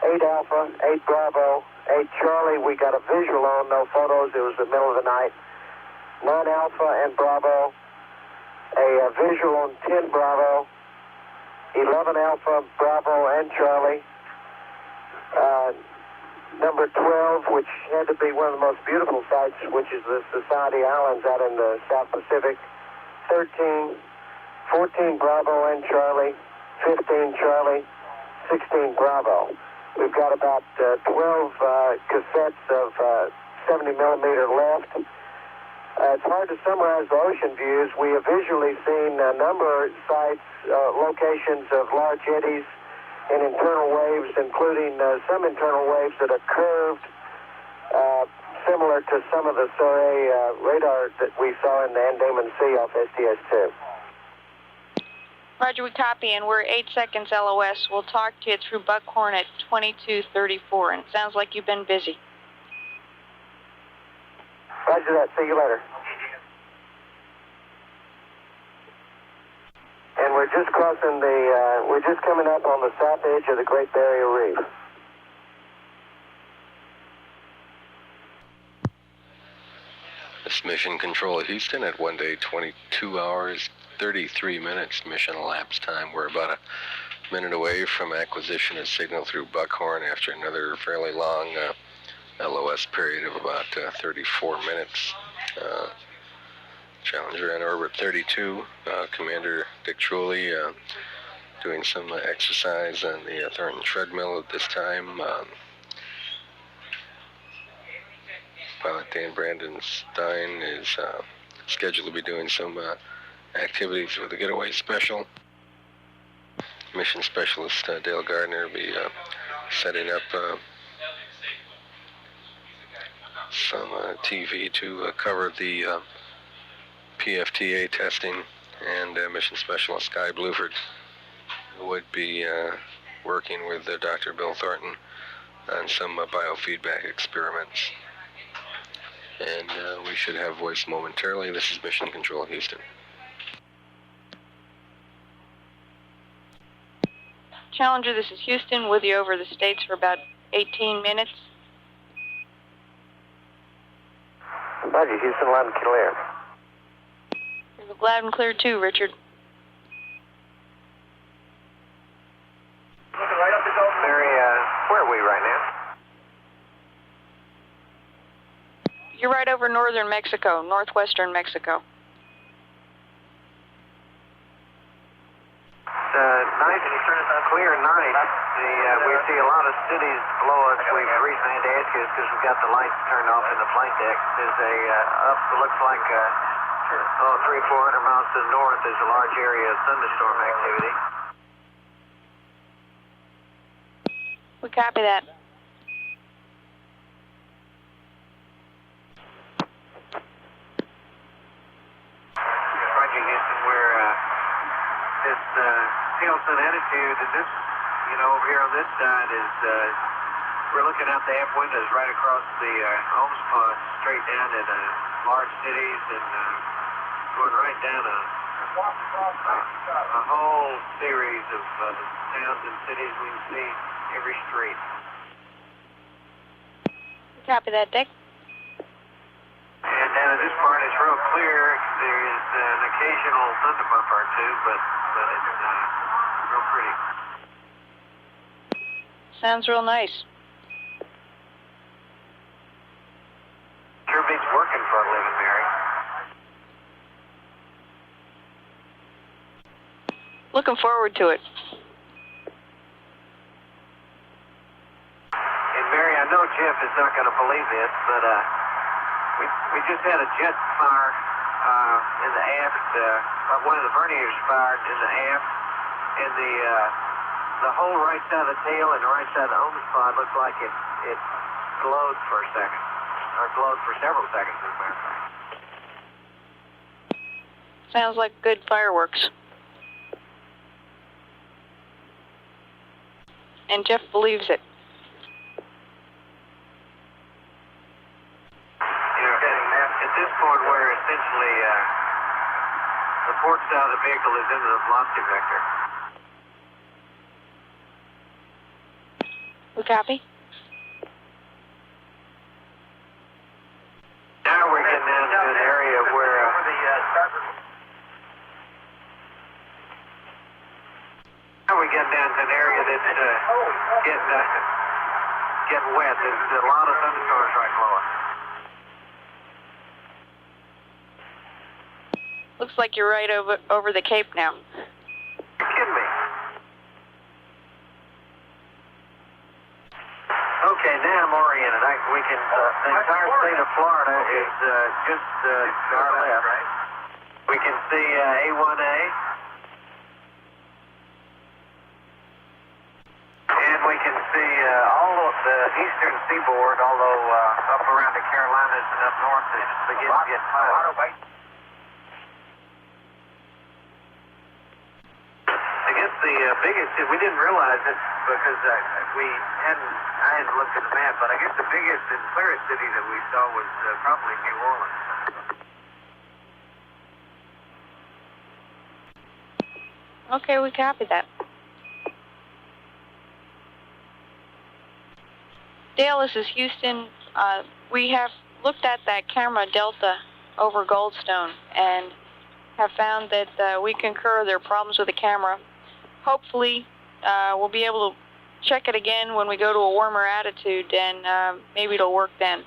Speaker 3: 8 Alpha, 8 Bravo, 8 Charlie, we got a visual on, no photos, it was the middle of the night. 9 Alpha and Bravo, a visual on 10 Bravo, 11 Alpha, Bravo and Charlie. Number 12, which had to be one of the most beautiful sites, which is the Society Islands out in the South Pacific. 13, 14 Bravo and Charlie, 15 Charlie, 16 Bravo. We've got about 12 cassettes of 70 millimeter left. It's hard to summarize the ocean views. We have visually seen a number of sites, locations of large eddies and internal waves, including some internal waves that are curved, similar to some of the Surrey radar that we saw in the Andaman Sea off STS-2.
Speaker 12: Roger, we copy, and we're 8 seconds LOS. We'll talk to you through Buckhorn at 2234, and it sounds like you've been busy.
Speaker 3: Roger that. See you later. And we're just crossing we're just coming up on the south edge of the Great Barrier Reef.
Speaker 13: This Mission Control Houston at 1 day, 22 hours, 33 minutes mission elapsed time. We're about a minute away from acquisition of signal through Buckhorn after another fairly long LOS period of about 34 minutes. Challenger on orbit 32, Commander Dick Trulli doing some exercise on the Thornton treadmill at this time. Pilot Dan Brandon Stein is scheduled to be doing some activities with the Getaway Special. Mission Specialist Dale Gardner will be setting up some TV to cover the PFTA testing, and Mission Specialist Sky Bluford would be working with Dr. Bill Thornton on some biofeedback experiments. And we should have voice momentarily. This is Mission Control Houston.
Speaker 12: Challenger, this is Houston with you over the States for about 18 minutes.
Speaker 3: Roger, Houston, loud and clear.
Speaker 12: Loud and clear too, Richard.
Speaker 3: Mary, where are we right now?
Speaker 12: You're right over northern Mexico, northwestern Mexico.
Speaker 3: Nice, clear night. We see a lot of cities below us. We've recently had to ask you because we've got the lights turned off in the flight deck. There's up, it looks like 300-400 miles to the north, there's a large area of thunderstorm activity.
Speaker 12: We copy that.
Speaker 3: Roger, Houston, we're this tail sun attitude, and this, over here on this side is, we're looking out the aft windows right across the Holmes Pond, straight down at large cities and going right down a whole series of towns and cities. We can see every street.
Speaker 12: Copy that, Dick.
Speaker 3: And down in this part, it's real clear. There is an occasional thunder bump or two, but it's real pretty.
Speaker 12: Sounds real nice.
Speaker 3: Sure beats working for a living, Mary.
Speaker 12: Looking forward to it.
Speaker 3: And Mary, I know Jeff is not going to believe this, but We just had a jet fire in the aft. One of the verniers fired in the aft, and the whole right side of the tail and the right side of the Omen pod looked like it glowed for a second, or glowed for several seconds, as a matter of fact.
Speaker 12: Sounds like good fireworks. And Jeff believes it.
Speaker 3: At this point, we're essentially the port side of the vehicle is into the velocity vector.
Speaker 12: We copy?
Speaker 3: Now we're getting down to an area where that's getting wet. There's a lot of thunderstorms right below us.
Speaker 12: Looks like you're right over the Cape now.
Speaker 3: You're kidding me. Okay, now I'm oriented. We can. The entire state of Florida is just to our left. We can see A1A. And we can see all of the eastern seaboard, although up around the Carolinas and up north it's beginning to get cloudy. I guess the biggest, we didn't realize it because I hadn't looked at the map, but I guess the biggest and clearest city that we saw was probably New Orleans.
Speaker 12: Okay, we copy that. Dale, this is Houston. We have looked at that camera Delta over Goldstone and have found that we concur there are problems with the camera. Hopefully, we'll be able to check it again when we go to a warmer attitude, and maybe it'll work then.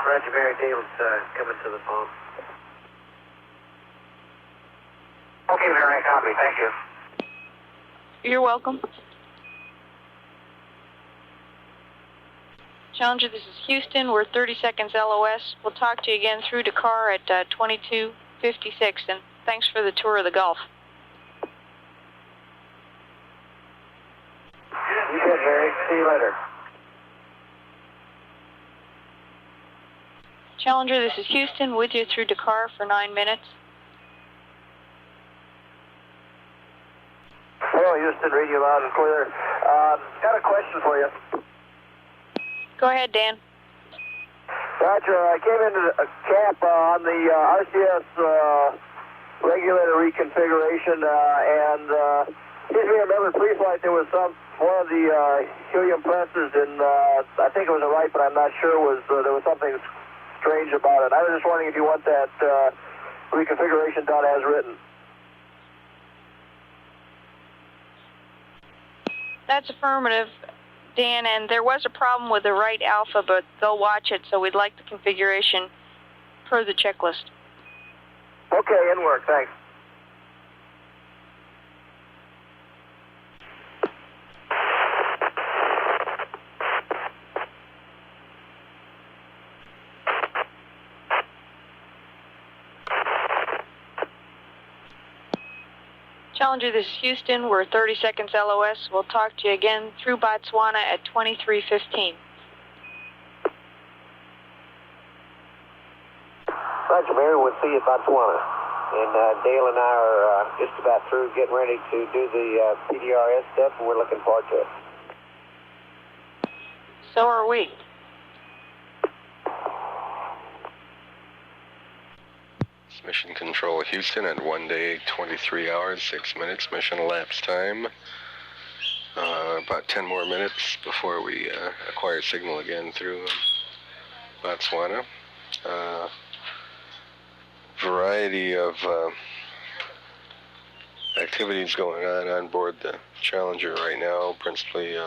Speaker 3: Roger, Barry, Dale's coming to the phone. Okay, Barry, copy. Thank you.
Speaker 12: You're welcome. Challenger, this is Houston. We're 30 seconds LOS. We'll talk to you again through Dakar at 22:56, and thanks for the tour of the Gulf.
Speaker 3: You bet, Barry. See you later.
Speaker 12: Challenger, this is Houston, with you through Dakar for 9 minutes.
Speaker 3: Hello, Houston, read you loud and clear. Got a question for you.
Speaker 12: Go ahead, Dan.
Speaker 3: Roger, I came into a cap on the RCS regulator reconfiguration, and seems to me I remember pre-flight there was one of the helium presses in, I think it was a right, but I'm not sure, there was something strange about it. I was just wondering if you want that reconfiguration done as written.
Speaker 12: That's affirmative, Dan, and there was a problem with the right alpha, but they'll watch it, so we'd like the configuration per the checklist.
Speaker 3: Okay, in work, thanks.
Speaker 12: Challenger, this is Houston. We're 30 seconds LOS. We'll talk to you again through Botswana at 23:15.
Speaker 3: Roger, Barry, we'll see you at Botswana. And Dale and I are just about through getting ready to do the PDRS stuff, and we're looking forward to it.
Speaker 12: So are we.
Speaker 13: Mission Control Houston at 1 day, 23 hours, 6 minutes mission elapsed time. About 10 more minutes before we acquire signal again through Botswana. Variety of activities going on board the Challenger right now, principally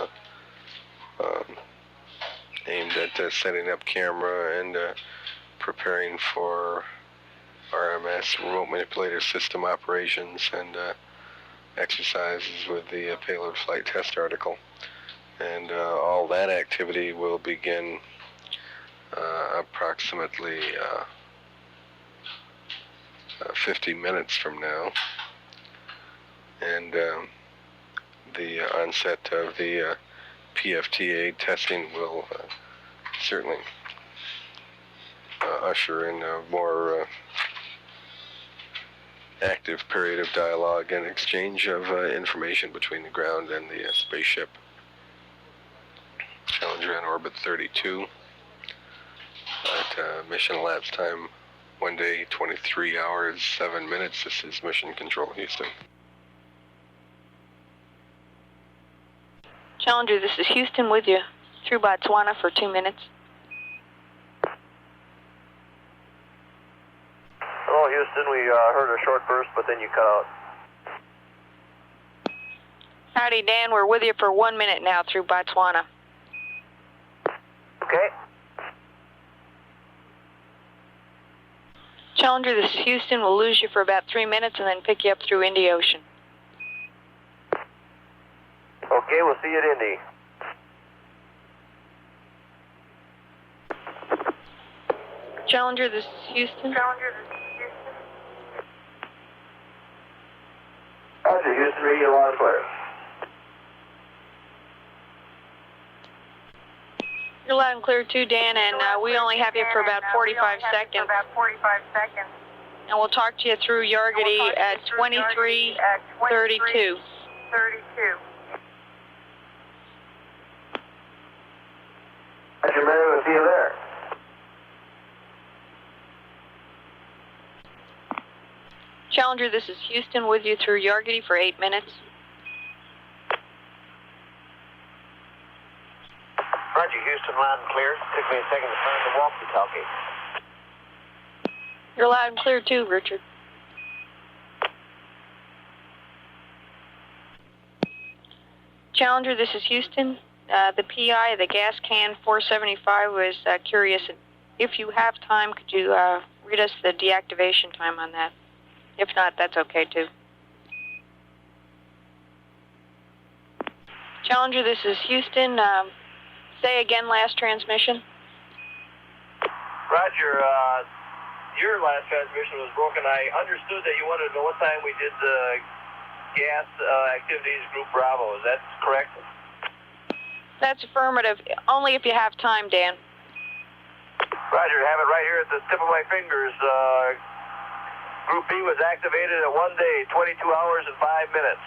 Speaker 13: aimed at setting up camera and preparing for RMS, remote manipulator system operations, and exercises with the payload flight test article. And all that activity will begin approximately 50 minutes from now. And the onset of the PFTA testing will certainly usher in a more active period of dialogue and exchange of information between the ground and the spaceship. Challenger on orbit 32 at mission elapsed time 1 day, 23 hours, 7 minutes. This is Mission Control Houston.
Speaker 12: Challenger, this is Houston with you through Botswana for 2 minutes.
Speaker 14: Hello, Houston. We heard a short burst, but then you cut out.
Speaker 12: Howdy, Dan. We're with you for 1 minute now through Botswana.
Speaker 14: Okay.
Speaker 12: Challenger, this is Houston. We'll lose you for about 3 minutes and then pick you up through Indy Ocean.
Speaker 14: Okay, we'll see you at Indy.
Speaker 12: Challenger, this is Houston.
Speaker 14: Roger, Houston, reading you loud and clear.
Speaker 12: You're loud and clear too, Dan, and we only have you for about 45 seconds. And we'll talk to you through Yargity at 23:32.
Speaker 14: Roger, Mary, we'll see you there.
Speaker 12: Challenger, this is Houston with you through Yargity for 8 minutes.
Speaker 14: Roger, Houston, loud and clear. Took me a second to find the walkie-talkie.
Speaker 12: You're loud and clear too, Richard. Challenger, this is Houston. The PI, the gas can 475, was curious. If you have time, could you read us the deactivation time on that? If not, that's okay too. Challenger, this is Houston. Say again, last transmission.
Speaker 14: Roger, your last transmission was broken. I understood that you wanted to know what time we did the gas activities group Bravo. Is that correct?
Speaker 12: That's affirmative. Only if you have time, Dan.
Speaker 14: Roger, have it right here at the tip of my fingers. Group B was activated at 1 day, 22 hours and 5 minutes.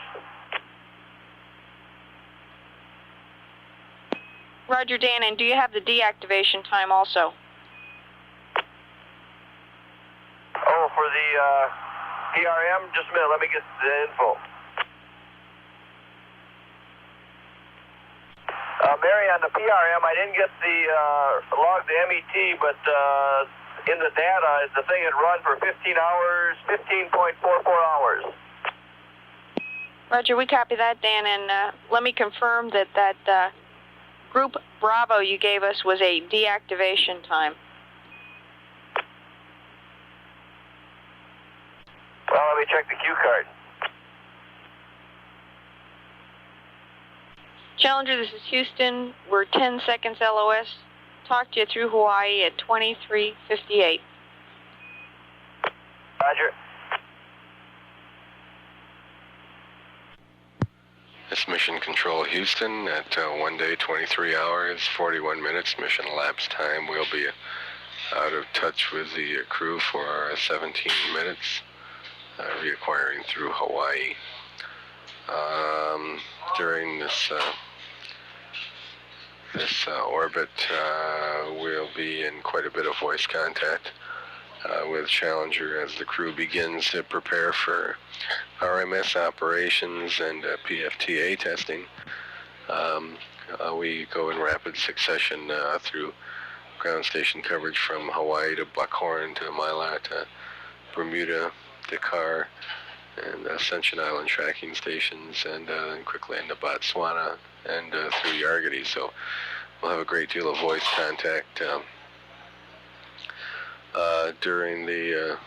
Speaker 12: Roger, Dan, and do you have the deactivation time also?
Speaker 14: Oh, for the PRM? Just a minute, let me get the info. Mary, on the PRM, I didn't get the log the MET, but in the data, the thing had run for 15 hours, 15.44 hours.
Speaker 12: Roger, we copy that, Dan, and let me confirm that group Bravo you gave us was a deactivation time.
Speaker 14: Well, let me check the cue card.
Speaker 12: Challenger, this is Houston. We're 10 seconds LOS. Talk to you through Hawaii at 23:58.
Speaker 14: Roger.
Speaker 13: This Mission Control Houston at 1 day, 23 hours, 41 minutes. Mission elapsed time. We'll be out of touch with the crew for 17 minutes, reacquiring through Hawaii. During this orbit, we'll be in quite a bit of voice contact with Challenger as the crew begins to prepare for RMS operations and PFTA testing. We go in rapid succession through ground station coverage from Hawaii to Buckhorn to Mila to Bermuda, Dakar, and Ascension Island tracking stations, and then quickly into Botswana and through Yargity. So we'll have a great deal of voice contact during the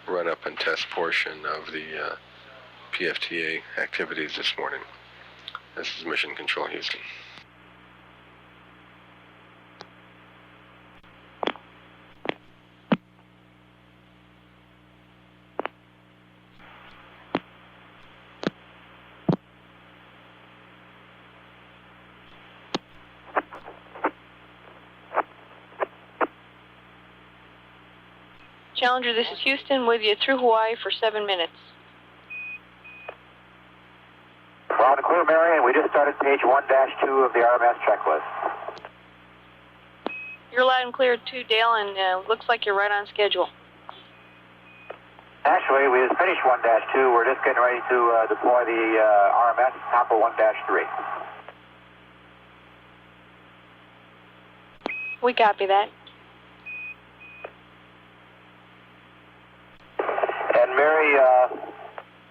Speaker 13: run-up and test portion of the PFTA activities this morning. This is Mission Control, Houston.
Speaker 12: Challenger, this is Houston with you through Hawaii for 7 minutes.
Speaker 3: Loud and clear, Mary, and we just started page 1-2 of the RMS checklist.
Speaker 12: You're loud and clear too, Dale, and looks like you're right on schedule.
Speaker 3: Actually, we just finished 1-2. We're just getting ready to deploy the RMS top of 1-3.
Speaker 12: We copy that.
Speaker 14: And Mary,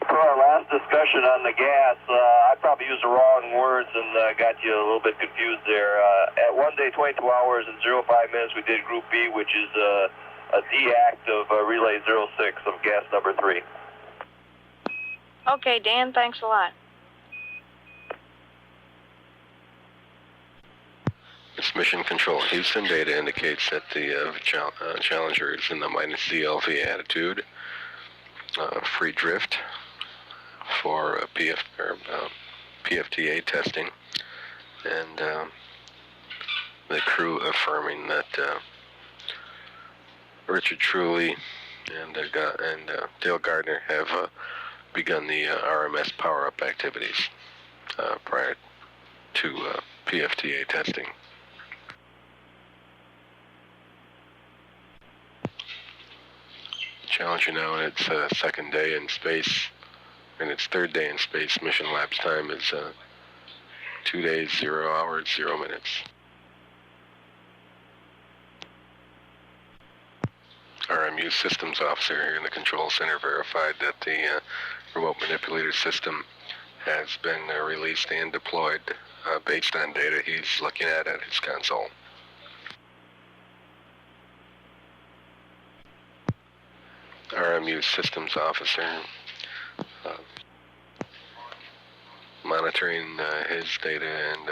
Speaker 14: for our last discussion on the gas, I probably used the wrong words and got you a little bit confused there. At 1 day, 22 hours and 05 minutes, we did Group B, which is a deact of relay 06 of gas number 3.
Speaker 12: Okay, Dan, thanks a lot.
Speaker 13: It's Mission Control, Houston. Data indicates that the Challenger is in the -CLV attitude. Free drift for PFTA testing, and the crew affirming that Richard Truly and Dale Gardner have begun the RMS power-up activities prior to PFTA testing. Challenger now in its second day in space, and its third day in space. Mission lapse time is 2 days, 0 hours, 0 minutes. RMU systems officer here in the control center verified that the remote manipulator system has been released and deployed based on data he's looking at his console. RMU systems officer monitoring his data and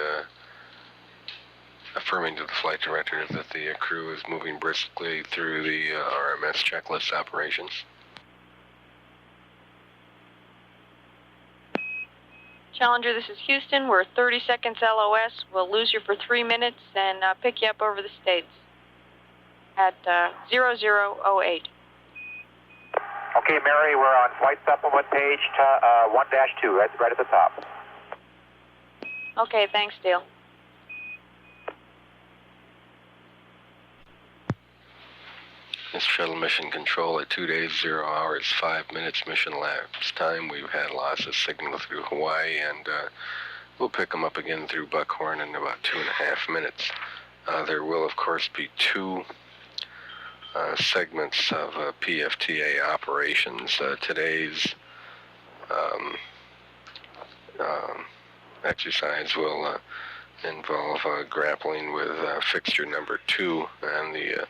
Speaker 13: affirming to the flight director that the crew is moving briskly through the RMS checklist operations.
Speaker 12: Challenger, this is Houston. We're 30 seconds LOS. We'll lose you for 3 minutes and pick you up over the States at 0008.
Speaker 3: Okay, Mary, we're on flight supplement page 1-2, right at the top.
Speaker 12: Okay, thanks, Dale.
Speaker 13: This shuttle mission control at 2 days, 0 hours, 5 minutes mission lapse time. We've had loss of signal through Hawaii, and we'll pick them up again through Buckhorn in about 2.5 minutes. There will, of course, be 2 segments of PFTA operations. Today's exercise will involve grappling with fixture number 2 and the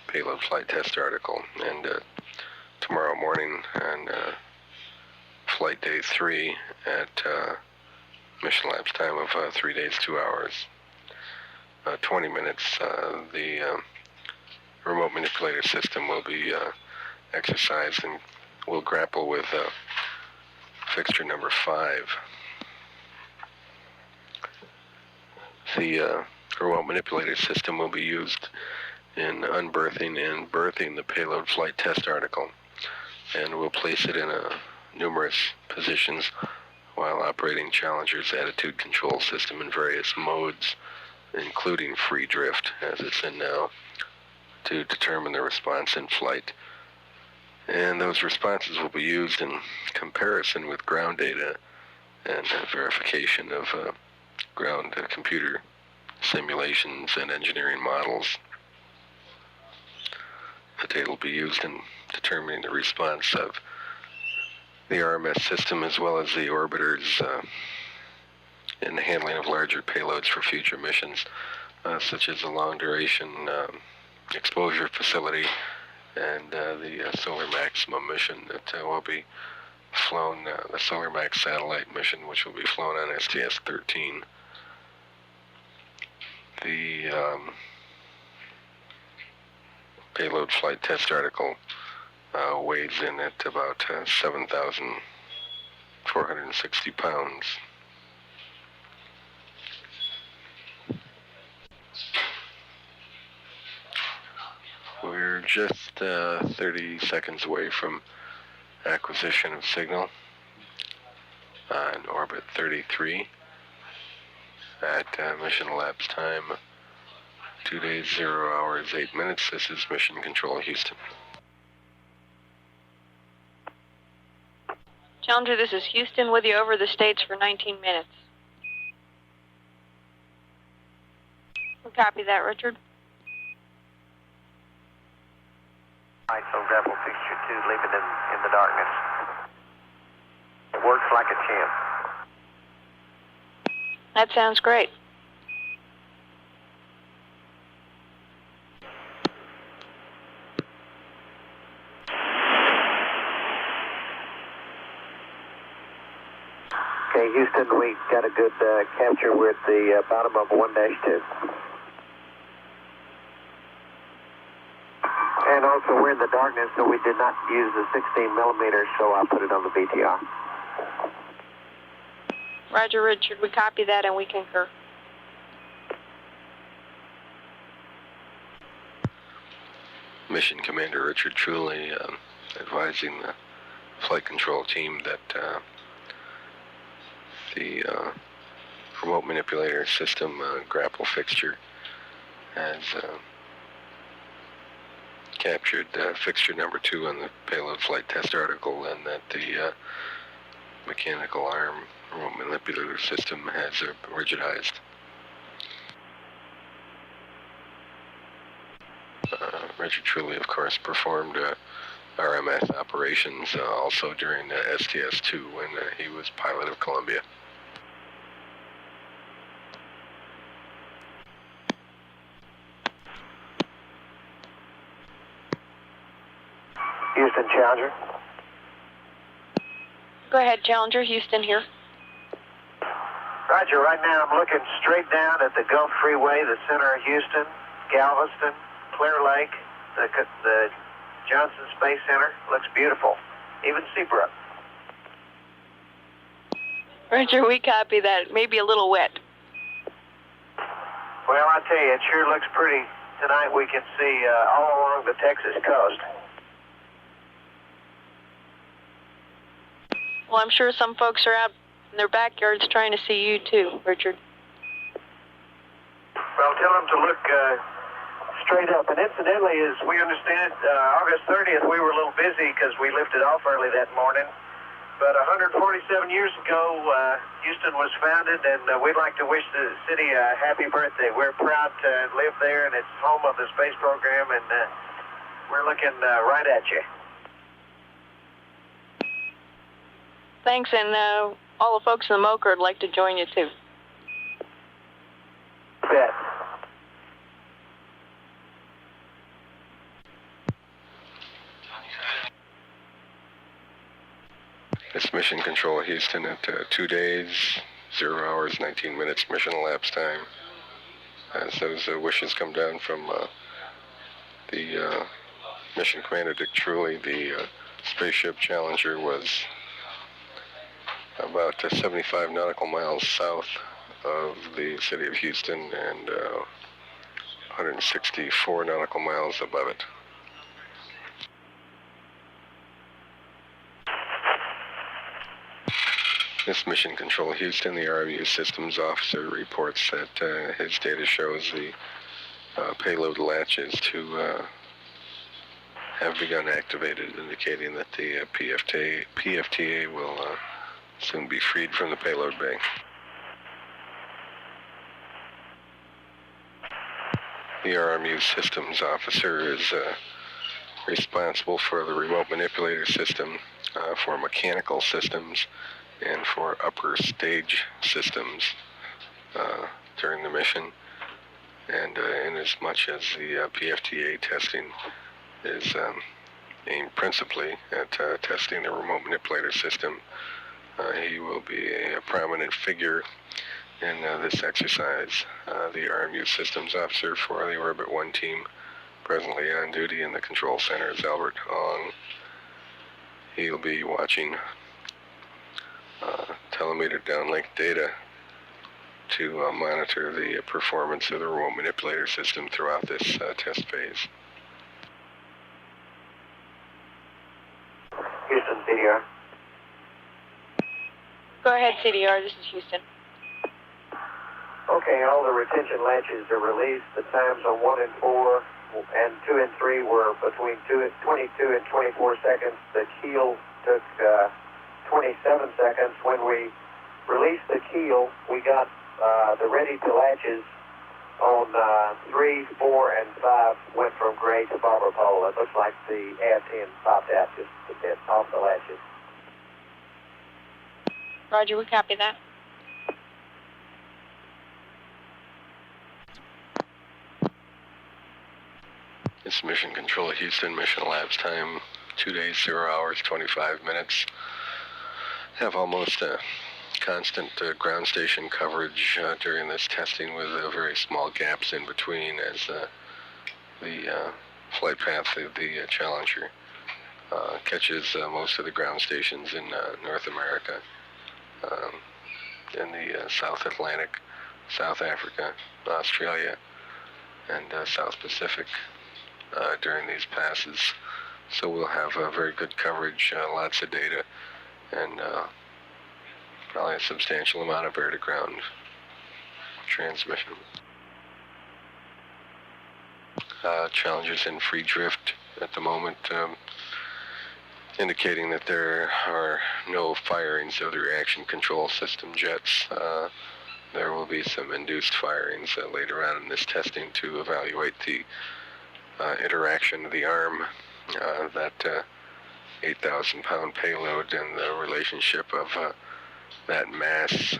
Speaker 13: Payload Flight Test article, and tomorrow morning on flight day 3 at mission lapse time of 3 days, 2 hours, 20 minutes, the remote manipulator system will be exercised and will grapple with fixture number 5. The remote manipulator system will be used in unberthing and berthing the payload flight test article, and we'll place it in numerous positions while operating Challenger's attitude control system in various modes, including free drift, as it's in now, to determine the response in flight. And those responses will be used in comparison with ground data and verification of ground computer simulations and engineering models. The data will be used in determining the response of the RMS system as well as the orbiters in the handling of larger payloads for future missions, such as the long-duration exposure facility and the solar maximum mission that we'll be flown the Solar Max satellite mission, which will be flown on STS-13. The payload flight test article weighs in at about 7,460 pounds. We're just 30 seconds away from acquisition of signal on orbit 33 at mission elapsed time 2 days, 0 hours, 8 minutes. This is Mission Control Houston.
Speaker 12: Challenger, this is Houston with you over the States for 19 minutes. We'll copy that, Richard.
Speaker 3: ISO Rebel fixture 2, leaving in the darkness. It works like a champ.
Speaker 12: That sounds great.
Speaker 3: Okay, Houston, we got a good capture. We're at the bottom of 1-2. And also, we're in the darkness, so we did not use the 16 millimeters, so I put it on the BTR.
Speaker 12: Roger, Richard. We copy that and we concur.
Speaker 13: Mission Commander Richard Truly advising the flight control team that the remote manipulator system grapple fixture has captured fixture number 2 on the payload flight test article, and that the mechanical arm remote manipulator system has rigidized. Richard Truly, of course, performed RMS operations also during STS-2 when he was pilot of Columbia.
Speaker 3: Houston, Challenger.
Speaker 12: Go ahead, Challenger. Houston here.
Speaker 3: Roger, right now I'm looking straight down at the Gulf Freeway, the center of Houston, Galveston, Clear Lake, the Johnson Space Center. Looks beautiful. Even Seabrook.
Speaker 12: Roger, we copy that. Maybe a little wet.
Speaker 3: Well, I tell you, it sure looks pretty. Tonight we can see all along the Texas coast.
Speaker 12: Well, I'm sure some folks are out in their backyards trying to see you too, Richard.
Speaker 3: Well, tell them to look straight up. And incidentally, as we understand, August 30th, we were a little busy because we lifted off early that morning. But 147 years ago, Houston was founded, and we'd like to wish the city a happy birthday. We're proud to live there, and it's home of the space program, and we're looking right at you.
Speaker 12: Thanks, and all the folks in the MOCR would like to join you too.
Speaker 3: Bet.
Speaker 13: This Mission Control Houston at 2 days, 0 hours, 19 minutes mission elapsed time. As those wishes come down from the Mission Commander Dick Truly, the spaceship Challenger was about 75 nautical miles south of the city of Houston and 164 nautical miles above it. This Mission Control Houston, the RMU Systems Officer reports that his data shows the payload latches to have begun activated, indicating that the PFTA will soon be freed from the payload bay. The RMU Systems Officer is responsible for the remote manipulator system, for mechanical systems, and for upper stage systems during the mission. And in as much as the PFTA testing is aimed principally at testing the remote manipulator system. He will be a prominent figure in this exercise. The RMU Systems Officer for the Orbit 1 team, presently on duty in the control center, is Albert Ong. He'll be watching telemeter downlink data to monitor the performance of the remote manipulator system throughout this test phase.
Speaker 3: Houston, CDR.
Speaker 12: Go ahead, CDR. This is Houston.
Speaker 3: Okay, all the retention latches are released. The times on 1 and 4 and 2 and 3 were between 22 and 24 seconds. The keel took 27 seconds. When we released the keel, we got the ready to latches on 3, 4, and 5 went from gray to barber pole. It looks like the aft end popped out just a bit off the latches.
Speaker 12: Roger, we copy that.
Speaker 13: It's Mission Control Houston. Mission elapsed time 2 days, 0 hours, 25 minutes. Have almost constant ground station coverage during this testing, with very small gaps in between as the flight path of the Challenger catches most of the ground stations in North America, in the South Atlantic, South Africa, Australia, and South Pacific during these passes. So we'll have very good coverage, lots of data, and probably a substantial amount of air-to-ground transmission. Challenger's in free drift at the moment, indicating that there are no firings of the reaction control system jets. There will be some induced firings later on in this testing to evaluate the interaction of the arm, that 8,000-pound payload, and the relationship of that mass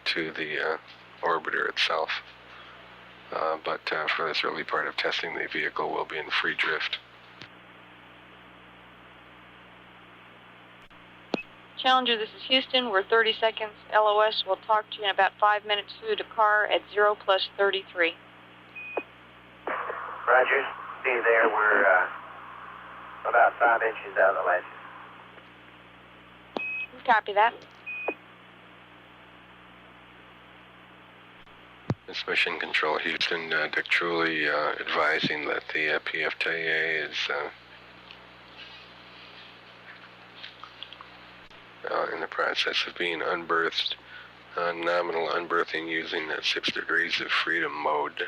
Speaker 13: to the orbiter itself. But for this early part of testing, the vehicle will be in free drift.
Speaker 12: Challenger, this is Houston. We're 30 seconds LOS. We'll talk to you in about 5 minutes through Dakar at 0+33.
Speaker 3: Roger. See you there. We're about 5 inches out of the latches.
Speaker 12: Copy that.
Speaker 13: This Mission Control Houston, Dick Truly advising that the PFTA is in the process of being unberthed. Nominal unberthing using 6 degrees of freedom mode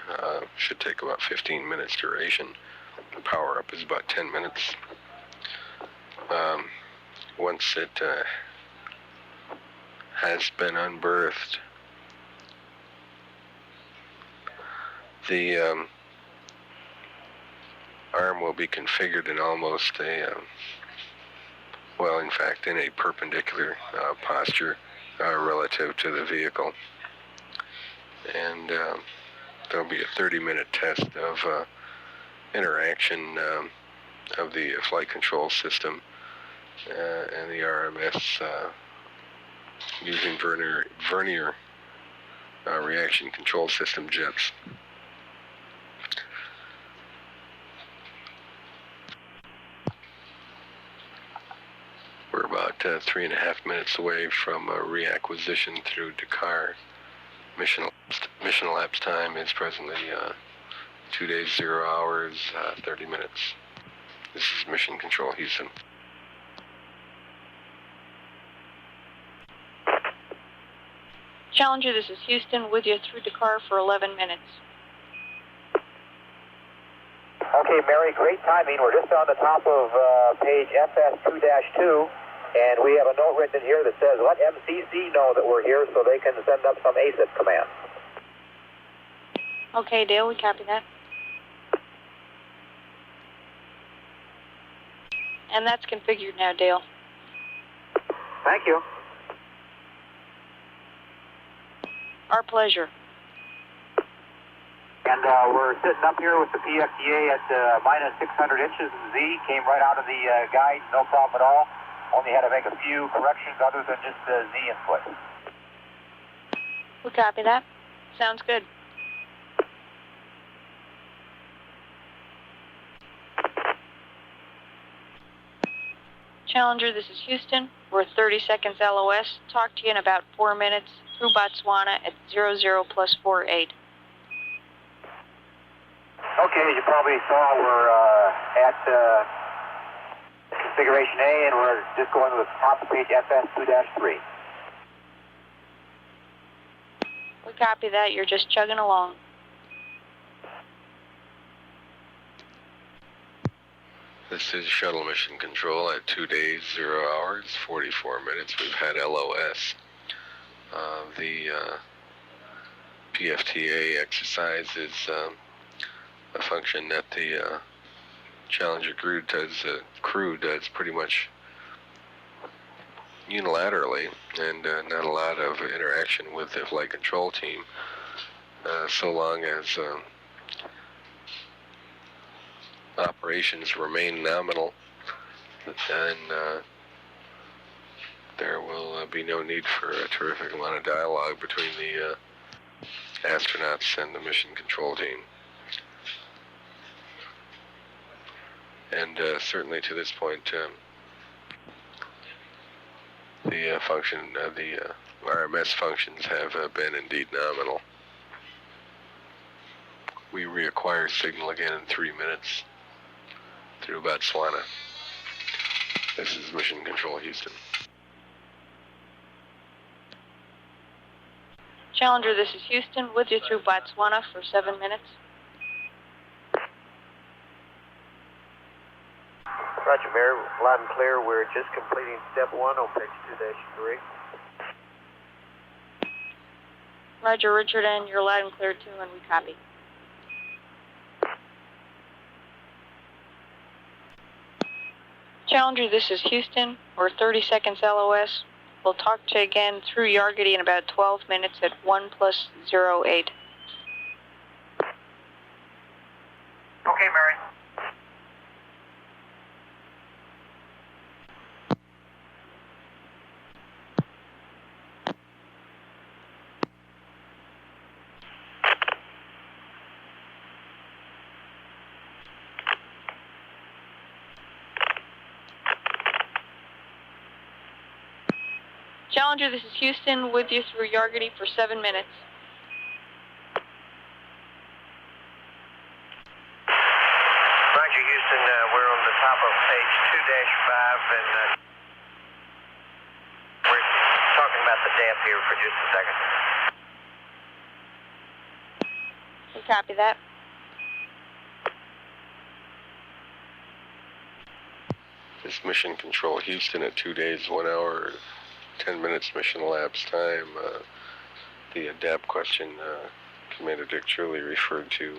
Speaker 13: should take about 15 minutes duration. The power up is about 10 minutes. Once it has been unberthed, the arm will be configured in almost a, well, in fact, in a perpendicular posture relative to the vehicle. And there'll be a 30-minute test of interaction of the flight control system and the RMS using vernier reaction control system jets. We're about 3.5 minutes away from reacquisition through Dakar. Mission elapsed time is presently 2 days, 0 hours, 30 minutes. This is Mission Control Houston.
Speaker 12: Challenger, this is Houston, with you through Dakar for 11 minutes.
Speaker 3: Okay, Mary, great timing. We're just on the top of page FS2-2, and we have a note written in here that says, let MCC know that we're here so they can send up some ASIP command.
Speaker 12: Okay, Dale, we copy that. And that's configured now, Dale.
Speaker 3: Thank you.
Speaker 12: Our pleasure.
Speaker 15: And we're sitting up here with the PFTA at minus 600 inches in Z. Came right out of the guide, no problem at all. Only had to make a few corrections other than just the Z input.
Speaker 12: We copy that. Sounds good. Challenger, this is Houston. We're 30 seconds LOS. Talk to you in about 4 minutes through Botswana at 00+48.
Speaker 15: Okay, as you probably saw, we're at configuration A, and we're just going to the top of page FS2-3.
Speaker 12: We copy that. You're just chugging along.
Speaker 13: This is Shuttle Mission Control at 2 days, 0 hours, 44 minutes. We've had LOS. The PFTA exercise is a function that the Challenger crew does pretty much unilaterally, and not a lot of interaction with the flight control team, so long as operations remain nominal, then there will be no need for a terrific amount of dialogue between the astronauts and the mission control team. And certainly to this point, the RMS functions have been indeed nominal. We reacquire signal again in 3 minutes through Botswana. This is Mission Control Houston.
Speaker 12: Challenger, this is Houston, with you through Botswana for 7 minutes.
Speaker 3: Roger, Mary, loud and clear. We're just completing step 1 on page 2-3.
Speaker 12: Roger, Richard, and you're loud and clear too, and we copy. Challenger, this is Houston. We're 30 seconds LOS. We'll talk to you again through Yargity in about 12 minutes at 1+08.
Speaker 7: Okay, Mary.
Speaker 12: Challenger, this is Houston, with you through Yargity for 7 minutes.
Speaker 3: Roger, Houston, we're on the top of page 2-5, and we're talking about the depth here for just a second.
Speaker 12: We copy that.
Speaker 13: This Mission Control Houston at 2 days, 1 hour, 10 minutes mission elapsed time. The adapt question Commander Dick Truly referred to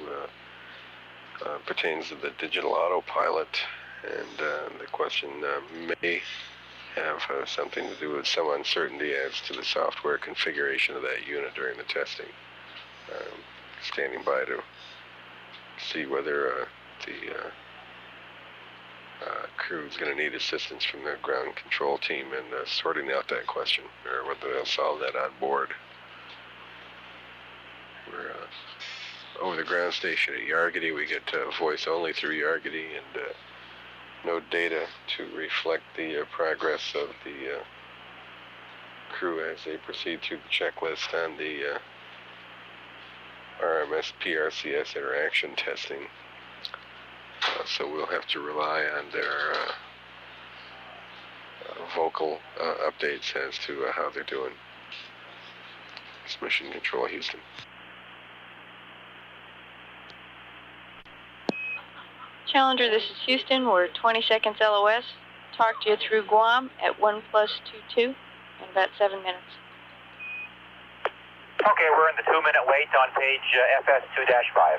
Speaker 13: pertains to the digital autopilot, and the question may have something to do with some uncertainty as to the software configuration of that unit during the testing. Standing by to see whether the crew is going to need assistance from the ground control team in sorting out that question, or whether they'll solve that on board. We're over the ground station at Yargity. We get voice only through Yargity, and no data to reflect the progress of the crew as they proceed through the checklist on the RMS PRCS interaction testing. So we'll have to rely on their vocal updates as to how they're doing. It's Mission Control Houston.
Speaker 12: Challenger, this is Houston. We're 20 seconds LOS. Talk to you through Guam at 1+22 in about 7 minutes.
Speaker 7: Okay, we're in the 2-minute wait on page FS2-5.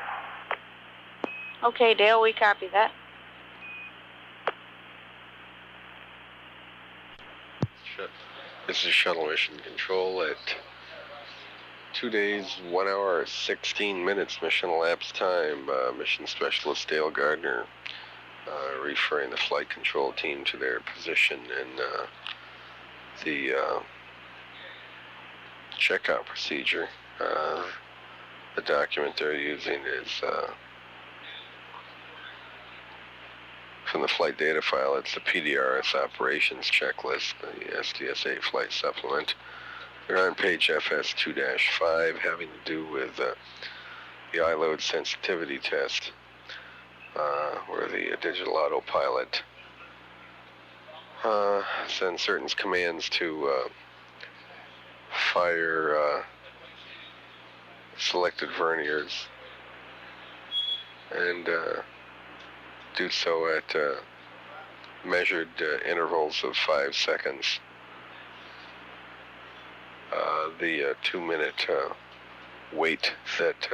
Speaker 12: Okay, Dale, we copy that.
Speaker 13: This is Shuttle Mission Control at 2 days, 1 hour, 16 minutes mission elapsed time. Mission Specialist Dale Gardner referring the flight control team to their position in the checkout procedure. The document they're using is from the flight data file. It's the PDRS operations checklist, the STS-8 flight supplement. They're on page FS 2-5, having to do with the iLoad sensitivity test, where the digital autopilot sends certain commands to fire selected verniers and do so at measured intervals of 5 seconds. The 2-minute wait that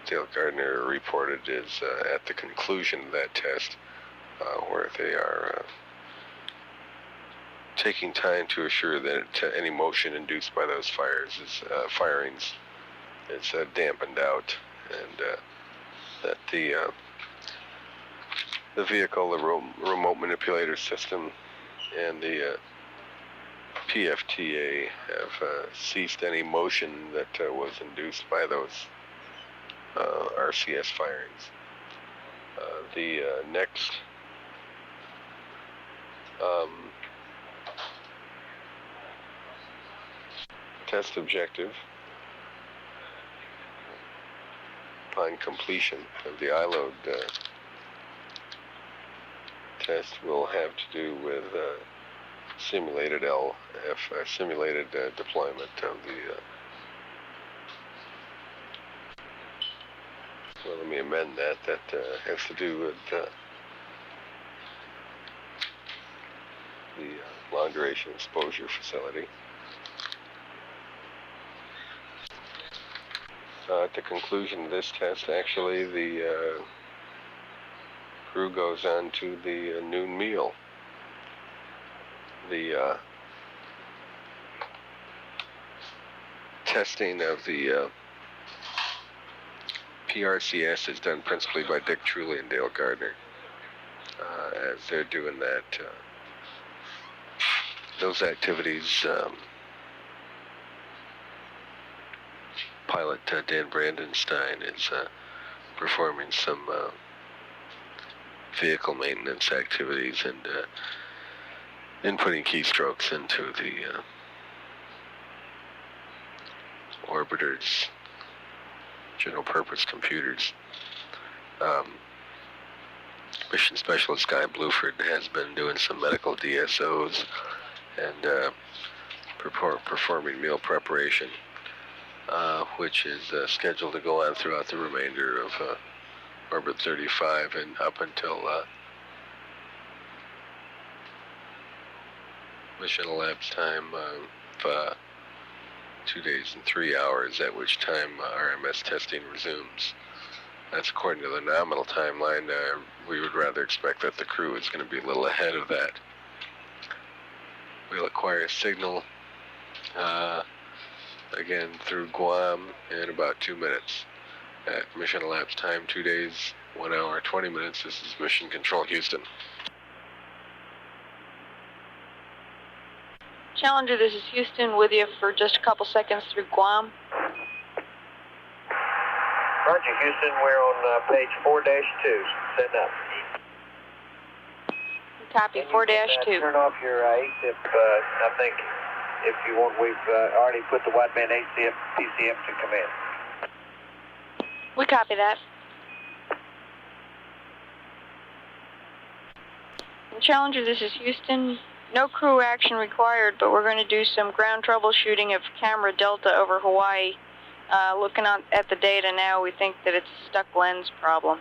Speaker 13: Dale Gardner reported is at the conclusion of that test, where they are taking time to assure that any motion induced by those firings is dampened out, and that the vehicle, the remote manipulator system, and the PFTA have ceased any motion that was induced by those RCS firings. The next test objective upon completion of the iLoad test will have to do with simulated simulated deployment of the well, let me amend that. That has to do with the long duration exposure facility. At the conclusion of this test, actually, the crew goes on to the noon meal. The testing of the PRCS is done principally by Dick Truly and Dale Gardner. As they're doing that, those activities, pilot Dan Brandenstein is performing some vehicle maintenance activities and inputting keystrokes into the orbiter's general purpose computers. Mission Specialist Guy Bluford has been doing some medical DSOs and performing meal preparation, which is scheduled to go on throughout the remainder of Orbit 35 and up until mission elapsed time of 2 days and 3 hours, at which time RMS testing resumes. That's according to the nominal timeline. We would rather expect that the crew is going to be a little ahead of that. We'll acquire a signal again through Guam in about 2 minutes. At mission elapsed time 2 days, 1 hour, 20 minutes. This is Mission Control Houston.
Speaker 12: Challenger, this is Houston with you for just a couple seconds through Guam.
Speaker 3: Roger, Houston, we're on page 4-2. Setting up.
Speaker 12: Copy, 4-2.
Speaker 3: Turn off your ACIP. I think if you want, we've already put the wideband ACIP PCM to command.
Speaker 12: We copy that. Challenger, this is Houston. No crew action required, but we're going to do some ground troubleshooting of camera Delta over Hawaii. Looking at the data now, we think that it's a stuck lens problem.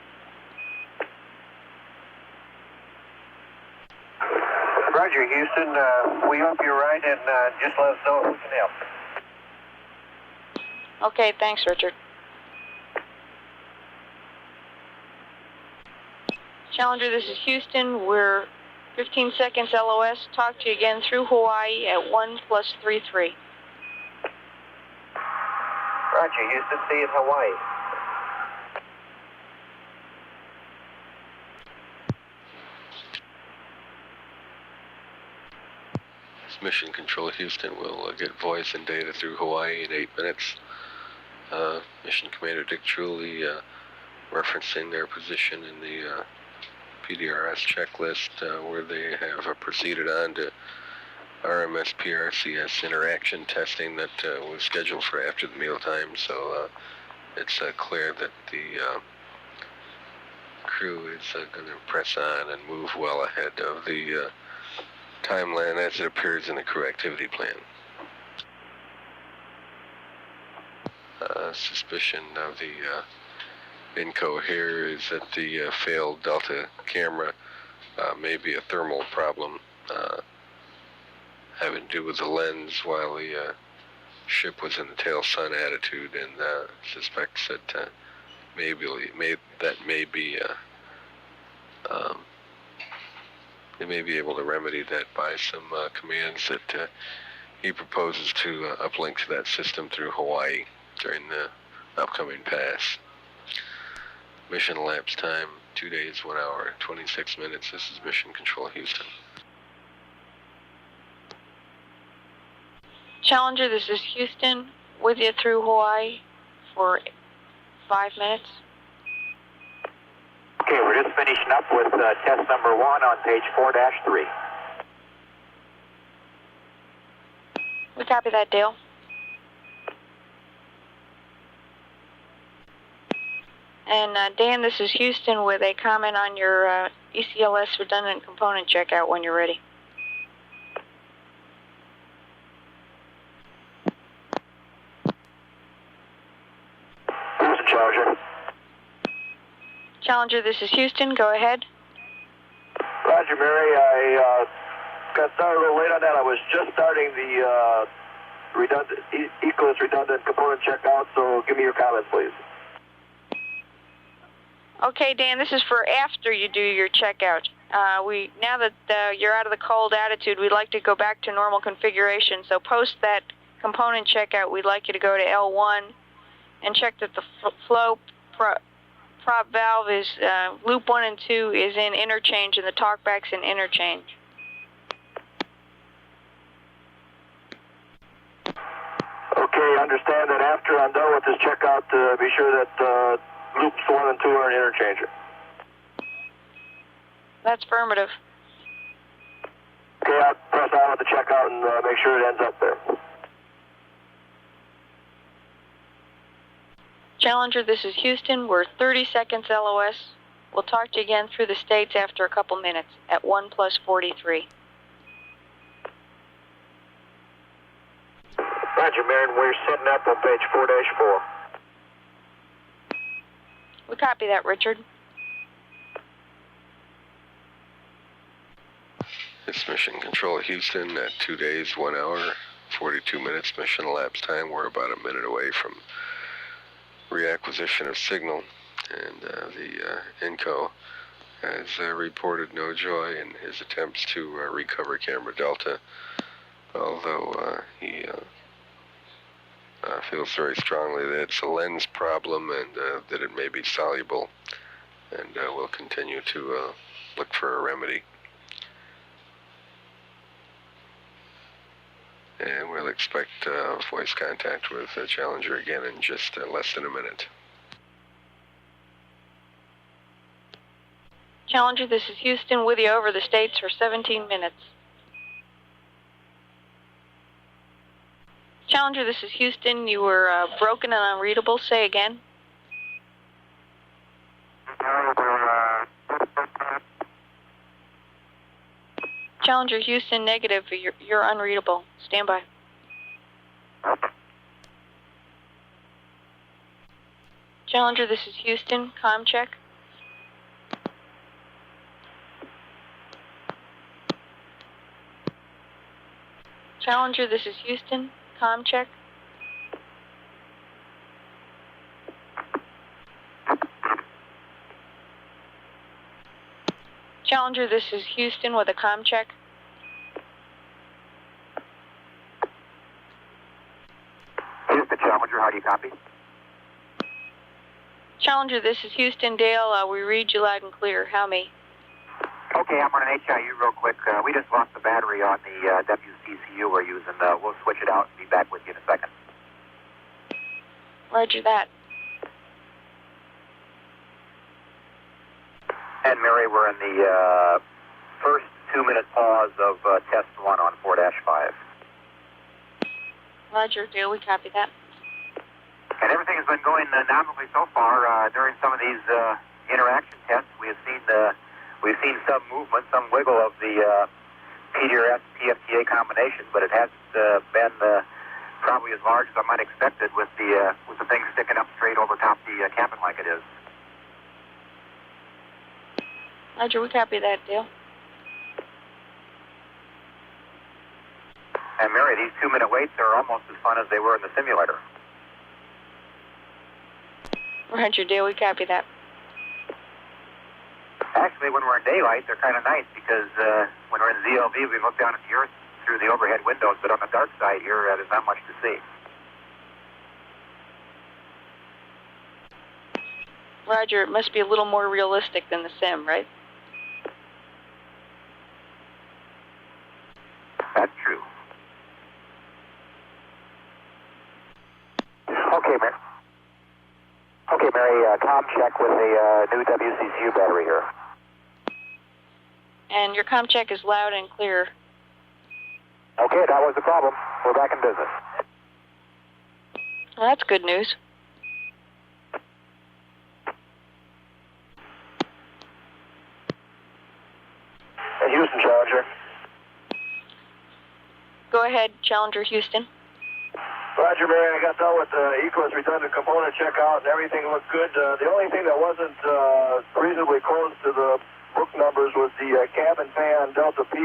Speaker 3: Roger, Houston. We hope you're right, and just let us know if we can help.
Speaker 12: Okay, thanks, Richard. Challenger, this is Houston. We're 15 seconds LOS. Talk to you again through Hawaii at 1+33.
Speaker 3: Roger, Houston, see you in Hawaii.
Speaker 13: Mission Control Houston will get voice and data through Hawaii in 8 minutes. Mission Commander Dick Truly referencing their position in the PDRS checklist where they have proceeded on to RMS PRCS interaction testing that was scheduled for after the mealtime, so it's clear that the crew is going to press on and move well ahead of the timeline as it appears in the crew activity plan. Suspicion of the INCO here is that the failed Delta camera may be a thermal problem having to do with the lens while the ship was in the tail sun attitude, and suspects that they may be able to remedy that by some commands that he proposes to uplink to that system through Hawaii during the upcoming pass. Mission elapsed time 2 days, 1 hour, 26 minutes. This is Mission Control Houston.
Speaker 12: Challenger, this is Houston, with you through Hawaii for 5 minutes.
Speaker 15: Okay, we're just finishing up with test number 1 on page 4-3.
Speaker 12: We copy that, Dale. And Dan, this is Houston with a comment on your ECLS redundant component checkout when you're ready.
Speaker 14: Challenger.
Speaker 12: Challenger, this is Houston. Go ahead.
Speaker 14: Roger, Mary. I got started a little late on that. I was just starting the ECLS redundant component checkout, so give me your comments, please.
Speaker 12: Okay, Dan, this is for after you do your checkout. Now that you're out of the cold attitude, we'd like to go back to normal configuration. So post that component checkout, we'd like you to go to L1 and check that the flow prop valve is, loop 1 and 2 is in interchange and the talkback's in interchange.
Speaker 14: Okay, understand that after I'm done with this checkout, be sure that loops 1 and 2 are in interchange.
Speaker 12: That's affirmative.
Speaker 14: Okay, I'll press on with the checkout and make sure it ends up there.
Speaker 12: Challenger, this is Houston. We're 30 seconds LOS. We'll talk to you again through the States after a couple minutes at 1+43.
Speaker 3: Roger, Marion, we're setting up on page 4-4.
Speaker 12: We copy that, Richard.
Speaker 13: It's Mission Control Houston at 2 days, 1 hour, 42 minutes mission elapsed time. We're about a minute away from reacquisition of signal, and the INCO has reported no joy in his attempts to recover camera Delta, although he feels very strongly that it's a lens problem and that it may be soluble, and will continue to look for a remedy. And we'll expect voice contact with Challenger again in just less than a minute.
Speaker 12: Challenger, this is Houston with you over the States for 17 minutes. Challenger, this is Houston. You were broken and unreadable. Say again. Challenger, Houston, negative. You're unreadable. Stand by. Challenger, this is Houston. Comm check. Challenger, this is Houston. Comm check. Challenger, this is Houston with a comm check.
Speaker 15: Houston, Challenger, how do you copy?
Speaker 12: Challenger, this is Houston. Dale, we read you loud and clear. How me?
Speaker 15: Okay, I'm running HIU real quick. We just lost the battery on the WCCU we're using. We'll switch it out and be back with you in a second.
Speaker 12: Roger that.
Speaker 15: And Mary, we're in the first 2-minute pause of test 1 on 4-5.
Speaker 12: Roger, Dale, we copy that.
Speaker 15: And everything has been going nominally so far. During some of these interaction tests, we've seen some movement, some wiggle of the PDRS PFTA combination, but it hasn't been probably as large as I might expected with the thing sticking up straight over top the cabin like it is.
Speaker 12: Roger, we copy that, Dale.
Speaker 15: And Mary, these 2-minute waits are almost as fun as they were in the simulator.
Speaker 12: Roger, Dale, we copy that.
Speaker 15: Actually, when we're in daylight, they're kind of nice because when we're in ZLV, we look down at the Earth through the overhead windows, but on the dark side here, there's not much to see.
Speaker 12: Roger, it must be a little more realistic than the sim, right?
Speaker 15: That's true. Okay, Mary, comm check with a new WCCU battery here.
Speaker 12: And your comm check is loud and clear.
Speaker 15: Okay, that was the problem. We're back in business.
Speaker 12: Well, that's good news.
Speaker 3: Houston, Challenger.
Speaker 12: Go ahead, Challenger Houston.
Speaker 14: Roger, Mary, I got done with the Equus redundant component checkout and everything looked good. The only thing that wasn't reasonably close to the book numbers was the cabin fan Delta P,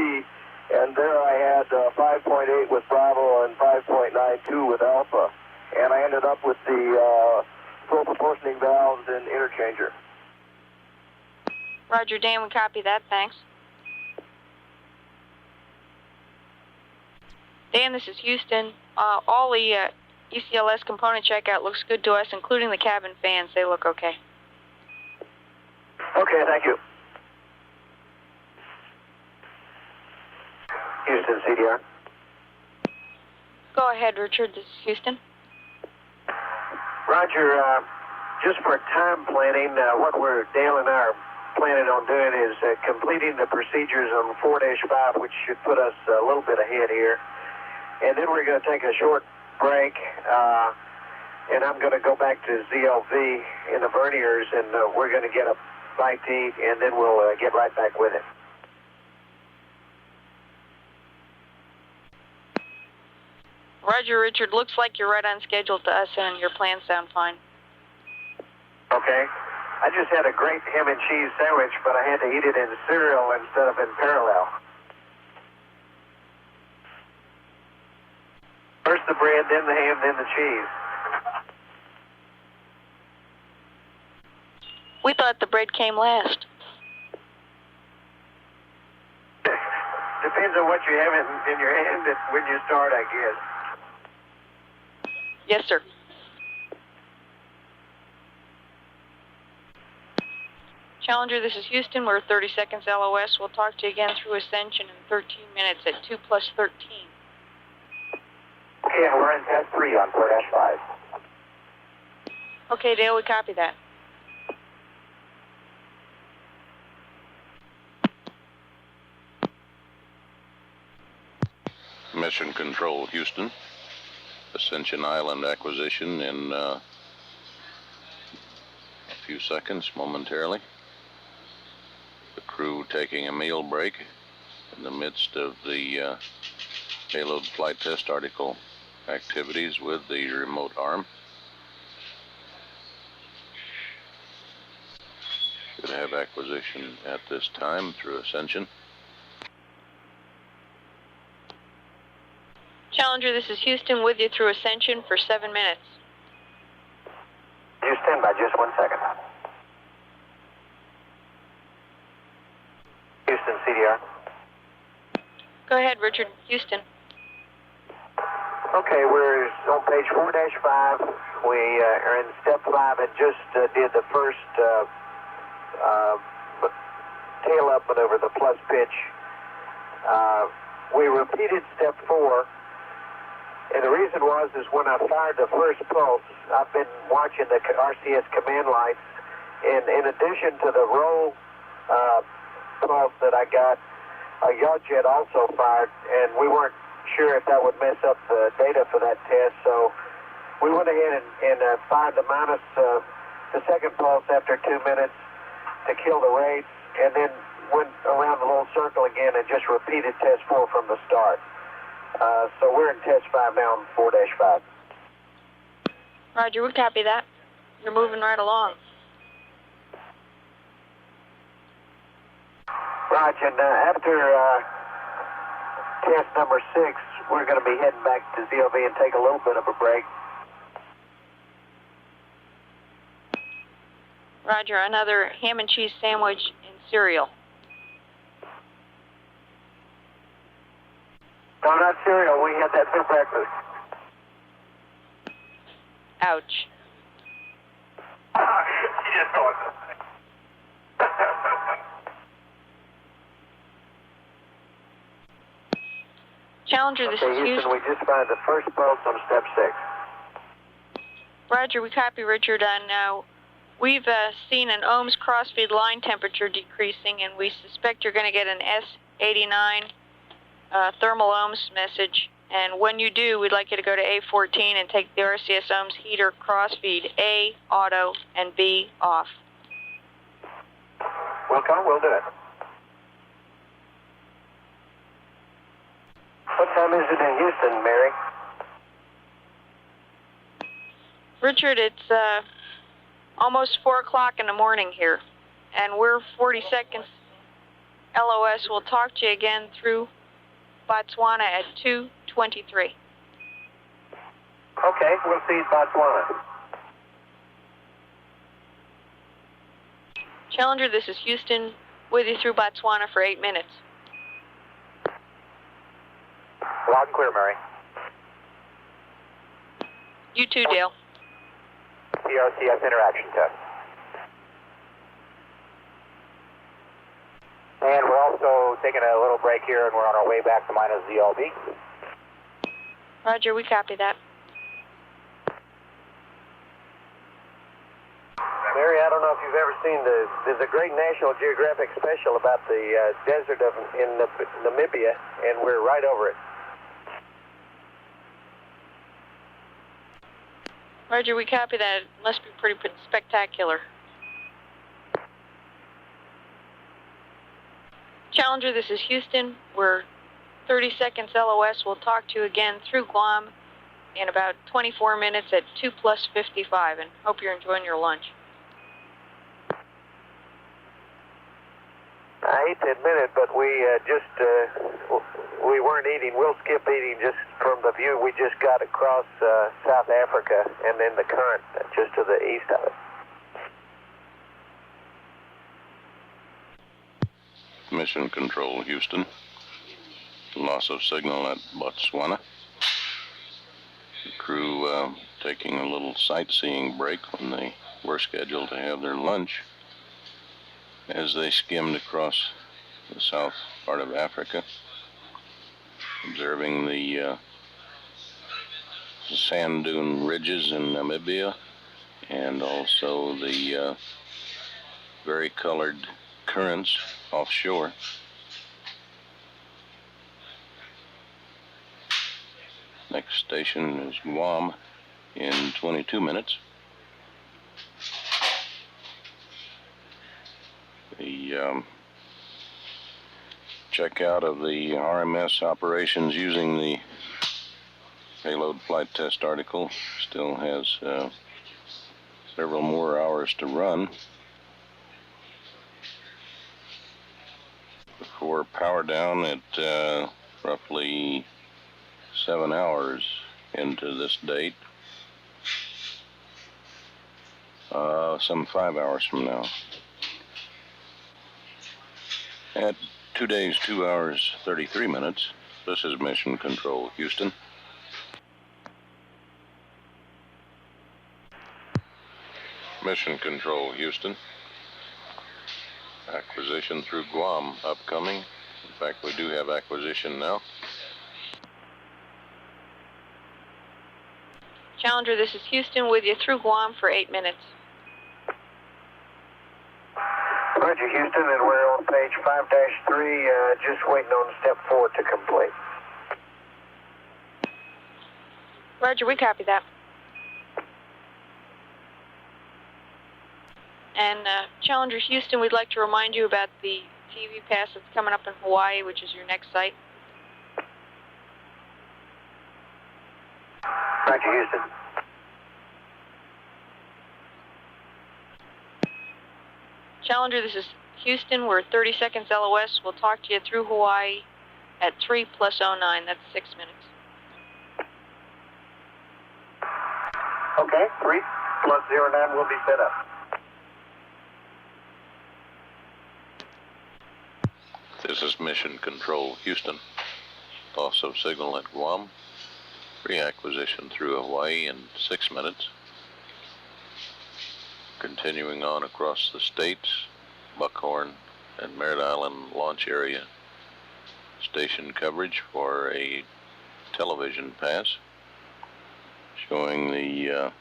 Speaker 14: and there I had 5.8 with Bravo and 5.92 with Alpha, and I ended up with the full proportioning valves and interchanger.
Speaker 12: Roger, Dan, we copy that, thanks. Dan, this is Houston. All the ECLS component checkout looks good to us, including the cabin fans. They look okay.
Speaker 3: Okay, thank you. Houston, CDR.
Speaker 12: Go ahead, Richard. This is Houston.
Speaker 3: Roger, just for time planning, what Dale and I are planning on doing is completing the procedures on 4-5, which should put us a little bit ahead here. And then we're going to take a short break, and I'm going to go back to ZLV in the verniers, and we're going to get a bite to eat, and then we'll get right back with it.
Speaker 12: Roger, Richard. Looks like you're right on schedule to us, and your plans sound fine.
Speaker 3: Okay. I just had a great ham and cheese sandwich, but I had to eat it in cereal instead of in parallel. First the bread, then the ham, then the cheese.
Speaker 12: We thought the bread came last.
Speaker 3: Depends on what you have in your hand when you start, I guess.
Speaker 12: Yes, sir. Challenger, this is Houston. We're 30 seconds LOS. We'll talk to you again through Ascension in 13 minutes at 2+13.
Speaker 15: Okay, and we're in test 3 on 4-5.
Speaker 12: Okay, Dale, we copy that.
Speaker 1: Mission Control, Houston. Ascension Island acquisition in a few seconds, momentarily. The crew taking a meal break in the midst of the payload flight test article activities with the remote arm. Should have acquisition at this time through Ascension.
Speaker 12: Challenger, this is Houston with you through Ascension for 7 minutes.
Speaker 3: You stand by just 1 second. Houston, CDR.
Speaker 12: Go ahead, Richard. Houston.
Speaker 3: Okay, we're on page 4-5. We are in step 5 and just did the first tail up maneuver, the plus pitch. We repeated step 4, and the reason is when I fired the first pulse, I've been watching the RCS command lights, and in addition to the roll pulse that I got, a yaw jet also fired, and we weren't sure if that would mess up the data for that test, so we went ahead and fired the the second pulse after 2 minutes to kill the rates, and then went around the little circle again and just repeated test 4 from the start. So we're in test 5 now on 4-5.
Speaker 12: Roger, we copy that. You're moving right along.
Speaker 3: Roger, and after test number 6, we're going to be heading back to ZOV and take a little bit of a break.
Speaker 12: Roger, another ham and cheese sandwich and cereal.
Speaker 3: No, not cereal. We had that for breakfast.
Speaker 12: Ouch. Challenger, this is Houston.
Speaker 3: We just fired the first pulse on step 6.
Speaker 12: Roger, we copy Richard, and we've seen an ohms crossfeed line temperature decreasing, and we suspect you're going to get an S89 thermal ohms message. And when you do, we'd like you to go to A14 and take the RCS ohms heater crossfeed A, auto, and B off.
Speaker 3: We'll do it. What time is it in Houston, Mary?
Speaker 12: Richard, it's almost 4 o'clock in the morning here, and we're 40 seconds LOS. We'll talk to you again through Botswana at 2:23.
Speaker 3: Okay, we'll see you at Botswana.
Speaker 12: Challenger, this is Houston, with you through Botswana for 8 minutes.
Speaker 15: Loud and clear, Mary.
Speaker 12: You too, Dale.
Speaker 15: RMS Interaction Tests. And we're also taking a little break here, and we're on our way back to minus ZLB.
Speaker 12: Roger, we copy that.
Speaker 3: Mary, I don't know if you've ever seen there's a great National Geographic special about the desert in Namibia, and we're right over it.
Speaker 12: Roger, we copy that. It must be pretty spectacular. Challenger, this is Houston. We're 30 seconds LOS. We'll talk to you again through Guam in about 24 minutes at 2+55, and hope you're enjoying your lunch.
Speaker 3: I hate to admit it, but we weren't eating. We'll skip eating just from the view we just got across South Africa and then the current just to the east of it.
Speaker 1: Mission Control, Houston. Loss of signal at Botswana. The crew taking a little sightseeing break when they were scheduled to have their lunch as they skimmed across the south part of Africa, observing the sand dune ridges in Namibia and also the very colored currents offshore. Next station is Guam in 22 minutes. The checkout of the RMS operations using the payload flight test article still has several more hours to run before power down at roughly 7 hours into this date, some 5 hours from now. At 2 days, 2 hours, 33 minutes, this is Mission Control, Houston. Mission Control, Houston. Acquisition through Guam upcoming. In fact, we do have acquisition now.
Speaker 12: Challenger, this is Houston with you through Guam for 8 minutes.
Speaker 3: Roger, Houston, and we're on page 5-3, just waiting on step 4 to complete.
Speaker 12: Roger, we copy that. And Challenger Houston, we'd like to remind you about the TV pass that's coming up in Hawaii, which is your next site.
Speaker 3: Roger, Houston.
Speaker 12: Challenger, this is Houston. We're 30 seconds LOS. We'll talk to you through Hawaii at 3 plus 09. That's 6 minutes.
Speaker 3: Okay, 3 plus 09 will be set up.
Speaker 1: This is Mission Control, Houston. Loss of signal at Guam. Reacquisition through Hawaii in 6 minutes. Continuing on across the states, Buckhorn and Merritt Island launch area. Station coverage for a television pass showing the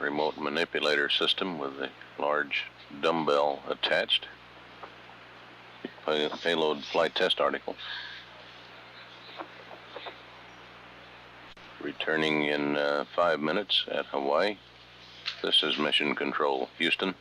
Speaker 1: remote manipulator system with a large dumbbell attached. Payload flight test article. Returning in 5 minutes at Hawaii. This is Mission Control, Houston.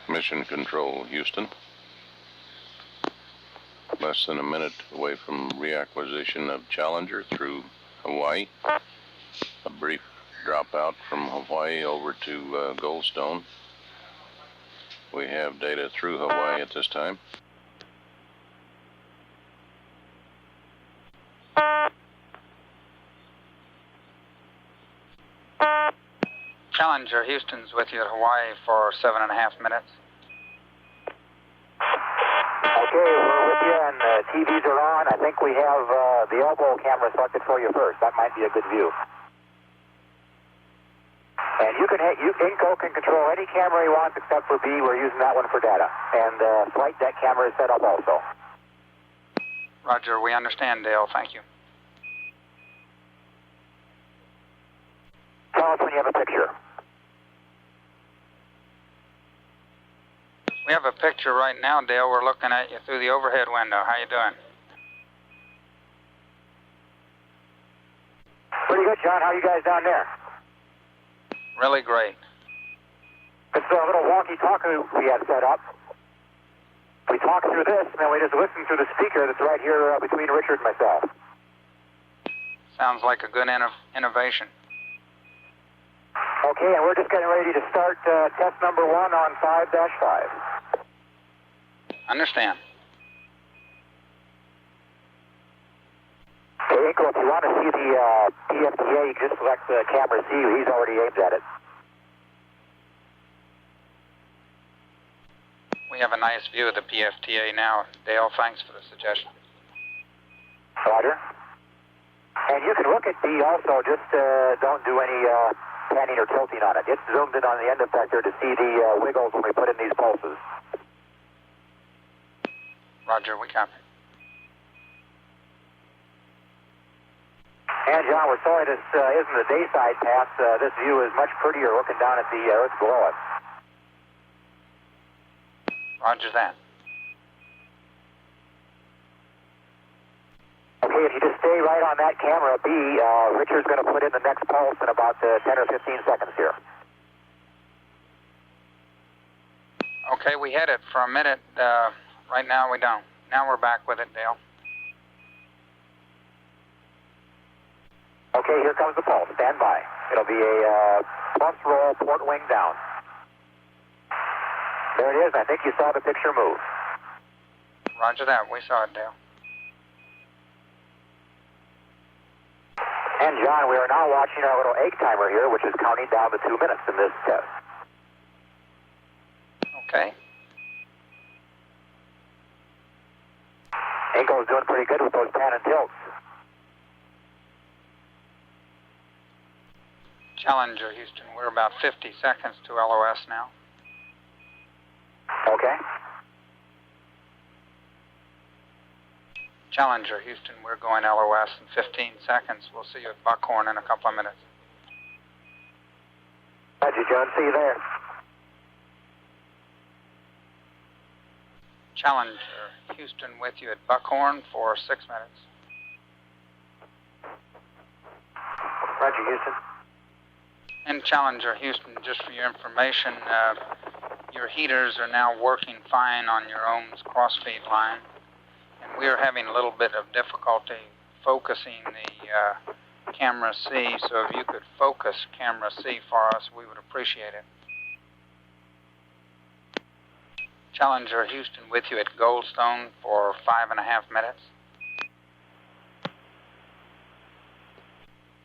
Speaker 1: Mission Control, Houston. Less than a minute away from reacquisition of Challenger through Hawaii. A brief dropout from Hawaii over to Goldstone. We have data through Hawaii at this time.
Speaker 4: Challenger, Houston's with you at Hawaii for 7.5 minutes.
Speaker 15: Okay, we're with you, and the TVs are on. I think we have the elbow camera selected for you first. That might be a good view. And Inco can control any camera he wants except for B. We're using that one for data. And flight deck camera is set up also.
Speaker 4: Roger, we understand, Dale. Thank you.
Speaker 15: Tell us when you have a picture.
Speaker 4: We have a picture right now, Dale. We're looking at you through the overhead window. How you doing?
Speaker 15: Pretty good, John. How are you guys down there?
Speaker 4: Really great.
Speaker 15: It's a little walkie-talkie we had set up. We talk through this, and then we just listen through the speaker that's right here between Richard and myself.
Speaker 4: Sounds like a good innovation.
Speaker 15: Okay, and we're just getting ready to start test number 1 on 5-5.
Speaker 4: Understand.
Speaker 15: Hey, Inco, if you want to see the PFTA, you can just select the camera C. He's already aimed at it.
Speaker 4: We have a nice view of the PFTA now. Dale, thanks for the suggestion.
Speaker 15: Roger. And you can look at B also, just don't do any panning or tilting on it. It's zoomed in on the end effector to see the wiggles when we put in these pulses.
Speaker 4: Roger, we copy.
Speaker 15: And John, we're sorry this isn't the dayside pass. This view is much prettier looking down at the Earth below us.
Speaker 4: Roger that.
Speaker 15: Okay, if you just stay right on that camera B, Richard's going to put in the next pulse in about 10 or 15 seconds here.
Speaker 4: Okay, we had it for a minute. Right now we don't. Now we're back with it, Dale.
Speaker 15: Okay, here comes the pulse. Stand by. It'll be a plus roll, port wing down. There it is. I think you saw the picture move.
Speaker 4: Roger that. We saw it, Dale.
Speaker 15: And John, we are now watching our little egg timer here, which is counting down to 2 minutes in this test.
Speaker 4: Okay.
Speaker 15: Inco's doing pretty good with those pan and tilts.
Speaker 4: Challenger, Houston, we're about 50 seconds to LOS now.
Speaker 15: Okay.
Speaker 4: Challenger, Houston, we're going LOS in 15 seconds. We'll see you at Buckhorn in a couple of minutes.
Speaker 15: Roger, John. See you there.
Speaker 4: Challenger, Houston, with you at Buckhorn for 6 minutes.
Speaker 15: Roger, Houston.
Speaker 4: And Challenger, Houston, just for your information, your heaters are now working fine on your ohms crossfeed line. And we are having a little bit of difficulty focusing the camera C, so if you could focus camera C for us, we would appreciate it. Challenger, Houston, with you at Goldstone for 5.5 minutes.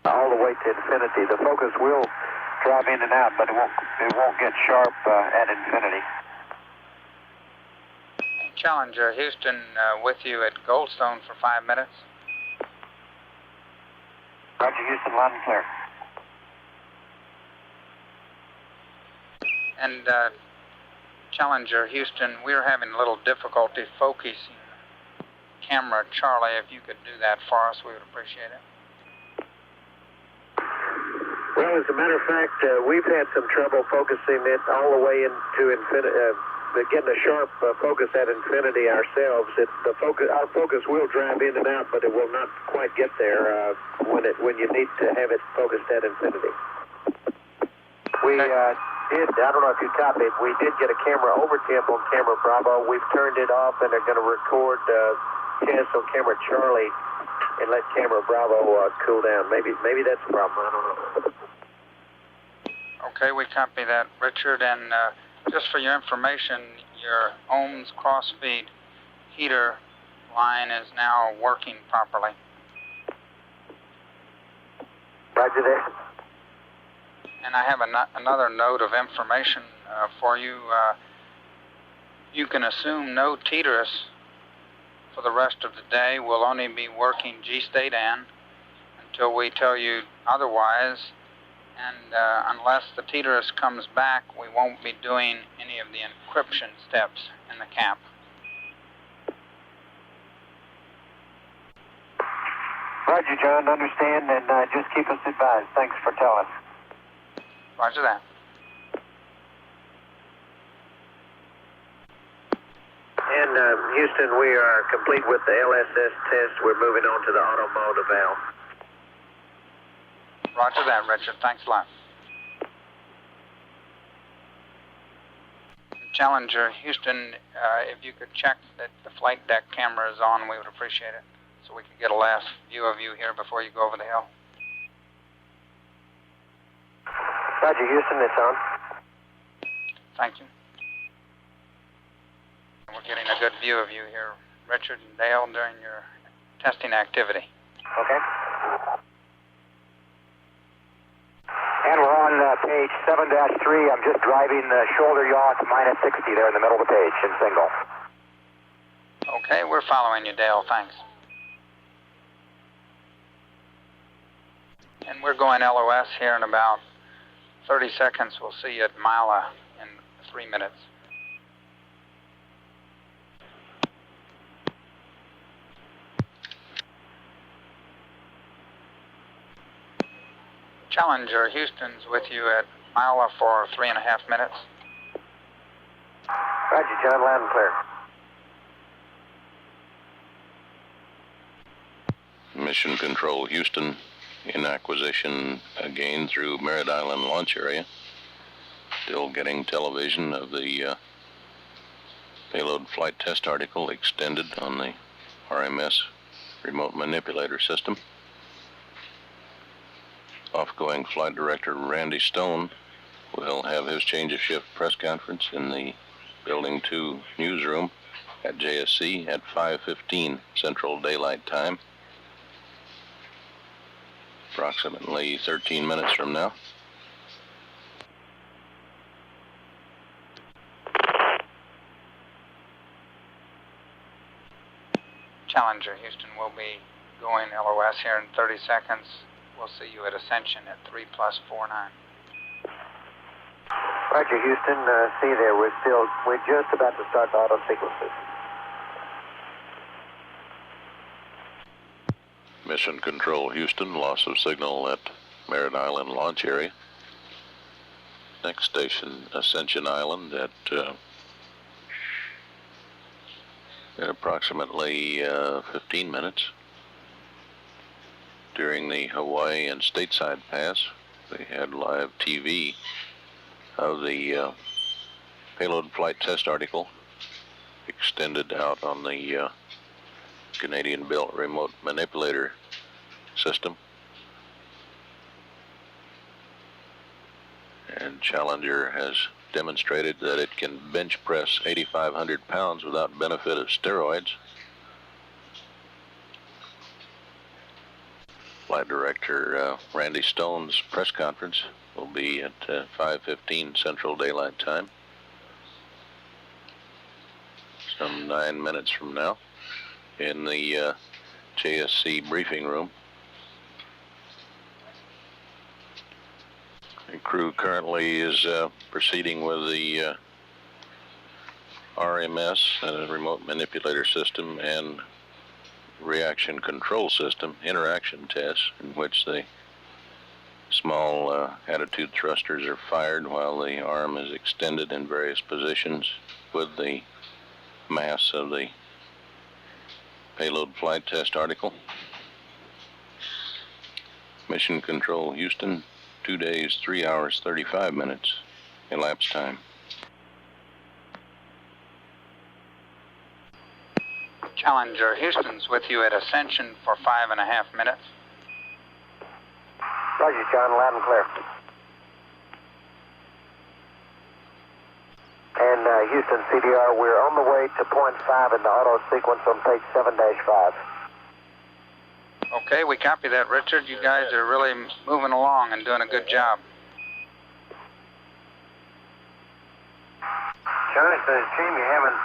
Speaker 14: All the way to infinity. The focus will drive in and out, but it won't get sharp at infinity.
Speaker 4: Challenger, Houston, with you at Goldstone for 5 minutes.
Speaker 14: Roger, Houston, loud and clear.
Speaker 4: And Challenger, Houston, we're having a little difficulty focusing camera Charlie. If you could do that for us, we would appreciate it.
Speaker 3: Well, as a matter of fact, we've had some trouble focusing it all the way into infinity, getting a sharp focus at infinity ourselves. Our focus will drive in and out, but it will not quite get there when you need to have it focused at infinity. We I don't know if you copied, we did get a camera overtip on camera Bravo. We've turned it off and are going to record cancel camera Charlie and let camera Bravo cool down. Maybe that's the problem. I don't know.
Speaker 4: Okay, we copy that, Richard. And just for your information, your ohms crossfeed heater line is now working properly.
Speaker 3: Roger that.
Speaker 4: And I have another note of information for you. You can assume no TDRS for the rest of the day. We'll only be working G-state N until we tell you otherwise. And unless the TDRS comes back, we won't be doing any of the encryption steps in the cap.
Speaker 14: Roger, John, understand, and just keep us advised. Thanks for telling us.
Speaker 4: Roger that.
Speaker 3: And Houston, we are complete with the LSS test. We're moving on to the auto mode valve.
Speaker 4: Roger that, Richard. Thanks a lot. Challenger, Houston, if you could check that the flight deck camera is on, we would appreciate it, so we can get a last view of you here before you go over the hill.
Speaker 3: Roger, Houston, it's on.
Speaker 4: Thank you. We're getting a good view of you here, Richard and Dale, during your testing activity.
Speaker 15: Okay. And we're on page 7-3. I'm just driving the shoulder yaw to minus 60 there in the middle of the page in single.
Speaker 4: Okay, we're following you, Dale. Thanks. And we're going LOS here in about 30 seconds. We'll see you at Mila in 3 minutes. Challenger, Houston's with you at Mila for 3.5 minutes.
Speaker 3: Roger, John, loud and clear.
Speaker 1: Mission Control Houston in acquisition again through Merritt Island launch area. Still getting television of the payload flight test article extended on the RMS remote manipulator system. Off-going Flight Director Randy Stone will have his change of shift press conference in the Building 2 newsroom at JSC at 5:15 Central Daylight Time, approximately 13 minutes from now.
Speaker 4: Challenger, Houston will be going LOS here in 30 seconds. We'll see you at Ascension at 3+49.
Speaker 3: Roger, Houston. See you there. We're just about to start the auto sequences.
Speaker 1: Mission Control Houston, loss of signal at Merritt Island launch area. Next station, Ascension Island at approximately 15 minutes. During the Hawaii and stateside pass, they had live TV of the payload flight test article extended out on the Canadian-built remote manipulator system. And Challenger has demonstrated that it can bench press 8,500 pounds without benefit of steroids. Flight Director Randy Stone's press conference will be at 5:15 Central Daylight Time, some 9 minutes from now, in the JSC briefing room. The crew currently is proceeding with the RMS, remote manipulator system, and reaction control system interaction tests, in which the small attitude thrusters are fired while the arm is extended in various positions with the mass of the payload flight test article. Mission Control Houston, 2 days, 3 hours, 35 minutes elapsed time.
Speaker 4: Challenger, Houston's with you at Ascension for 5.5 minutes.
Speaker 3: Roger, John, loud and clear. And Houston CDR, we're on the way to point 5 in the auto sequence on page 7-5.
Speaker 4: Okay, we copy that, Richard. You guys are really moving along and doing a good job.
Speaker 3: John, it's a shame you haven't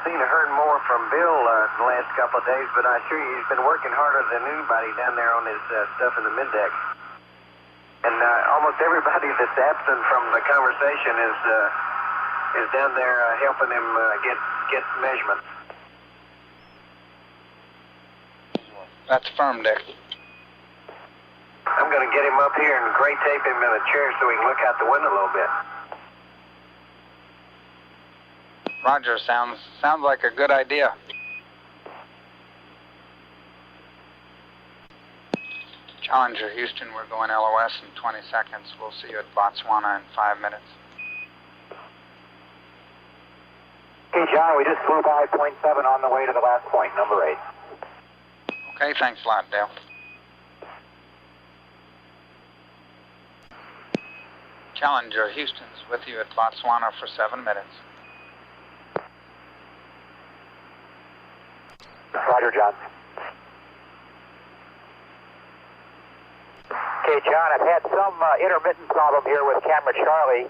Speaker 3: seen or heard more from Bill the last couple of days, but I assure you he's been working harder than anybody down there on his stuff in the mid-deck. And almost everybody that's absent from the conversation is down there helping him get measurements.
Speaker 4: That's firm, Dick.
Speaker 3: I'm going to get him up here and gray tape him in a chair so he can look out the window a little bit.
Speaker 4: Roger, sounds like a good idea. Challenger, Houston, we're going LOS in 20 seconds. We'll see you at Botswana in 5 minutes.
Speaker 15: Hey, John, we just flew by point 7 on the way to the last point, number 8.
Speaker 4: Okay, thanks a lot, Dale. Challenger, Houston's with you at Botswana for 7 minutes.
Speaker 15: Roger, John. Okay, John, I've had some intermittent problem here with camera Charlie.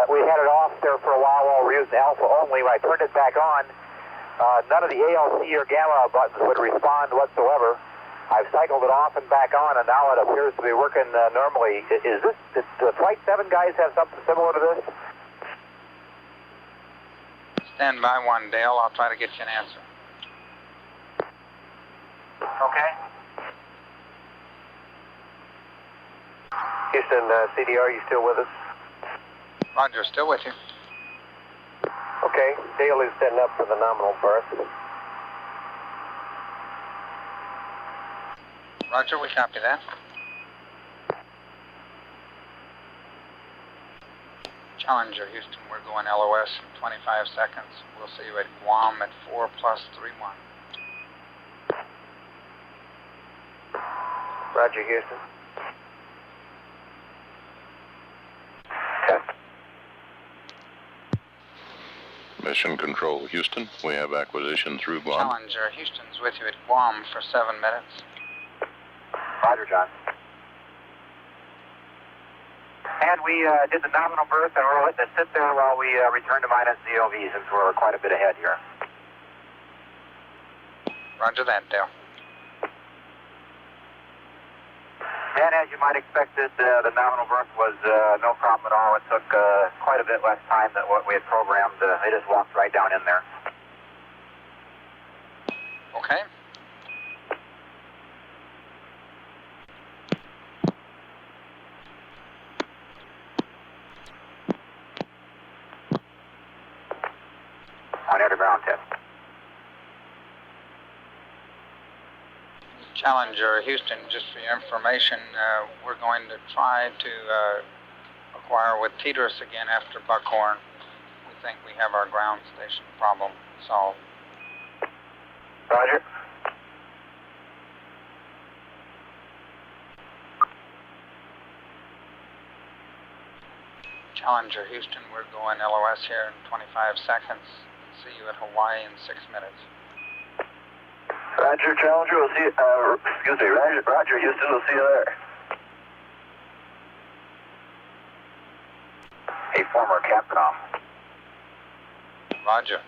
Speaker 15: We had it off there for a while we were using alpha only. When I turned it back on, none of the ALC or gamma buttons would respond whatsoever. I've cycled it off and back on, and now it appears to be working normally. Did the Flight 7 guys have something similar to this?
Speaker 4: Stand by one, Dale. I'll try to get you an answer.
Speaker 15: Okay.
Speaker 3: Houston, CDR, you still with us?
Speaker 4: Roger, still with you.
Speaker 3: Okay, Dale is setting up for the nominal berth.
Speaker 4: Roger, we copy that. Challenger, Houston, we're going LOS in 25 seconds. We'll see you at Guam at 4+31.
Speaker 3: Roger, Houston.
Speaker 1: Mission Control, Houston. We have acquisition through Guam.
Speaker 4: Challenger, Houston's with you at Guam for 7 minutes.
Speaker 15: Roger, John. And we did the nominal berth, and we're letting it sit there while we return to minus ZOV, since we're quite a bit ahead here.
Speaker 4: Roger that, Dale.
Speaker 15: And as you might expect, the nominal berth was no problem at all. It took quite a bit less time than what we had programmed. They just walked right down in there.
Speaker 4: Okay.
Speaker 15: On air to ground test.
Speaker 4: Challenger, Houston, just for your information, we're going to try to acquire with Tetris again after Buckhorn. We think we have our ground station problem solved.
Speaker 15: Roger.
Speaker 4: Challenger, Houston, we're going LOS here in 25 seconds. See you at Hawaii in 6 minutes.
Speaker 14: Roger, Challenger, we'll see you, Roger, Houston, we'll see you there.
Speaker 15: A former Capcom.
Speaker 4: Roger.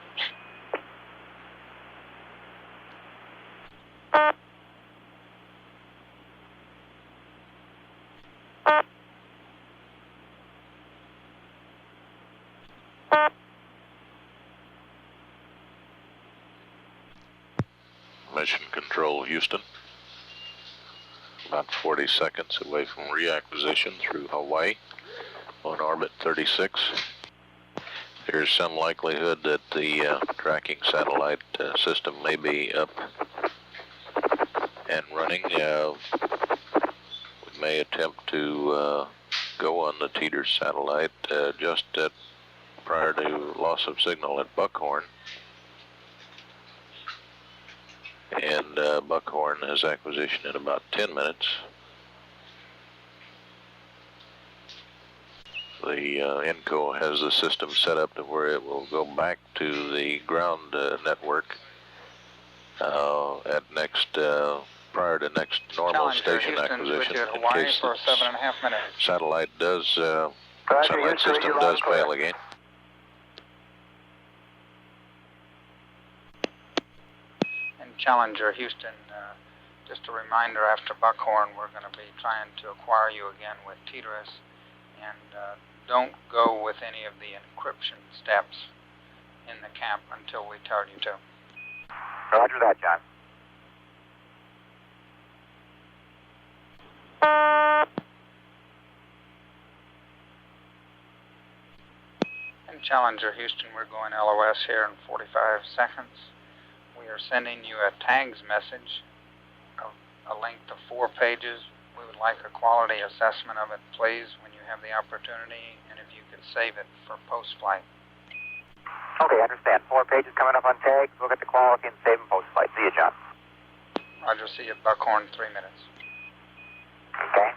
Speaker 1: Mission Control, Houston. About 40 seconds away from reacquisition through Hawaii on orbit 36. There's some likelihood that the tracking satellite system may be up and running. We may attempt to go on the Teeter satellite just prior to loss of signal at Buckhorn. And Buckhorn has acquisition in about 10 minutes. The ENCO has the system set up to where it will go back to the ground network at next prior to next normal
Speaker 4: Challenger,
Speaker 1: station
Speaker 4: Houston's
Speaker 1: acquisition.
Speaker 4: with you at
Speaker 1: In
Speaker 4: Hawaii
Speaker 1: case
Speaker 4: for
Speaker 1: the
Speaker 4: 7.5 minutes.
Speaker 1: satellite does satellite
Speaker 14: Houston,
Speaker 1: system
Speaker 14: you're
Speaker 1: does
Speaker 14: loud and
Speaker 1: fail
Speaker 14: clear.
Speaker 1: again.
Speaker 4: Challenger, Houston, just a reminder, after Buckhorn, we're going to be trying to acquire you again with Tetris, and don't go with any of the encryption steps in the camp until we tell you to.
Speaker 15: Roger that, John.
Speaker 4: And Challenger, Houston, we're going LOS here in 45 seconds. We are sending you a tags message of a length of 4 pages. We would like a quality assessment of it, please, when you have the opportunity, and if you could save it for post-flight.
Speaker 15: Okay, I understand. 4 pages coming up on tags. We'll get the quality and save them post-flight. See you, John.
Speaker 4: Roger, see you at Buckhorn, 3 minutes.
Speaker 15: Okay.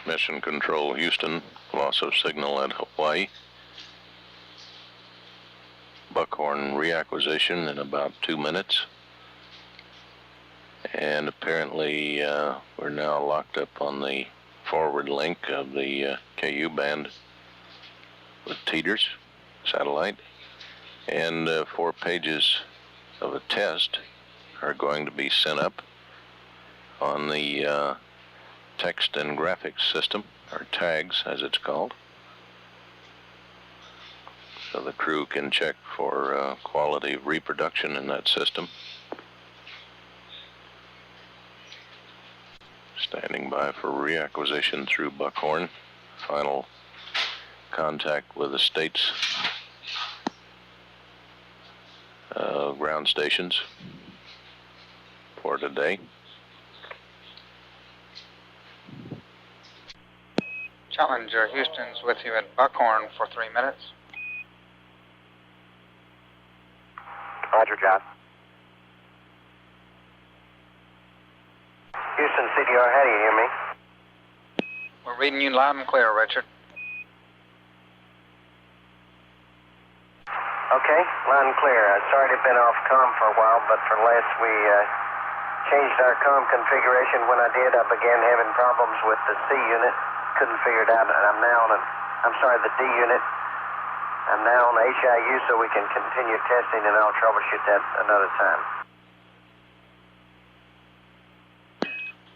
Speaker 1: Mission Control, Houston. Loss of signal at Hawaii. Buckhorn reacquisition in about 2 minutes. And apparently we're now locked up on the forward link of the KU band with Teeters satellite. And 4 pages of a test are going to be sent up on the text and graphics system, or tags as it's called, so the crew can check for quality of reproduction in that system. Standing by for reacquisition through Buckhorn. Final contact with the state's ground stations for today.
Speaker 4: Challenger, Houston's with you at Buckhorn for 3 minutes.
Speaker 15: Roger, John.
Speaker 3: Houston CDR, how do you hear me?
Speaker 4: We're reading you loud and clear, Richard.
Speaker 3: Okay, loud and clear. Sorry to have been off comm for a while, but for last we changed our comm configuration. When I did, I began having problems with the C unit. Couldn't figure it out, and I'm now on the D unit. I'm now on the HIU, so we can continue testing, and I'll troubleshoot that another time.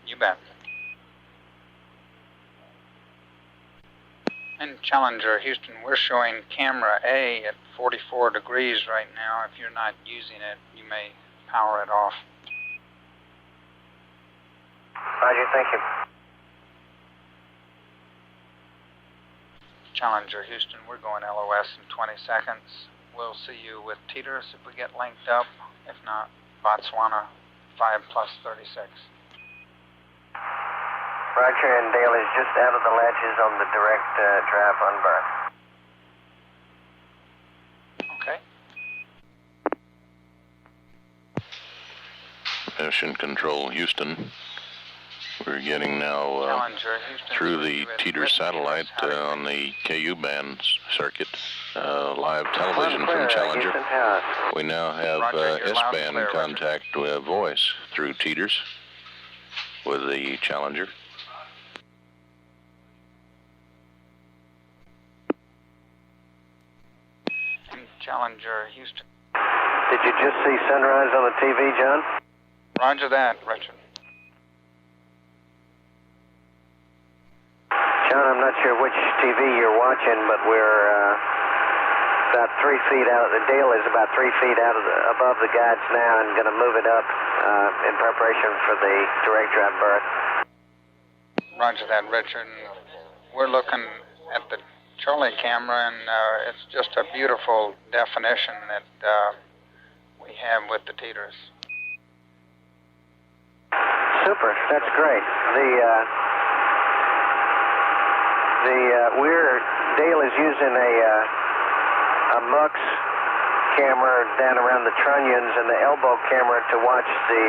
Speaker 4: You bet. And Challenger, Houston, we're showing camera A at 44 degrees right now. If you're not using it, you may power it off.
Speaker 3: Roger, thank you.
Speaker 4: Challenger, Houston, we're going LOS in 20 seconds. We'll see you with Teeters if we get linked up. If not, Botswana 5+36.
Speaker 3: Roger, and Dale is just out of the latches on the direct drive unberth.
Speaker 4: Okay.
Speaker 1: Mission Control, Houston. We're getting now through the Teeter satellite on the KU band circuit, live television from Challenger. We now have S-band contact with voice through Teeters with the Challenger.
Speaker 4: Challenger, Houston.
Speaker 3: Did you just see sunrise on the TV, John?
Speaker 4: Roger that, Richard.
Speaker 3: John, I'm not sure which TV you're watching, but we're about 3 feet out. The Dale is about 3 feet out of above the guides now, and going to move it up in preparation for the direct drive berth.
Speaker 4: Roger that, Richard. We're looking at the Charlie camera, and it's just a beautiful definition that we have with the Teeters.
Speaker 3: Super, that's great. Dale is using a MUX camera down around the trunnions and the elbow camera to watch the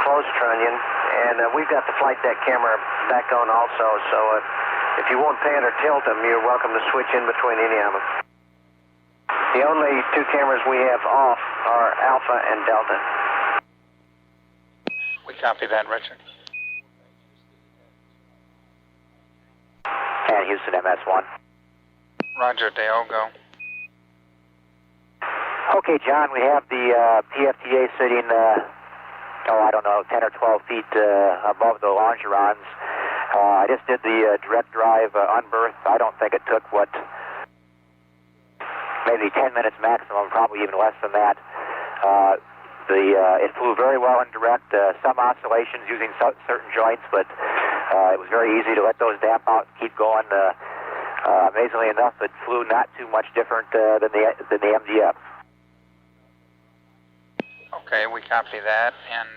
Speaker 3: close trunnion, and we've got the flight deck camera back on also, so if you won't pan or tilt them, you're welcome to switch in between any of them. The only two cameras we have off are Alpha and Delta.
Speaker 4: We copy that, Richard.
Speaker 15: And Houston, MS1.
Speaker 4: Roger, Dale, go.
Speaker 15: Okay, John, we have the PFTA sitting, 10 or 12 feet above the longerons. I just did the direct drive unberth. I don't think it took, maybe 10 minutes maximum, probably even less than that. It flew very well in direct, some oscillations using certain joints, but it was very easy to let those damp out and keep going. Amazingly enough, it flew not too much different than the MDF.
Speaker 4: Okay, we copy that, and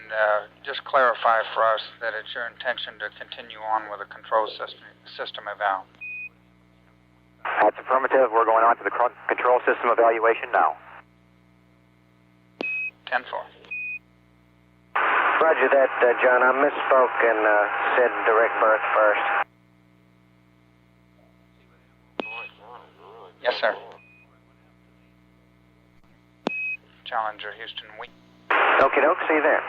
Speaker 4: just clarify for us that it's your intention to continue on with the control system eval.
Speaker 15: That's affirmative. We're going on to the control system evaluation now.
Speaker 4: 10-4.
Speaker 3: Roger that, John. I misspoke and said direct berth first.
Speaker 4: Yes, sir. Challenger, Houston, we...
Speaker 3: Okie doke, see you there.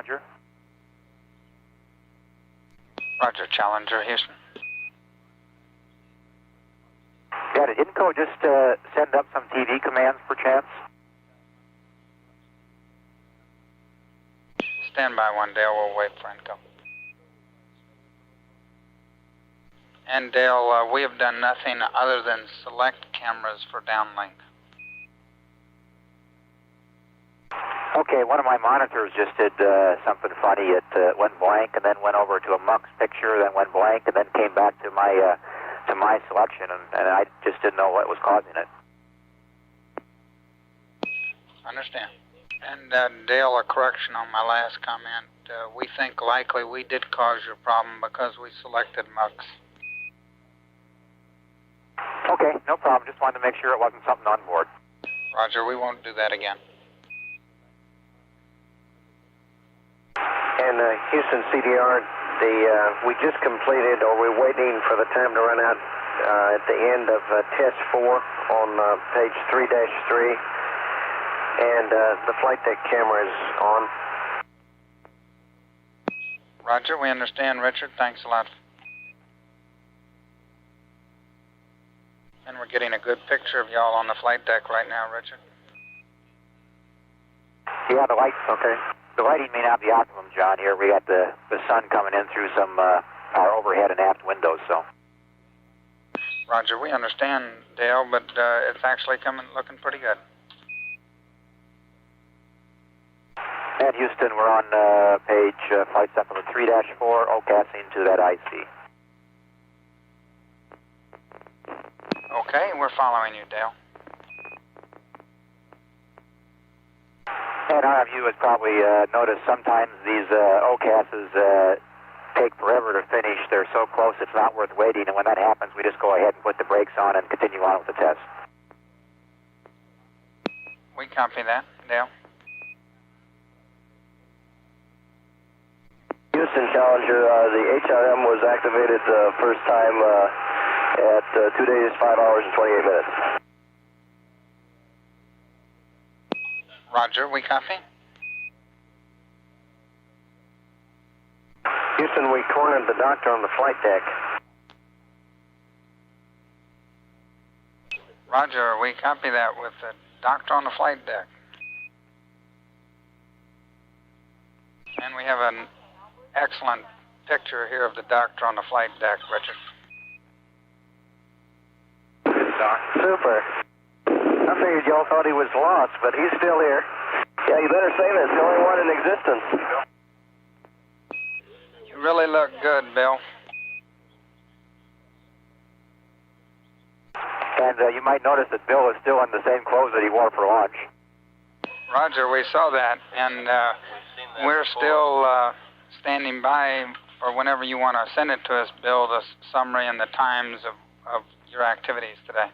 Speaker 15: Challenger.
Speaker 4: Roger, Challenger, Houston.
Speaker 15: Yeah, did Inco just send up some TV commands per chance?
Speaker 4: Stand by 1, Dale. We'll wait for Inco. And Dale, we have done nothing other than select cameras for downlink.
Speaker 15: Okay, one of my monitors just did something funny. It went blank and then went over to a MUX picture, then went blank, and then came back to my selection, and I just didn't know what was causing it.
Speaker 4: Understand. And Dale, a correction on my last comment. We think likely we did cause your problem because we selected MUX.
Speaker 15: Okay, no problem. Just wanted to make sure it wasn't something on board.
Speaker 4: Roger, we won't do that again.
Speaker 3: And Houston CDR, we just completed, or we're waiting for the time to run out at the end of test 4 on page 3-3, and the flight deck camera is on.
Speaker 4: Roger, we understand, Richard. Thanks a lot. And we're getting a good picture of y'all on the flight deck right now, Richard.
Speaker 15: Yeah, the light. Okay. The lighting may not be optimum, John. Here we got the sun coming in through some our overhead and aft windows. So.
Speaker 4: Roger, we understand, Dale, but it's actually looking pretty good.
Speaker 15: And Houston, we're on page flight cycle 3-4, OCASing to that IC.
Speaker 4: Okay, we're following you, Dale.
Speaker 15: And our view has probably noticed sometimes these OCASs take forever to finish. They're so close it's not worth waiting, and when that happens, we just go ahead and put the brakes on and continue on with the test.
Speaker 4: We copy that, Dale.
Speaker 14: Houston Challenger, the HRM was activated the first time at 2 days, 5 hours, and 28 minutes.
Speaker 4: Roger, we copy.
Speaker 3: Houston, we cornered the doctor on the flight deck.
Speaker 4: Roger, we copy that with the doctor on the flight deck. And we have an excellent picture here of the doctor on the flight deck, Richard.
Speaker 3: Super. I figured y'all thought he was lost, but he's still here.
Speaker 14: Yeah, you better say that. It's the only one in existence.
Speaker 4: You really look good, Bill.
Speaker 15: And you might notice that Bill is still in the same clothes that he wore for lunch.
Speaker 4: Roger, we saw that, and we're still standing by for whenever you want to send it to us, Bill, the summary and the times of your activities today.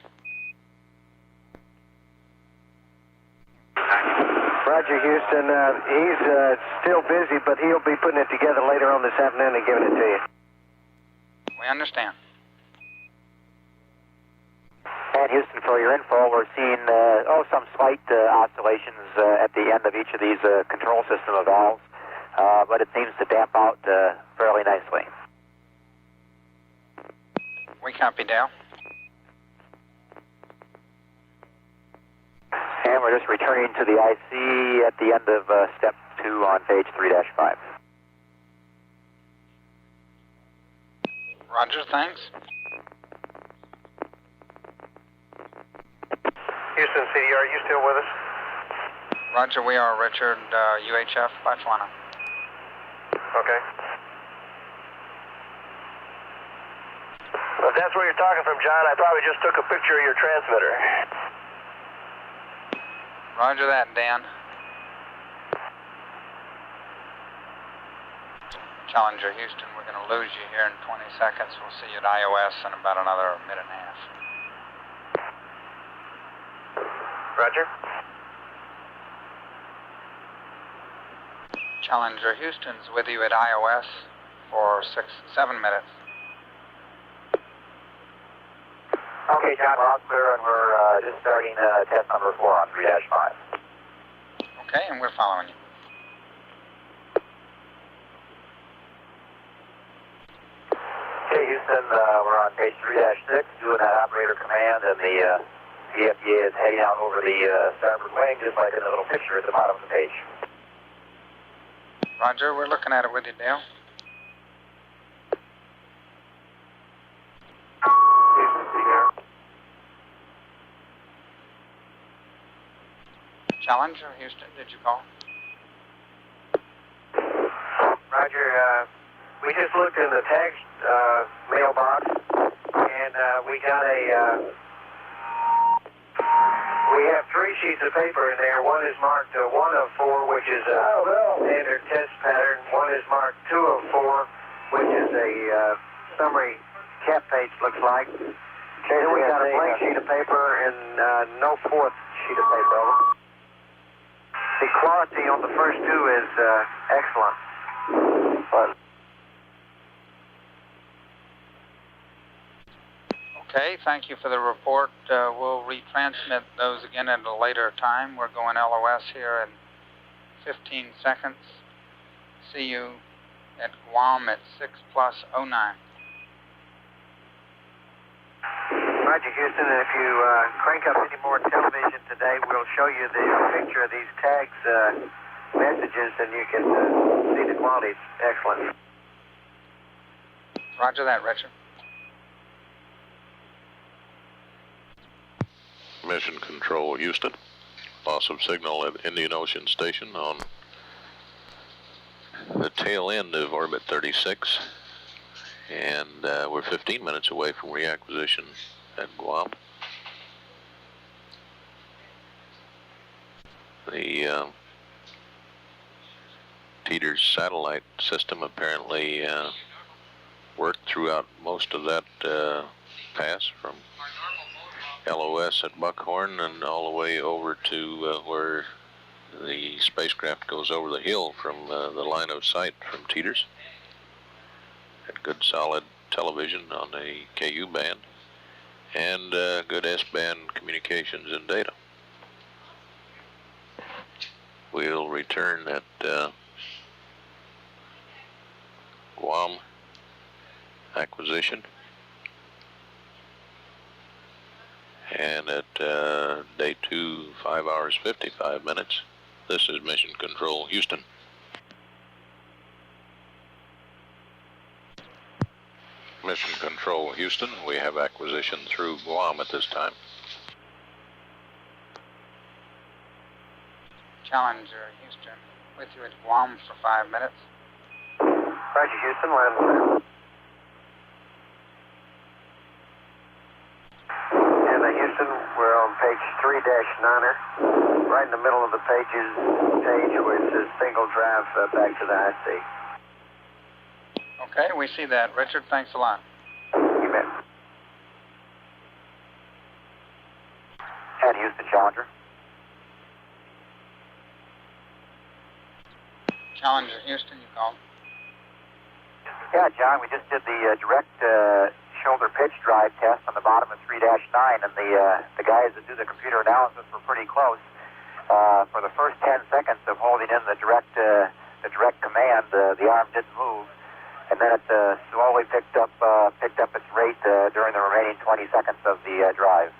Speaker 3: Roger, Houston. He's still busy, but he'll be putting it together later on this afternoon and giving it to you.
Speaker 4: We understand.
Speaker 15: And Houston, for your info, we're seeing some slight oscillations at the end of each of these control system valves, but it seems to damp out fairly nicely.
Speaker 4: We copy, Dale.
Speaker 15: And we're just returning to the IC at the end of step 2 on page 3-5.
Speaker 4: Roger, thanks.
Speaker 3: Houston CDR, are you still with us?
Speaker 4: Roger, we are, Richard, UHF, Botswana.
Speaker 3: Okay.
Speaker 14: Well, if that's where you're talking from, John, I probably just took a picture of your transmitter.
Speaker 4: Roger that, Dan. Challenger, Houston, we're going to lose you here in 20 seconds. We'll see you at iOS in about another minute and a half.
Speaker 3: Roger.
Speaker 4: Challenger, Houston's with you at iOS for 7 minutes.
Speaker 15: Okay, John, we're all clear, and we're just starting test number 4 on 3-5.
Speaker 4: Okay, and we're following you.
Speaker 15: Houston. We're on page 3-6, doing that operator command, and the PFDA is heading out over the starboard wing, just like in the little picture at the bottom of the page.
Speaker 4: Roger, we're looking at it with you, Dale. Challenger, Houston, did you call?
Speaker 3: Roger, we just looked in the text mailbox, and we got we have 3 sheets of paper in there. One is marked 1 of 4, which is a standard test pattern. One is marked 2 of 4, which is a summary cap page, looks like. Okay, then we got a blank sheet of paper and no 4th sheet of paper. Over. The quality on the first 2 is excellent. But
Speaker 4: okay, thank you for the report. We'll retransmit those again at a later time. We're going LOS here in 15 seconds. See you at Guam at 6+09.
Speaker 3: Roger, Houston, and if you crank up any more television today, we'll show you the picture of these tags messages, and you can see the quality. It's excellent.
Speaker 4: Roger that, Richard.
Speaker 1: Mission Control, Houston. Loss of signal at Indian Ocean Station on the tail end of Orbit 36. And we're 15 minutes away from reacquisition at Guam. The Teeter's satellite system apparently worked throughout most of that pass from LOS at Buckhorn and all the way over to where the spacecraft goes over the hill from the line of sight from Teeter's. Had good solid television on the KU band and good S-band communications and data. We'll return at Guam acquisition and at day 2, 5 hours 55 minutes. This is Mission Control, Houston. Mission Control, Houston. We have acquisition through Guam at this time.
Speaker 4: Challenger, Houston, with you at Guam for 5 minutes.
Speaker 3: Roger, Houston, land. And Houston, we're on page 3-9er. Right in the middle of the page where it says single drive back to the IC.
Speaker 4: Okay, we see that. Richard, thanks a lot.
Speaker 3: You bet.
Speaker 15: And Houston, Challenger.
Speaker 4: Challenger, Houston, you called.
Speaker 15: Yeah, John, we just did the direct shoulder pitch drive test on the bottom of 3-9, and the guys that do the computer analysis were pretty close. For the first 10 seconds of holding in the direct command, the arm didn't move, and then it slowly picked up its rate during the remaining 20 seconds of the drive.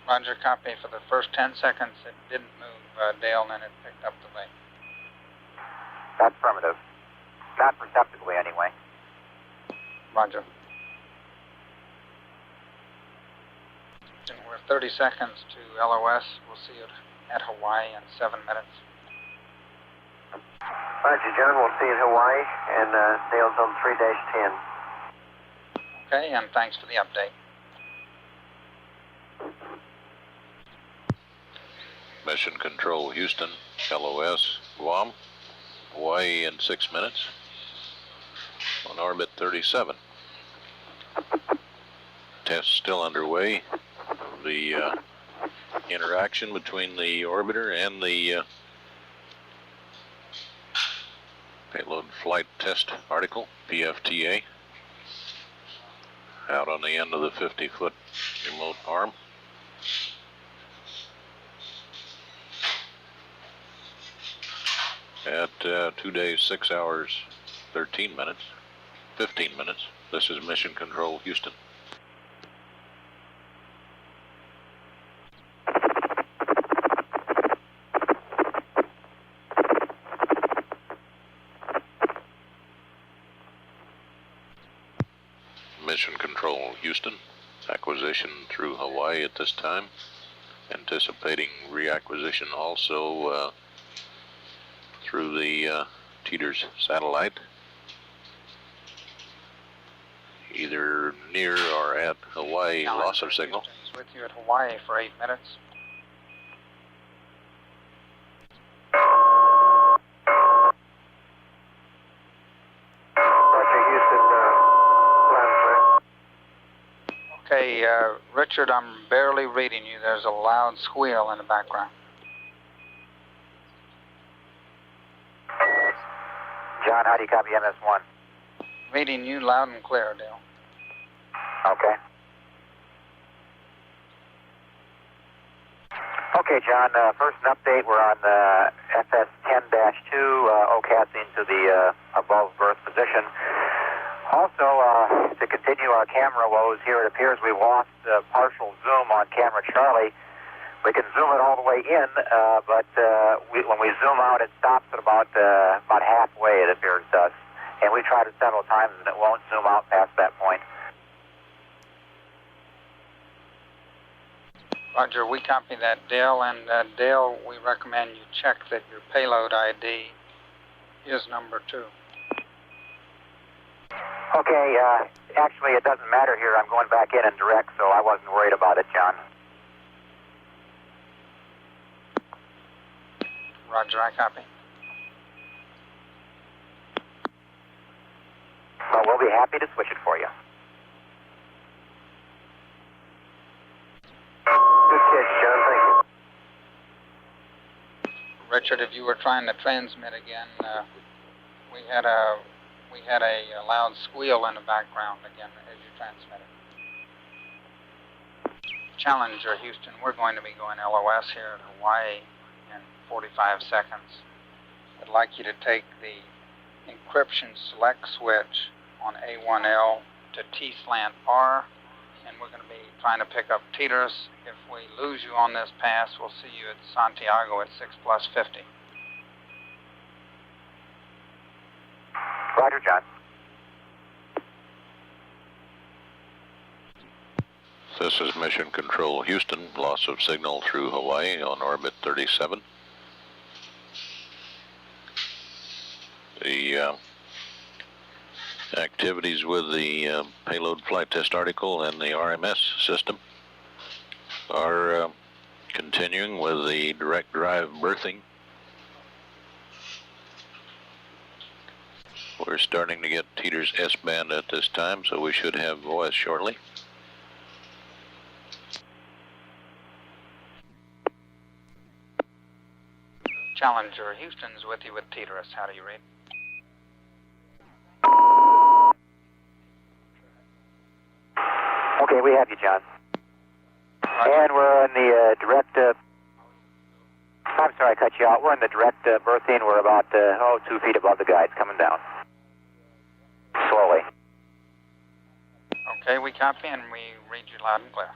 Speaker 4: Roger, copy. For the first 10 seconds, it didn't move, Dale, and then it picked up the rate.
Speaker 15: That's affirmative. Not perceptibly, anyway.
Speaker 4: Roger. And we're 30 seconds to LOS. We'll see you at Hawaii in 7 minutes.
Speaker 3: Roger, John. We'll see you in Hawaii, and Dale's on 3-10.
Speaker 4: Okay, and thanks for the update.
Speaker 1: Mission Control, Houston, LOS, Guam, Hawaii in 6 minutes on Orbit 37. Test still underway. The interaction between the orbiter and the Payload Flight Test Article, PFTA, out on the end of the 50-foot remote arm. At 2 days, 6 hours, 13 minutes. 15 minutes. This is Mission Control, Houston. Mission Control, Houston. Acquisition through Hawaii at this time. Anticipating reacquisition also through the Teeters satellite, either near or at Hawaii. Loss of signal.
Speaker 4: Houston's with you at Hawaii for 8 minutes. Okay, Richard, I'm barely reading you. There's a loud squeal in the background.
Speaker 15: John, how do you copy MS1?
Speaker 4: Reading you loud and clear, Dale.
Speaker 15: Okay. Okay, John, first an update. We're on FS10-2, OCASing to the above berth position. Also, to continue our camera woes here, it appears we've lost partial zoom on camera Charlie. We can zoom it all the way in, but when we zoom out, it stops at about halfway, it appears to us. And we tried it several times, and it won't zoom out past that point.
Speaker 4: Roger, we copy that, Dale. And Dale, we recommend you check that your payload ID is number 2.
Speaker 15: Okay, actually, it doesn't matter here. I'm going back in and direct, so I wasn't worried about it, John.
Speaker 4: Roger, I copy.
Speaker 15: Well, we'll be happy to switch it for you.
Speaker 3: Good catch, John. Thank you.
Speaker 4: Richard, if you were trying to transmit again, we had a loud squeal in the background again as you transmitted. Challenger, Houston, we're going to be going LOS here at Hawaii in 45 seconds. I'd like you to take the encryption select switch on A1L to T-slant R, and we're going to be trying to pick up Teeters. If we lose you on this pass, we'll see you at Santiago at 6+50.
Speaker 15: Roger, John.
Speaker 1: This is Mission Control, Houston. Loss of signal through Hawaii on orbit 37. The activities with the payload flight test article and the RMS system are continuing with the direct drive berthing. We're starting to get Teeters S-band at this time, so we should have OS shortly.
Speaker 4: Challenger, Houston's with you with Teeters. How do you read?
Speaker 15: Okay, we have you, John. And we're in the direct... I'm sorry I cut you out. We're in the direct berthing. We're about 2 feet above the guides, coming down. Slowly.
Speaker 4: Okay, we copy and we read you loud and clear.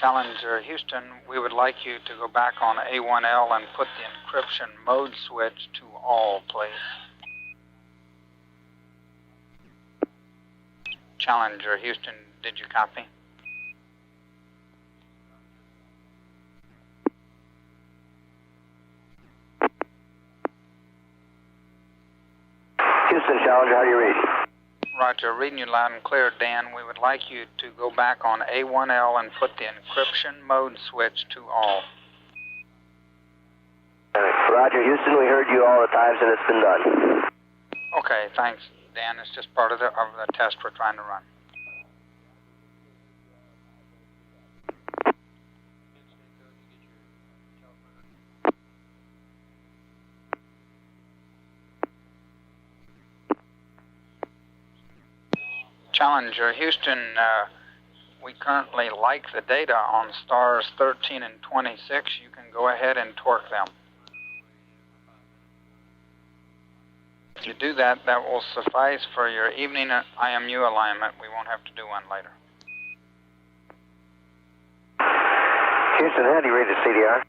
Speaker 4: Challenger, Houston, we would like you to go back on A1L and put the encryption mode switch to all, please. Challenger, Houston, did you copy?
Speaker 14: Houston, Challenger, how do you read?
Speaker 4: Roger, reading you loud and clear, Dan. We would like you to go back on A1L and put the encryption mode switch to all.
Speaker 3: Roger, Houston, we heard you all the times and it's been done.
Speaker 4: Okay, thanks, Dan. It's just part of the test we're trying to run. Challenger, Houston, we currently like the data on stars 13 and 26. You can go ahead and torque them. If you do that, that will suffice for your evening IMU alignment. We won't have to do one later.
Speaker 3: Houston, how do you read the CDR?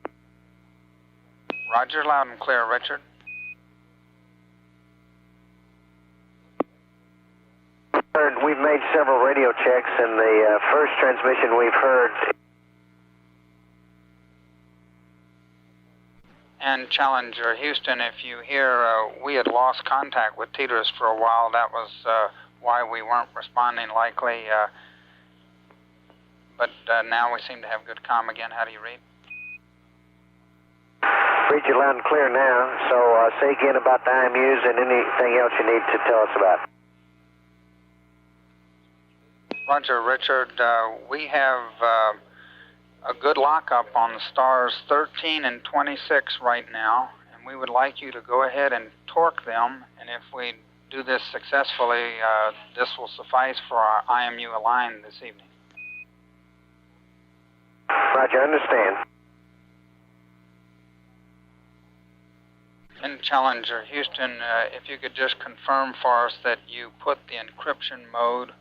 Speaker 4: Roger, loud and clear, Richard.
Speaker 3: We've made several radio checks, and the first transmission we've heard.
Speaker 4: And Challenger, Houston, if you hear we had lost contact with Teeters for a while, that was why we weren't responding likely. But now we seem to have good comm again. How do you read?
Speaker 3: Read you loud and clear now, so say again about the IMUs and anything else you need to tell us about.
Speaker 4: Roger, Richard. We have a good lockup on the stars 13 and 26 right now, and we would like you to go ahead and torque them, and if we do this successfully, this will suffice for our IMU align this evening.
Speaker 3: Roger, understand.
Speaker 4: And Challenger, Houston, if you could just confirm for us that you put the encryption mode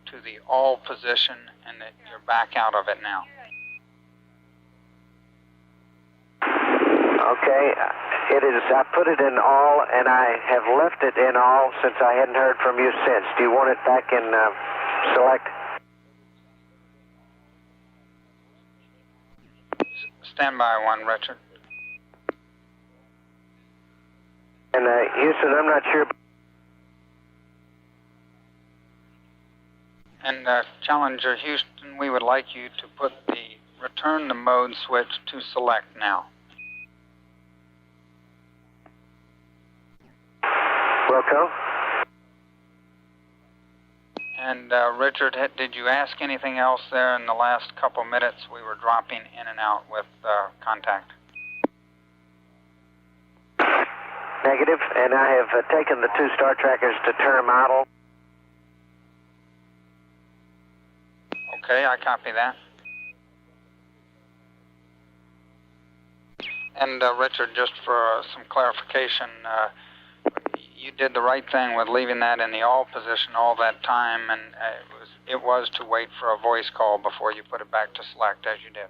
Speaker 4: to the all position and that you're back out of it now.
Speaker 3: Okay, it is. I put it in all, and I have left it in all since I hadn't heard from you since. Do you want it back in select?
Speaker 4: Stand by one, Richard.
Speaker 3: And Houston, I'm not sure.
Speaker 4: And Challenger, Houston, we would like you to put the return to mode switch to select now.
Speaker 3: Wilco?
Speaker 4: And Richard, did you ask anything else there in the last couple minutes? We were dropping in and out with contact.
Speaker 3: Negative, and I have taken the 2 star trackers to term idle.
Speaker 4: Okay, I copy that. And Richard, just for some clarification, you did the right thing with leaving that in the all position all that time, and it was to wait for a voice call before you put it back to select, as you did.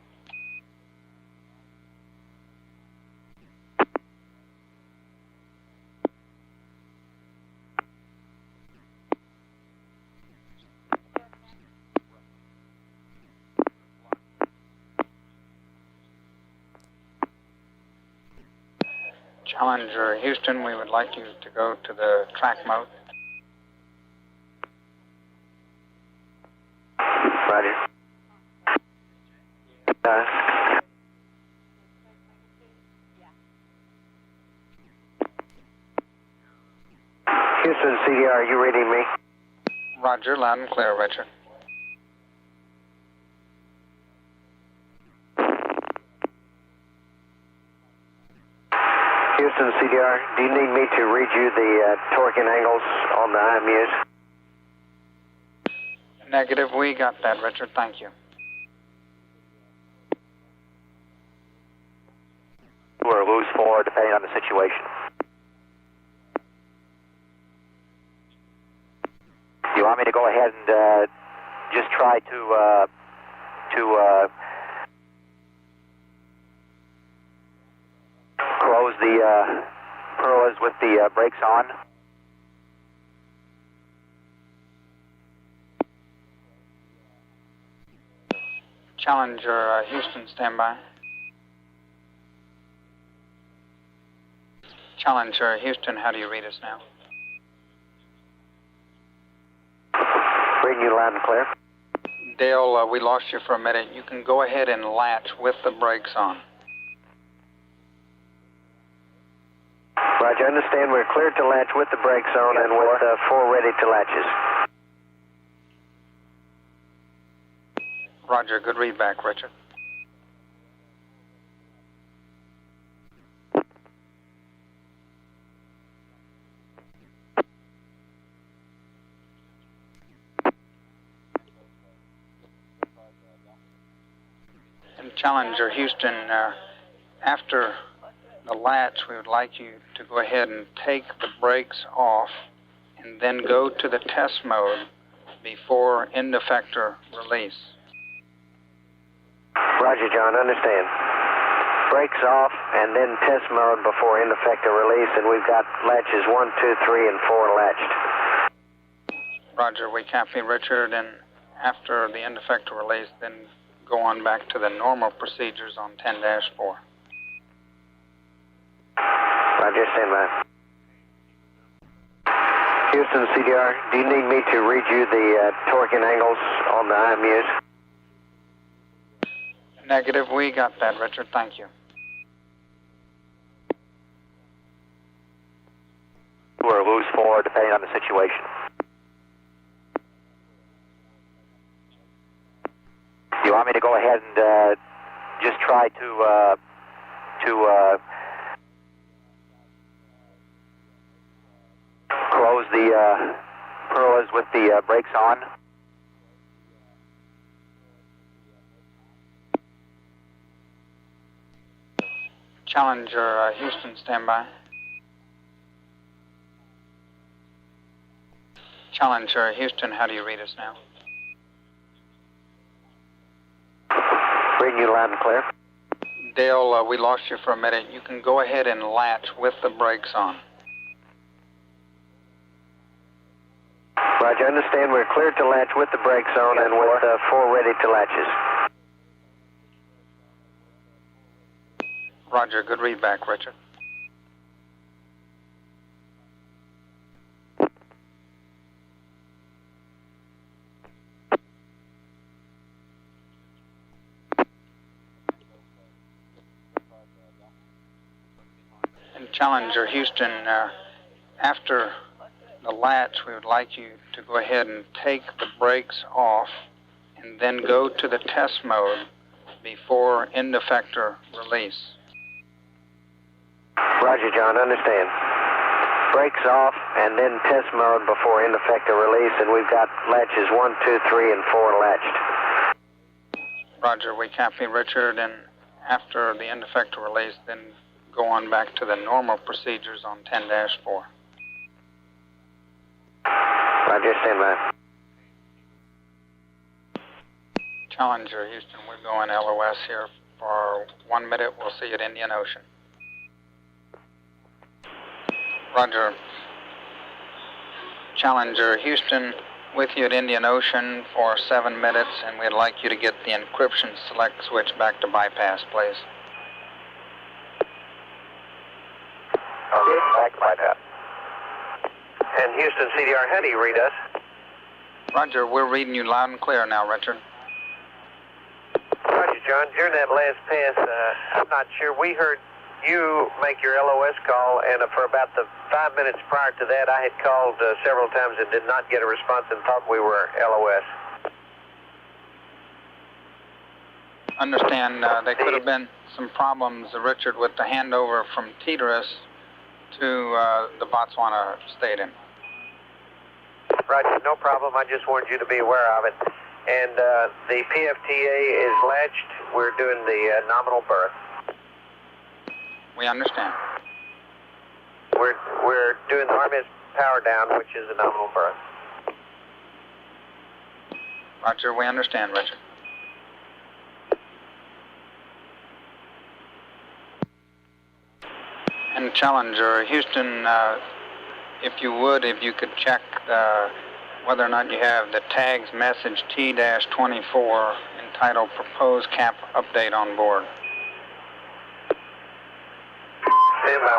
Speaker 4: Challenger, Houston, we would like you to go to the track mode.
Speaker 3: Roger. Houston, CDR, are you reading me?
Speaker 4: Roger, loud and clear, Richard.
Speaker 3: Houston, CDR, do you need me to read you the torquing angles on the IMUs?
Speaker 4: Negative, we got that, Richard, thank you.
Speaker 15: Or lose 4, depending on the situation. Do you want me to go ahead and just try to close the perlas with the brakes on?
Speaker 4: Challenger, Houston, stand by. Challenger, Houston, how do you read us now?
Speaker 3: Reading you loud and clear.
Speaker 4: Dale, we lost you for a minute. You can go ahead and latch with the brakes on.
Speaker 3: Roger, understand we're cleared to latch with the brakes on and with 4 ready to latches.
Speaker 4: Roger, good readback, Richard. And Challenger Houston, after the latch, we would like you to go ahead and take the brakes off and then go to the test mode before end effector release.
Speaker 3: Roger, John, understand. Brakes off and then test mode before end effector release, and we've got latches 1, 2, 3, and 4 latched.
Speaker 4: Roger, we copy Richard, and after the end effector release, then go on back to the normal procedures on 10-4.
Speaker 3: Roger, stand by. Houston, CDR, do you need me to read you the torquing angles on the IMUs?
Speaker 4: Negative, we got that, Richard, thank you.
Speaker 15: Or lose 4, depending on the situation. Do you want me to go ahead and just try to close the perlas with the brakes on?
Speaker 4: Challenger, Houston, stand by. Challenger, Houston, how do you read us now?
Speaker 3: Reading you loud and clear.
Speaker 4: Dale, we lost you for a minute. You can go ahead and latch with the brakes on.
Speaker 3: Roger, understand we're cleared to latch with the brakes on and with 4 ready to latches.
Speaker 4: Roger, good readback, Richard. And Challenger, Houston, after the latch, we would like you to go ahead and take the brakes off and then go to the test mode before end effector release.
Speaker 3: Roger, John, understand. Brakes off and then test mode before end effector release, and we've got latches 1, 2, 3, and 4 latched.
Speaker 4: Roger, we copy Richard, and after the end effector release, then go on back to the normal procedures on 10-4.
Speaker 3: Roger, stand by.
Speaker 4: Challenger, Houston, we're going LOS here for 1 minute. We'll see you at Indian Ocean. Roger. Challenger, Houston, with you at Indian Ocean for 7 minutes, and we'd like you to get the encryption select switch back to bypass, please.
Speaker 3: Okay, back to bypass. And Houston, CDR, how do you read us?
Speaker 4: Roger, we're reading you loud and clear now, Richard.
Speaker 3: Roger, John, during that last pass, I'm not sure. We heard you make your LOS call, and for about the 5 minutes prior to that, I had called several times and did not get a response and thought we were LOS.
Speaker 4: Understand, there could have been some problems, Richard, with the handover from Tetris to the Botswana Stadium.
Speaker 3: Roger, no problem. I just wanted you to be aware of it. And the PFTA is latched. We're doing the nominal berth.
Speaker 4: We understand.
Speaker 3: We're doing the RMS power down, which is a nominal berth.
Speaker 4: Roger, we understand, Richard. And Challenger, Houston, if you could check whether or not you have the tags message T-24 entitled Proposed Cap Update on board.
Speaker 3: Stand by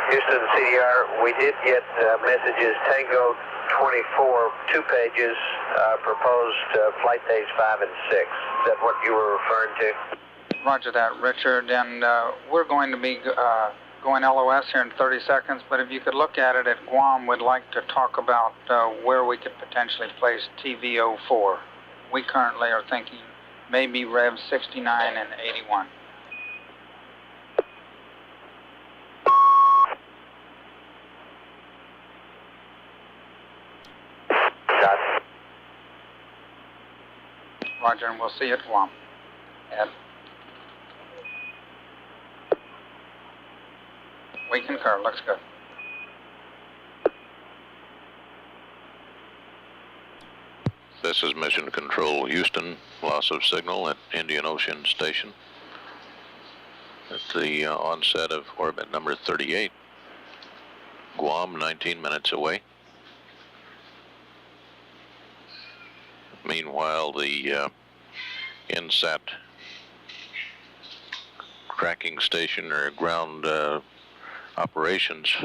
Speaker 3: 1. Houston, CDR, we did get messages Tango 24, 2 pages, proposed flight days 5 and 6. Is that what you were referring to?
Speaker 4: Roger that, Richard, and we're going to be going LOS here in 30 seconds, but if you could look at it at Guam, we'd like to talk about where we could potentially place TVO4. We currently are thinking maybe Rev 69 and 81. Roger, and we'll see you at Guam. Ed. We concur. Looks good.
Speaker 1: This is Mission Control Houston. Loss of signal at Indian Ocean Station at the onset of orbit number 38. Guam, 19 minutes away. Meanwhile, the INSAT tracking station or ground operations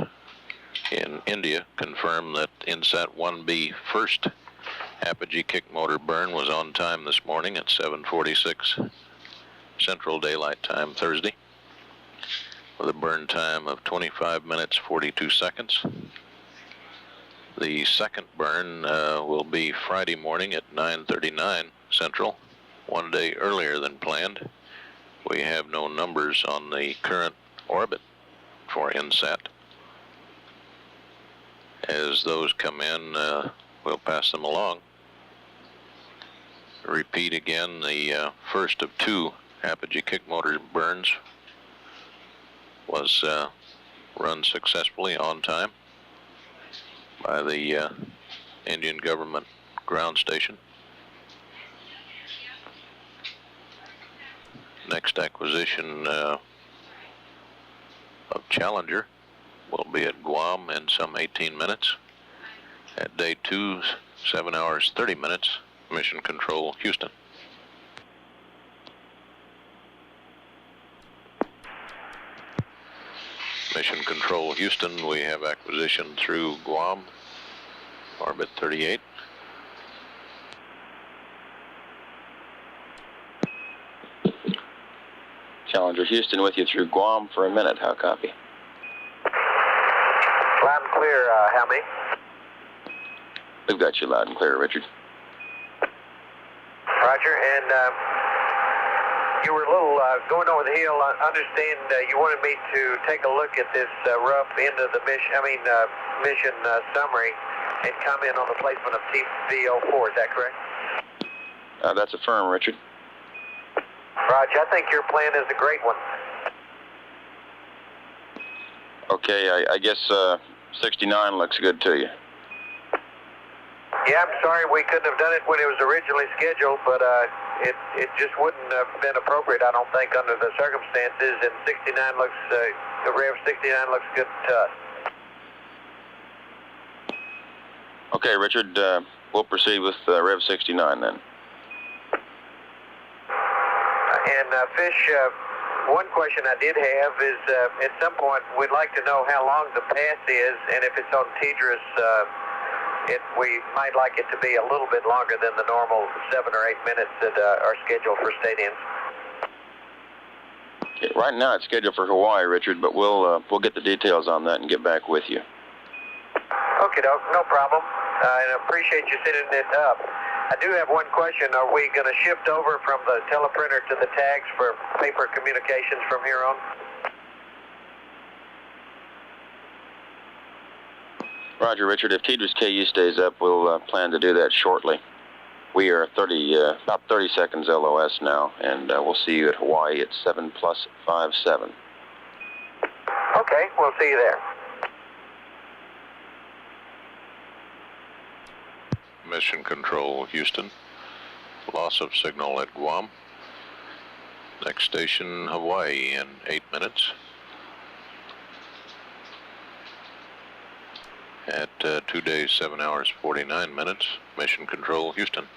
Speaker 1: in India confirm that INSAT 1B first apogee kick motor burn was on time this morning at 7:46 Central Daylight Time Thursday with a burn time of 25 minutes 42 seconds. The second burn will be Friday morning at 9:39 Central, 1 day earlier than planned. We have no numbers on the current orbit for INSAT. As those come in, we'll pass them along. Repeat again, the first of 2 apogee kick motor burns was run successfully on time by the Indian government ground station. Next acquisition of Challenger will be at Guam in some 18 minutes. At day 2, 7 hours 30 minutes, Mission Control Houston. Mission Control Houston, we have acquisition through Guam, orbit 38.
Speaker 2: Challenger Houston with you through Guam for a minute. How copy?
Speaker 3: Loud and clear, how many?
Speaker 2: We've got you loud and clear, Richard.
Speaker 3: Roger, and you were a little going over the hill. I understand you wanted me to take a look at this rough end of the mission summary and comment on the placement of TVO4. Is that correct?
Speaker 2: That's affirmed, Richard.
Speaker 3: Roger, I think your plan is a great one.
Speaker 2: Okay, I guess 69 looks good to you.
Speaker 3: Yeah, I'm sorry we couldn't have done it when it was originally scheduled, but it just wouldn't have been appropriate, I don't think, under the circumstances. And 69 looks, the Rev 69 looks good to us.
Speaker 2: Okay, Richard, we'll proceed with Rev 69 then.
Speaker 3: And Fish, one question I did have is, at some point, we'd like to know how long the pass is, and if it's on Tidris, we might like it to be a little bit longer than the normal 7 or 8 minutes that are scheduled for stadiums.
Speaker 2: Okay, right now it's scheduled for Hawaii, Richard, but we'll get the details on that and get back with you.
Speaker 3: Okay, doke, no problem. I appreciate you sending it up. I do have one question. Are we going to shift over from the teleprinter to the tags for paper communications from here on?
Speaker 2: Roger, Richard. If Tidris KU stays up, we'll plan to do that shortly. We are about 30 seconds LOS now, and we'll see you at Hawaii at 7+57.
Speaker 3: Okay, we'll see you there.
Speaker 1: Mission Control Houston. Loss of signal at Guam. Next station, Hawaii in 8 minutes. At 2 days, 7 hours, 49 minutes, Mission Control Houston.